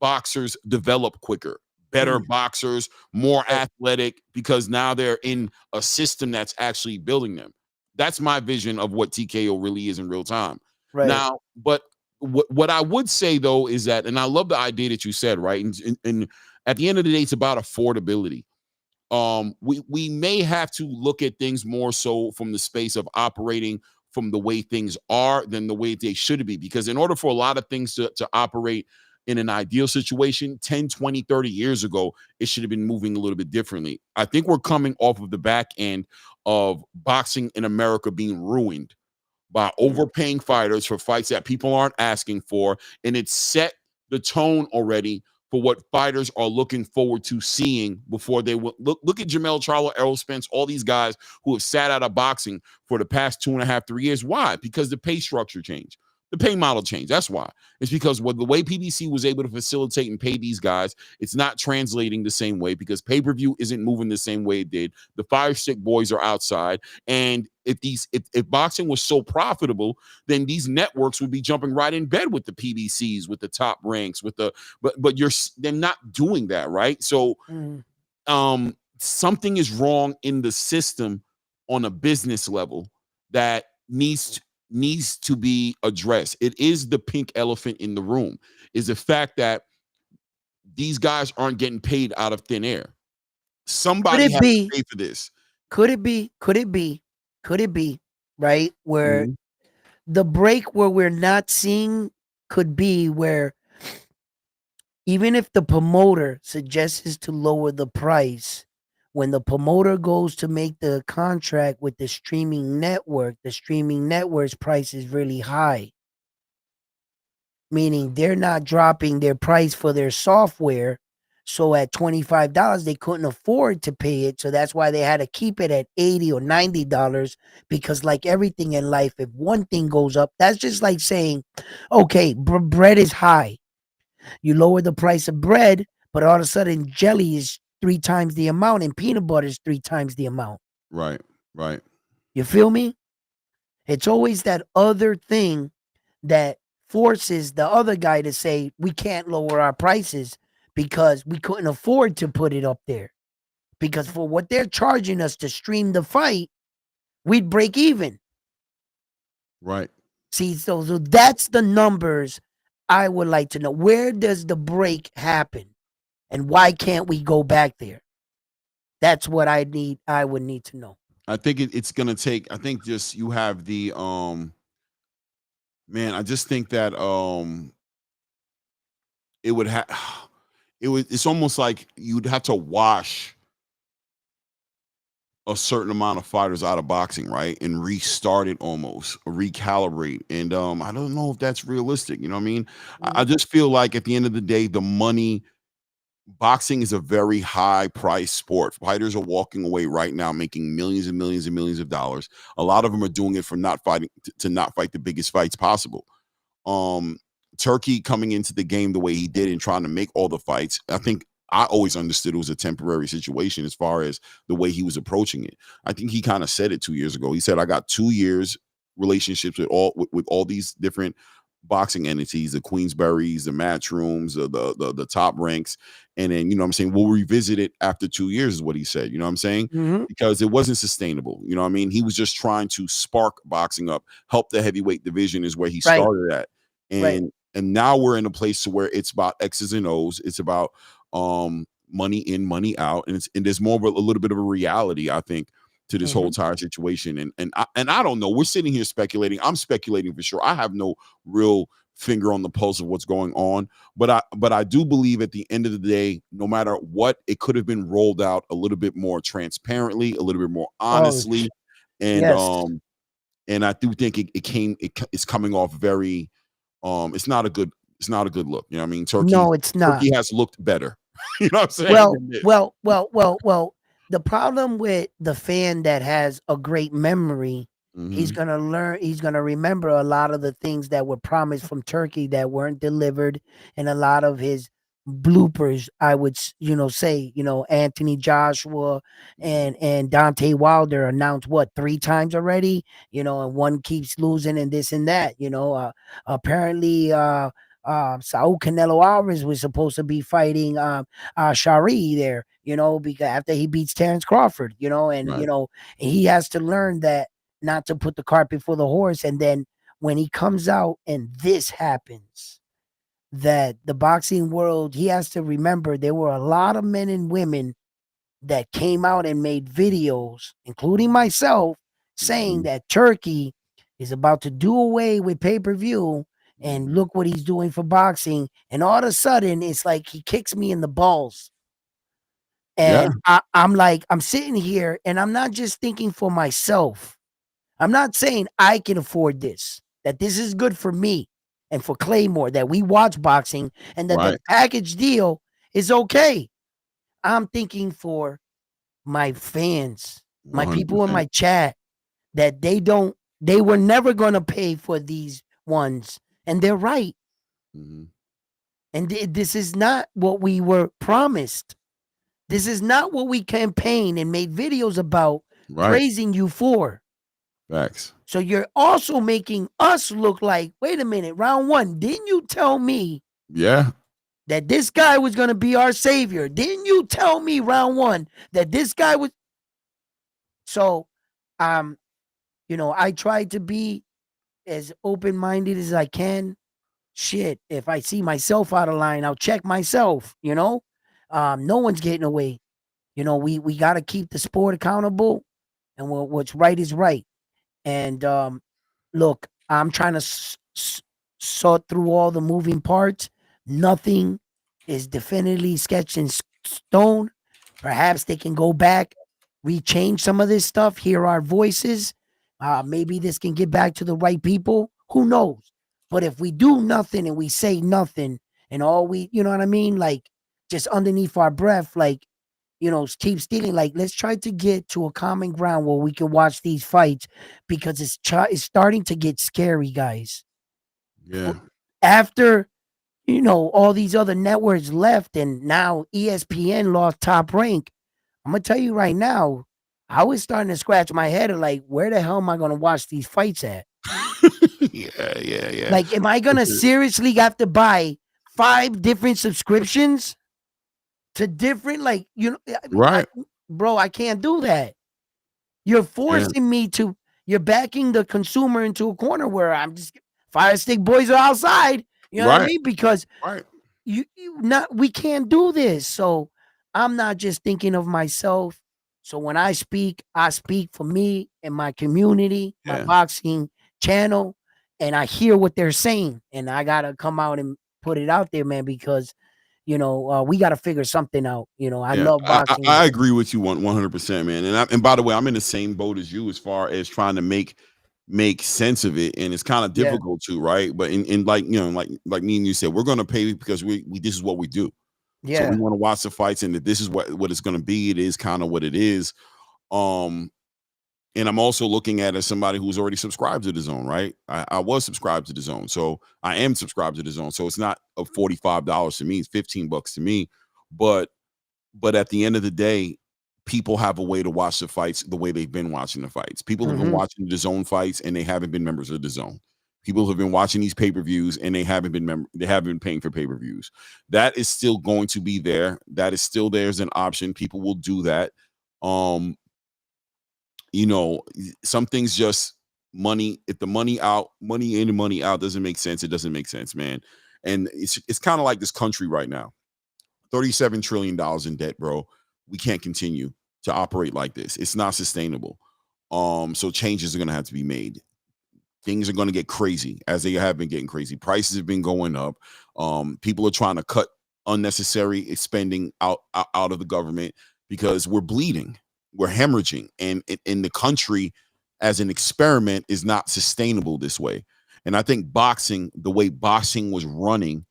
boxers develop quicker, better boxers, more athletic, because now they're in a system that's actually building them. That's my vision of what TKO really is in real time. Right. Now, but what I would say though is that, and I love the idea that you said, right? And at the end of the day, it's about affordability. We may have to look at things more so from the space of operating from the way things are than the way they should be, because in order for a lot of things to operate in an ideal situation 10, 20, 30 years ago, it should have been moving a little bit differently. I think we're coming off of the back end of boxing in America being ruined by overpaying fighters for fights that people aren't asking for, and it set the tone already for what fighters are looking forward to seeing before they will. Look at Jamel Charlo, Errol Spence, all these guys who have sat out of boxing for the past 2.5, 3 years. Why? Because the pay structure changed. The pay model changed. That's why. It's because the way PBC was able to facilitate and pay these guys, it's not translating the same way, because pay-per-view isn't moving the same way it did. The Fire Stick boys are outside. And if boxing was so profitable, then these networks would be jumping right in bed with the PBCs, with the Top Ranks, with but they're not doing that, right? So something is wrong in the system on a business level that needs to be addressed. It is the pink elephant in the room, is the fact that these guys aren't getting paid out of thin air. Somebody has to pay for this. Could it be, right? Where the break where we're not seeing could be where even if the promoter suggests to lower the price, when the promoter goes to make the contract with the streaming network's price is really high. Meaning they're not dropping their price for their software. So at $25, they couldn't afford to pay it. So that's why they had to keep it at $80 or $90, because like everything in life, if one thing goes up, that's just like saying, okay, bread is high. You lower the price of bread, but all of a sudden jelly is 3 times the amount and peanut butter is 3 times the amount. Right. You feel me? It's always that other thing that forces the other guy to say, we can't lower our prices because we couldn't afford to put it up there. Because for what they're charging us to stream the fight, we'd break even. Right. See, so that's the numbers I would like to know. Where does the break happen? And why can't we go back there? That's what I would need to know. I think it's gonna take, I think just you have the man, I just think that it would have it's almost like you'd have to wash a certain amount of fighters out of boxing, right? And restart it, almost recalibrate. And I don't know if that's realistic. You know what I mean? I just feel like at the end of the day, the money, boxing is a very high price sport. Fighters are walking away right now making millions and millions and millions of dollars. A lot of them are doing it for not fighting to not fight the biggest fights possible. Turkey coming into the game the way he did and trying to make all the fights, I think I always understood it was a temporary situation as far as the way he was approaching it. I think he kind of said it 2 years ago. He said, I got 2 years relationships with all these different boxing entities, the Queensberries, the Matchrooms, the Top Ranks, and then you know what I'm saying we'll revisit it after 2 years is what he said. You know what I'm saying? Mhm. Because it wasn't sustainable. You know what I mean? He was just trying to spark boxing up, help the heavyweight division is where he Right. started at, Right. and now we're in a place to where it's about X's and O's. It's about money in, money out, and there's more of a little bit of a reality, I think, to this whole Mhm. entire situation. And I don't know. We're sitting here speculating. I'm speculating for sure. I have no real finger on the pulse of what's going on, but I do believe at the end of the day, no matter what, it could have been rolled out a little bit more transparently, a little bit more Oh, honestly, and yes. I do think it's coming off very it's not a good look. You know what I mean? No, it's not. Turkey has looked better. You know what I'm saying? Well, well, well, well, well, the problem with the fan that has a great memory, he's Mm-hmm. gonna learn, he's gonna remember a lot of the things that were promised from Turkey that weren't delivered, and a lot of his bloopers, I would say, Anthony Joshua and Dante Wilder announced what 3 times already, and one keeps losing and this and that, apparently Saul Canelo Alvarez was supposed to be fighting Shari there, because after he beats Terrence Crawford, and Right. he has to learn that not to put the cart before the horse. And then when he comes out and this happens, that the boxing world, he has to remember there were a lot of men and women that came out and made videos, including myself, saying Mm-hmm. that Turkey is about to do away with pay-per-view and Mm-hmm. look what he's doing for boxing. And all of a sudden, it's like he kicks me in the balls. Yeah. And I'm like, I'm sitting here and I'm not just thinking for myself. I'm not saying I can afford this, that this is good for me and for Claymore, that we watch boxing and that the Right. package deal is okay. I'm thinking for my fans, my people in 100%. my chat, that they were never going to pay for these ones. And they're right. Mm-hmm. And this is not what we were promised. This is not what we campaigned and made videos about Right. praising you for. Facts. So you're also making us look like, wait a minute, round one, didn't you tell me Yeah. that this guy was going to be our savior? Didn't you tell me round one that this guy was? So, um, I try to be as open-minded as I can. Shit, if I see myself out of line, I'll check myself, no one's getting away. We got to keep the sport accountable, and what's right is right. And look, I'm trying to sort through all the moving parts. Nothing is definitely sketched in stone. Perhaps they can go back, rechange some of this stuff, hear our voices. Maybe this can get back to the right people. Who knows? But if we do nothing and we say nothing and all you know what I mean? Like just underneath our breath, like, keep stealing. Like, let's try to get to a common ground where we can watch these fights because it's starting to get scary, guys. Yeah. After all these other networks left and now ESPN lost Top Rank, I'm gonna tell you right now, I was starting to scratch my head of like, where the hell am I gonna watch these fights at? Yeah. Yeah. Yeah. Like, am I gonna seriously have to buy 5 different subscriptions to different, like, Right. bro, I can't do that. You're Yeah. forcing me to. You're backing the consumer into a corner where I'm just fire stick boys are outside. You know what I Right. mean? Because Right. we can't do this. So I'm not just thinking of myself. So when I speak for me and my community, my Yeah. boxing channel, and I hear what they're saying, and I gotta come out and put it out there, man, because we got to figure something out. I Yeah, love I, I boxing. I agree with you 100%, man. And by the way, I'm in the same boat as you as far as trying to make sense of it, and it's kind of Yeah, difficult to, right? But in like like me and you said, we're gonna pay because we this is what we do. So we yeah, want to watch the fights, and that this is what it's gonna be. It is kind of what it is. Um, and I'm also looking at it as somebody who's already subscribed to the zone, right? I was subscribed to the zone, so I am subscribed to the zone. So it's not a $45 to me; it's $15 to me, but at the end of the day, people have a way to watch the fights the way they've been watching the fights. People have been hmm watching the zone fights and they haven't been members of the zone. People have been watching these pay-per-views and they haven't been paying for pay-per-views. That is still going to be there. That is still there as an option. People will do that. Um, you know, some things just money. If the money out, money in and money out doesn't make sense, it doesn't make sense, man. And it's kind of like this country right now. $37 trillion in debt, bro. We can't continue to operate like this. It's not sustainable. So changes are gonna have to be made. Things are going to get crazy as they have been getting crazy. Prices have been going up. People are trying to cut unnecessary spending out of the government because we're bleeding, we're hemorrhaging, and in the country as an experiment is not sustainable this way. And I think boxing, the way boxing was running,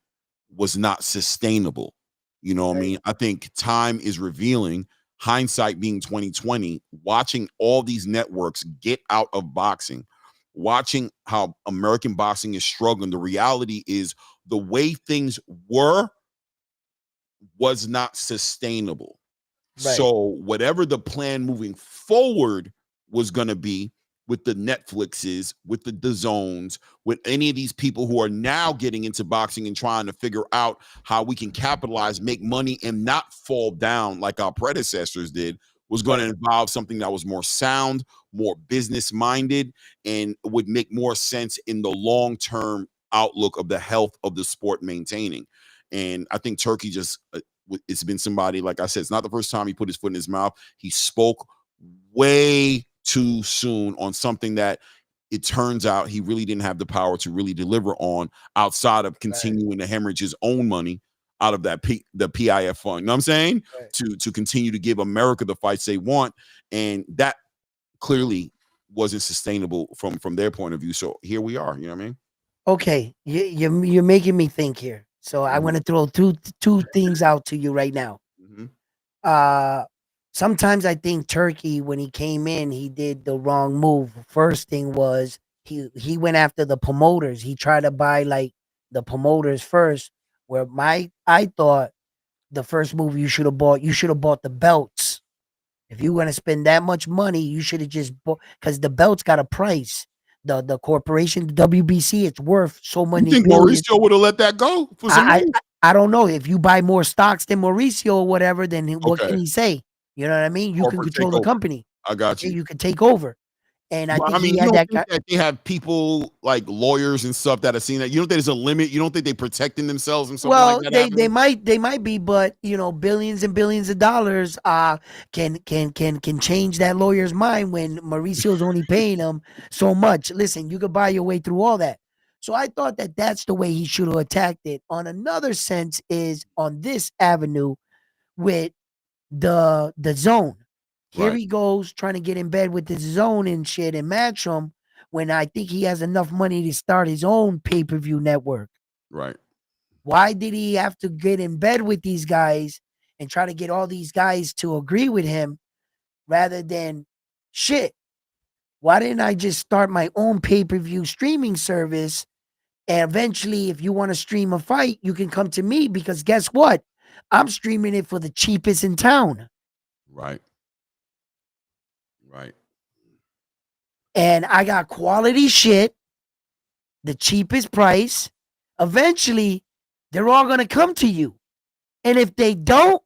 was not sustainable. You know what I mean? I think time is revealing, hindsight being 2020, watching all these networks get out of boxing, watching how American boxing is struggling. The reality is the way things was not sustainable. Right. So whatever the plan moving forward was going to be with the Netflixes, with the zones, with any of these people who are now getting into boxing and trying to figure out how we can capitalize, make money, and not fall down like our predecessors did, was going to involve something that was more sound, more business minded, and would make more sense in the long-term outlook of the health of the sport maintaining. And I think Turkey just it's been somebody, like I said, it's not the first time he put his foot in his mouth. He spoke way too soon on something that it turns out he really didn't have the power to really deliver on outside of continuing to hemorrhage his own money out of that the PIF fund. You know what I'm saying? To continue to give America the fights they want. And that clearly wasn't sustainable from their point of view. So here we are. You know what I mean? Okay, you're making me think here. So I want to throw two things out to you right now. Sometimes I think Turkey, when he came in, he did the wrong move. First thing was he went after the promoters. He tried to buy like the promoters first. Where I thought the first move you should have bought the belts. If you want to spend that much money, you should have just bought, because the belts got a price. The corporation, the WBC, it's worth so many. You think billions. Mauricio would have let that go for some money? I don't know. If you buy more stocks than Mauricio or whatever, then what can he say? You know what I mean? You can control the company. I got you. You can take over. And I think he had that guy. They have people like lawyers and stuff that have seen that. You don't think there's a limit? You don't think they protecting themselves and something like that? They might be, but billions and billions of dollars can change that lawyer's mind when Mauricio's only paying him so much. Listen, you could buy your way through all that. So I thought that that's the way he should have attacked it. On another sense is on this avenue with the zone. Here he goes trying to get in bed with the zone and shit and match them when I think he has enough money to start his own pay-per-view network. Right. Why did he have to get in bed with these guys and try to get all these guys to agree with him rather than shit? Why didn't I just start my own pay-per-view streaming service? And eventually, if you want to stream a fight, you can come to me because guess what? I'm streaming it for the cheapest in town. Right. Right. And I got quality shit, the cheapest price. Eventually, they're all going to come to you. And if they don't,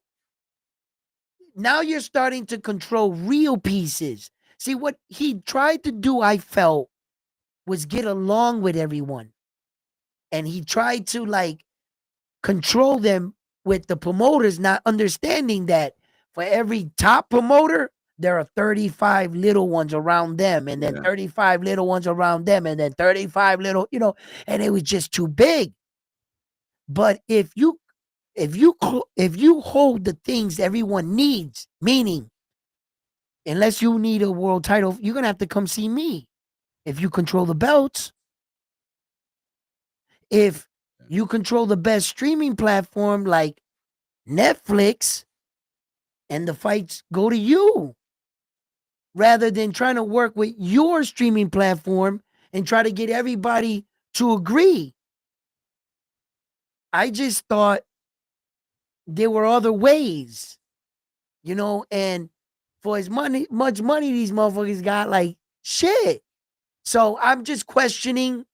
now you're starting to control real pieces. See, what he tried to do, I felt, was get along with everyone. And he tried to control them with the promoters, not understanding that for every top promoter, there are 35 little ones around them, and then 35 little ones around them, and then 35 little, and it was just too big. But if you hold the things everyone needs, meaning unless you need a world title, you're gonna have to come see me. If you control the belts, if you control the best streaming platform like Netflix, and the fights go to you, rather than trying to work with your streaming platform and try to get everybody to agree. I just thought there were other ways, and for as much money these motherfuckers got, shit. So I'm just questioning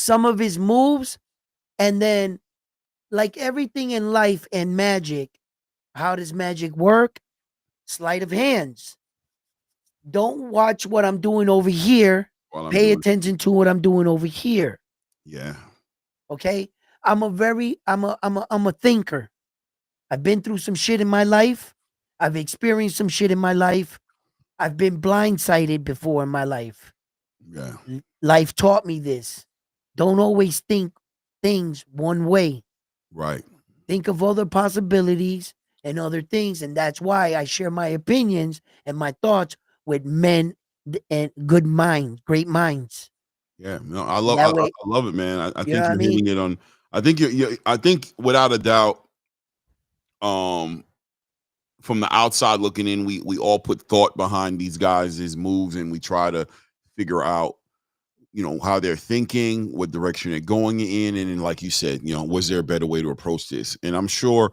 some of his moves, and then like everything in life and magic, how does magic work? Sleight of hands. Don't watch what I'm doing over here. While I'm Pay doing, attention to what I'm doing over here. yeah, Okay? I'm a thinker. I've been through some shit in my life. I've experienced some shit in my life. I've been blindsided before in my life. yeah, Life taught me this. Don't always think things one way. right, Think of other possibilities and other things. And that's why I share my opinions and my thoughts with men and good minds, great minds. yeah. No, And I that way, love it, man. I you know think what I you're mean? hitting it on. I think I think without a doubt, um, from the outside looking in, we all put thought behind these guys' moves, and we try to figure out, how they're thinking, what direction they're going in, and then, like you said, was there a better way to approach this? And I'm sure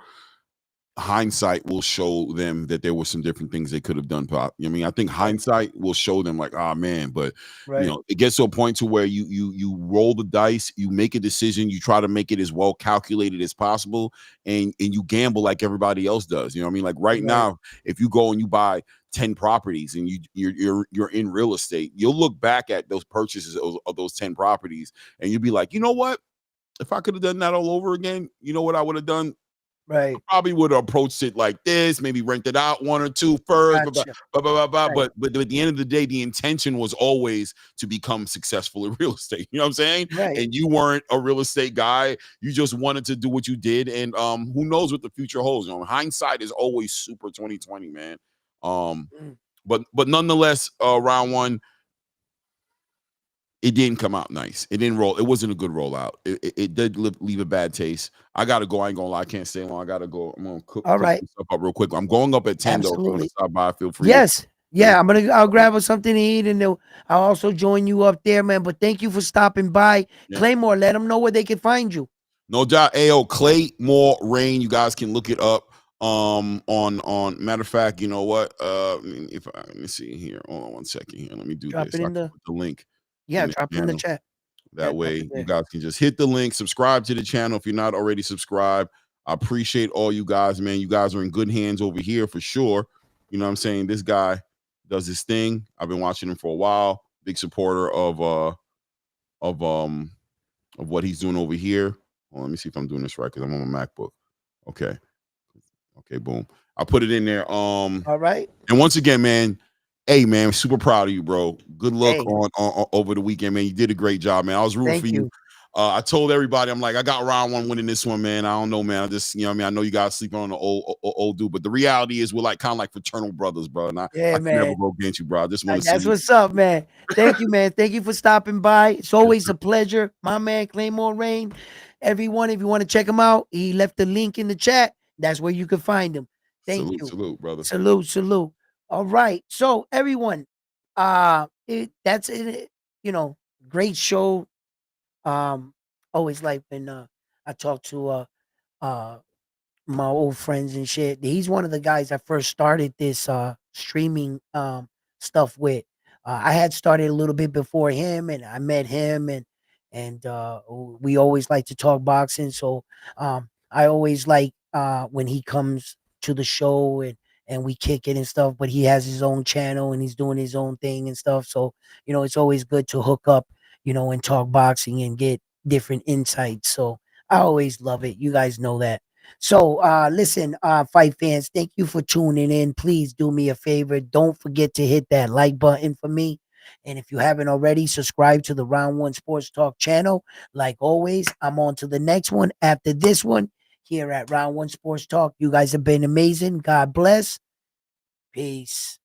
hindsight will show them that there were some different things they could have done. Pop. I mean, I think Right. hindsight will show them like, ah, man, but Right. it gets to a point to where you roll the dice, you make a decision, you try to make it as well calculated as possible, and you gamble like everybody else does. You know what I mean? Like right Right. now, if you go and you buy 10 properties and you're in real estate, you'll look back at those purchases of those 10 properties and you'll be like, you know what? If I could have done that all over again, you know what I would have done? Right. Probably would have approached it like this, maybe rented out one or two first, Gotcha. but Right. at the end of the day, the intention was always to become successful in real estate. You know what I'm saying? Right. And you weren't a real estate guy. You just wanted to do what you did, and who knows what the future holds? Hindsight is always super 2020, man. Um, Mm. but nonetheless, round one, it didn't come out nice. It didn't roll. It wasn't a good rollout. It did leave a bad taste. I gotta go. I ain't gonna lie. I can't stay long. I gotta go. I'm gonna cook, All cook right. some stuff up real quick. I'm going up at 10 though. If you want to Absolutely. stop by, feel free to. Yes. Yeah, I'll grab us something to eat, and I'll also join you up there, man. But thank you for stopping by. Yeah, Claymore, let them know where they can find you. no doubt. Ayo, Claymore Rain. You guys can look it up. On matter of fact, you know what? If let me see here. Hold on one second here. Let me do Drop this. it I in can the put the link Yeah, in the drop it in the channel. chat. Yeah, That drop it way, you there. guys can just hit the link, subscribe to the channel if you're not already subscribed. I appreciate all you guys, man. You guys are in good hands over here for sure. You know what I'm saying? This guy does his thing. I've been watching him for a while. Big supporter of um of what he's doing over here. Well, let me see if I'm doing this right because I'm on my MacBook. Okay. Okay, boom. I put it in there. All right. And once again, man, hey man, super proud of you, bro. Good luck Hey, on over the weekend, man. You did a great job, man. I was rooting for thank you. you. I told everybody, I'm like, I got round one winning this one, man. I don't know, man. I just, what I mean, I know you guys sleeping on the old dude, but the reality is we're like kind of like fraternal brothers, bro. And I Yeah, can never man. go against you, bro. I just want to see That's you. what's up, man. Thank you, man. Thank you for stopping by. It's always a pleasure. My man, Claymore Rain. Everyone, if you want to check him out, he left the link in the chat. That's where you can find him. Thank Salute, you. salute, brother. Salute, salute. All right. So everyone, that's it. Great show. Always like when I talk to uh my old friends and shit. He's one of the guys I first started this streaming stuff with. I had started a little bit before him, and I met him, and we always like to talk boxing. So I always like when he comes to the show, and we kick it and stuff. But he has his own channel and he's doing his own thing and stuff. So it's always good to hook up, and talk boxing and get different insights. So I always love it. You guys know that. So, listen, fight fans, thank you for tuning in. Please do me a favor. Don't forget to hit that like button for me. And if you haven't already, subscribe to the Round One Sports Talk channel. Like always, I'm on to the next one after this one here at Round One Sports Talk. You guys have been amazing. God bless. Peace.